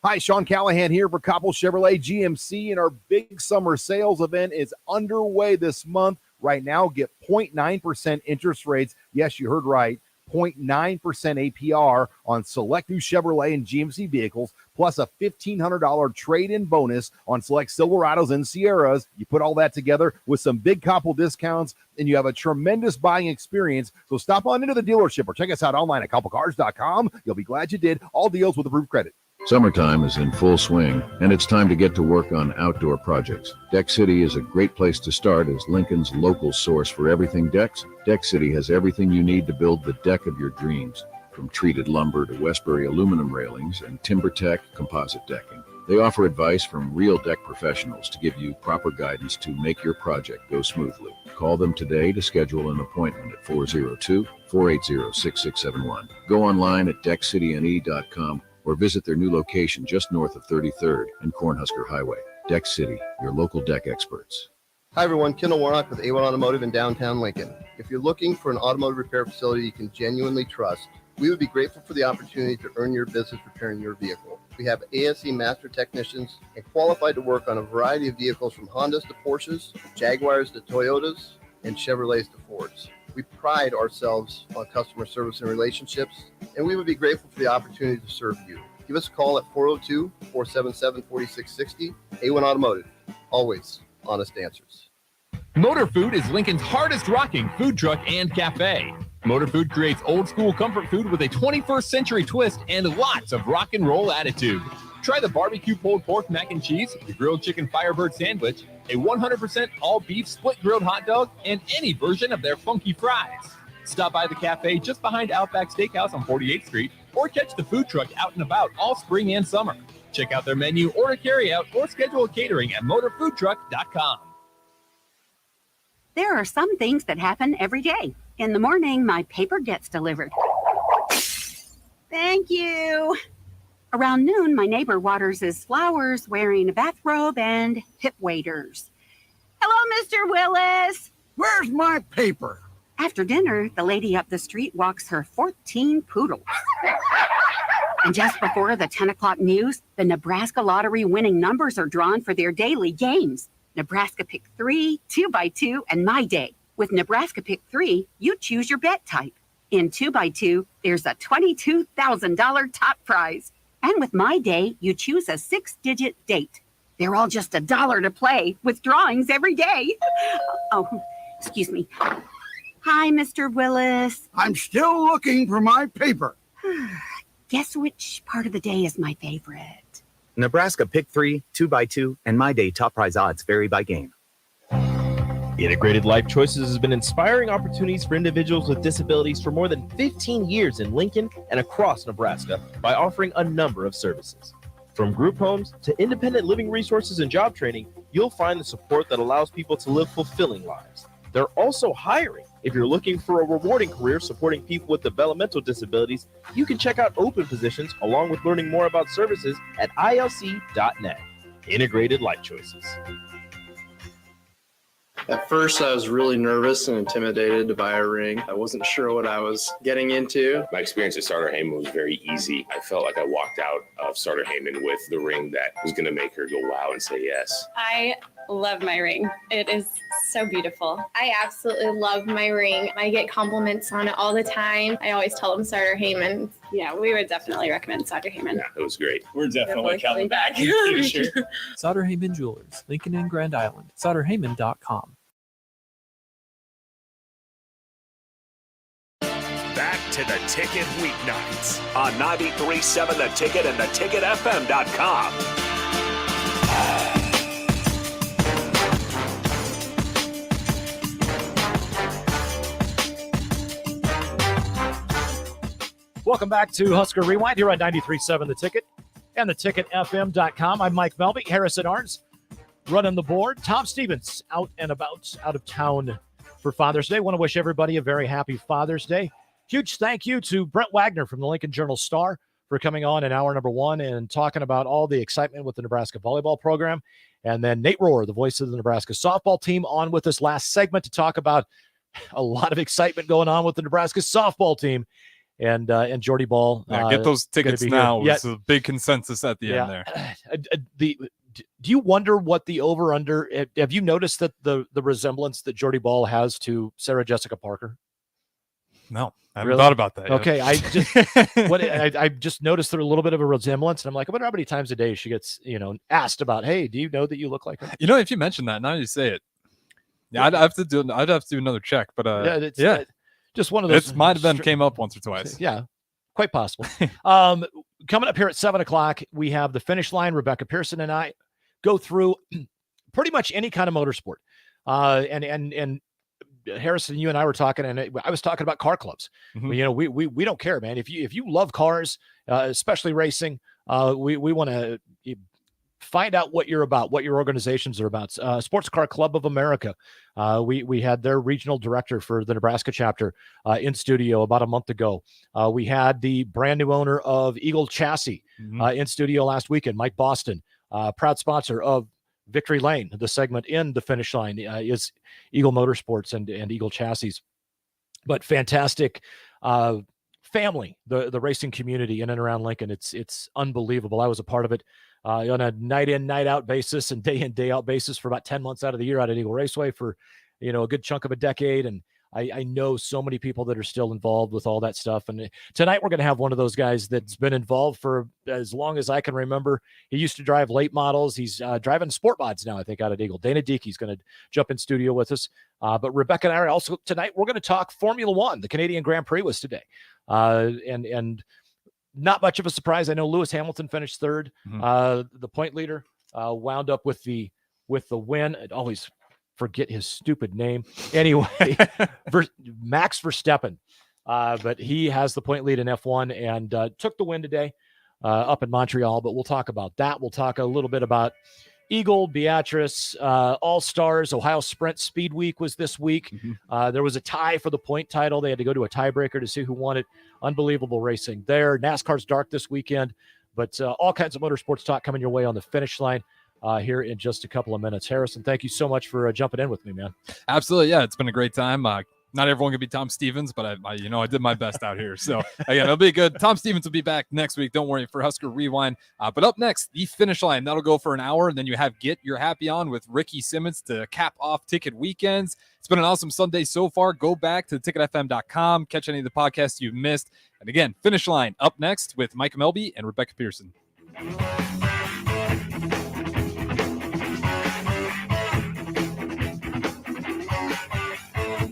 Hi, Sean Callahan here for Koppel Chevrolet GMC, and our big summer sales event is underway this month. Right now, get 0.9% interest rates. Yes, you heard right. 0.9% APR on select new Chevrolet and GMC vehicles, plus a $1,500 trade-in bonus on select Silverados and Sierras. You put all that together with some big Koppel discounts, and you have a tremendous buying experience. So stop on into the dealership or check us out online at KoppelCars.com. You'll be glad you did. All deals with approved credit. Summertime is in full swing, and it's time to get to work on outdoor projects. Deck City is a great place to start as Lincoln's local source for everything decks. Deck City has everything you need to build the deck of your dreams, from treated lumber to Westbury aluminum railings and TimberTech composite decking. They offer advice from real deck professionals to give you proper guidance to make your project go smoothly. Call them today to schedule an appointment at 402-480-6671. Go online at deckcityne.com or visit their new location just north of 33rd and Cornhusker Highway. Deck City, your local deck experts. Hi, everyone. Kendall Warnock with A1 Automotive in downtown Lincoln. If you're looking for an automotive repair facility you can genuinely trust, we would be grateful for the opportunity to earn your business repairing your vehicle. We have ASE master technicians and qualified to work on a variety of vehicles from Hondas to Porsches, Jaguars to Toyotas, and Chevrolets to Fords. We pride ourselves on customer service and relationships, and we would be grateful for the opportunity to serve you. Give us a call at 402-477-4660. A1 Automotive, always honest answers. Motor Food is Lincoln's hardest rocking food truck and cafe. Motor Food creates old school comfort food with a 21st century twist and lots of rock and roll attitude. Try the barbecue pulled pork mac and cheese, the grilled chicken Firebird sandwich, a 100% all beef split grilled hot dog, and any version of their funky fries. Stop by the cafe just behind Outback Steakhouse on 48th Street or catch the food truck out and about all spring and summer. Check out their menu, order carry out, or schedule a catering at motorfoodtruck.com. There are some things that happen every day. In the morning, my paper gets delivered. Thank you. Around noon, my neighbor waters his flowers wearing a bathrobe and hip waders. Hello, Mr. Willis. Where's my paper? After dinner, the lady up the street walks her 14 poodles. And just before the 10 o'clock news, the Nebraska Lottery winning numbers are drawn for their daily games. Nebraska Pick 3, 2x2, and My Day. With Nebraska Pick 3, you choose your bet type. In 2x2, there's a $22,000 top prize. And with My Day, you choose a 6-digit date. They're all just $1 to play with drawings every day. Oh, excuse me. Hi, Mr. Willis. I'm still looking for my paper. Guess which part of the day is my favorite? Nebraska Pick 3, 2x2, and My Day top prize odds vary by game. Integrated Life Choices has been inspiring opportunities for individuals with disabilities for more than 15 years in Lincoln and across Nebraska by offering a number of services. From group homes to independent living resources and job training, you'll find the support that allows people to live fulfilling lives. They're also hiring. If you're looking for a rewarding career supporting people with developmental disabilities, you can check out open positions along with learning more about services at ilc.net. Integrated Life Choices. At first, I was really nervous and intimidated to buy a ring. I wasn't sure what I was getting into. My experience at Starter Heyman was very easy. I felt like I walked out of Starter Heyman with the ring that was going to make her go wow and say yes. I love my ring. It is so beautiful. I absolutely love my ring. I get compliments on it all the time. I always tell them Starter Heyman. Yeah, we would definitely recommend Starter Heyman. Yeah, it was great. We're definitely coming back in the future. Sauter Heyman Jewelers, Lincoln and Grand Island. SauterHeyman.com. Back to the Ticket weeknights on 93.7 The Ticket and theticketfm.com. Welcome back to Husker Rewind here on 93.7 The Ticket and theticketfm.com. I'm Mike Melby. Harrison Arns running the board. Tom Stevens out and about, out of town for Father's Day. Want to wish everybody a very happy Father's Day. Huge thank you to Brent Wagner from the Lincoln Journal-Star for coming on in hour number one and talking about all the excitement with the Nebraska volleyball program. And then Nate Rohr, the voice of the Nebraska softball team, on with this last segment to talk about a lot of excitement going on with the Nebraska softball team. And Jordy Ball. Get those tickets now. Yeah. It's a big consensus at the end there. Do you wonder what the over-under – have you noticed that the resemblance that Jordy Ball has to Sarah Jessica Parker? No, I haven't thought about that yet. Okay, I just noticed there a little bit of a resemblance, and I'm like, I wonder how many times a day she gets asked about, hey, do you know that you look like her? If you mention that, now you say it. Yeah, I'd have to do another check, but just one of those. It might have been came up once or twice. Yeah, quite possible. Coming up here at 7:00, we have the finish line. Rebecca Pearson and I go through pretty much any kind of motorsport. And Harrison, you and I were talking, and I was talking about car clubs. Mm-hmm. We don't care, man. If you love cars, especially racing, we want to find out what you're about, what your organizations are about. Sports Car Club of America. We had their regional director for the Nebraska chapter in studio about a month ago. We had the brand new owner of Eagle Chassis in studio last weekend, Mike Boston, proud sponsor of Victory Lane. The segment in the finish line is Eagle Motorsports and Eagle Chassis. But fantastic family, the racing community in and around Lincoln. It's unbelievable. I was a part of it on a night in, night out basis and day out basis for about 10 months out of the year out at Eagle Raceway for, a good chunk of a decade. And I know so many people that are still involved with all that stuff. And tonight we're going to have one of those guys that's been involved for as long as I can remember. He used to drive late models. He's driving sport mods now, I think, out at Eagle. Dana Diekey's going to jump in studio with us. But Rebecca and I are also tonight, we're going to talk Formula One. The Canadian Grand Prix was today. And not much of a surprise. I know Lewis Hamilton finished third. The point leader wound up with the win. I'd always forget his stupid name. Anyway, Max Verstappen. But he has the point lead in F1 and took the win today up in Montreal. But we'll talk about that. We'll talk a little bit about Eagle, Beatrice, All-Stars. Ohio Sprint Speed Week was this week. There was a tie for the point title. They had to go to a tiebreaker to see who won it. Unbelievable racing there. NASCAR's dark this weekend, but all kinds of motorsports talk coming your way on the finish line here in just a couple of minutes. Harrison, thank you so much for jumping in with me, man. Absolutely. Yeah, it's been a great time. Not everyone can be Tom Stevens, but I did my best out here. So again, it'll be good. Tom Stevens will be back next week. Don't worry for Husker Rewind. But up next, the finish line. That'll go for an hour. And then you have Get Your Happy On with Ricky Simmons to cap off Ticket Weekends. It's been an awesome Sunday so far. Go back to theticketfm.com, catch any of the podcasts you've missed. And again, finish line up next with Mike Melby and Rebecca Pearson.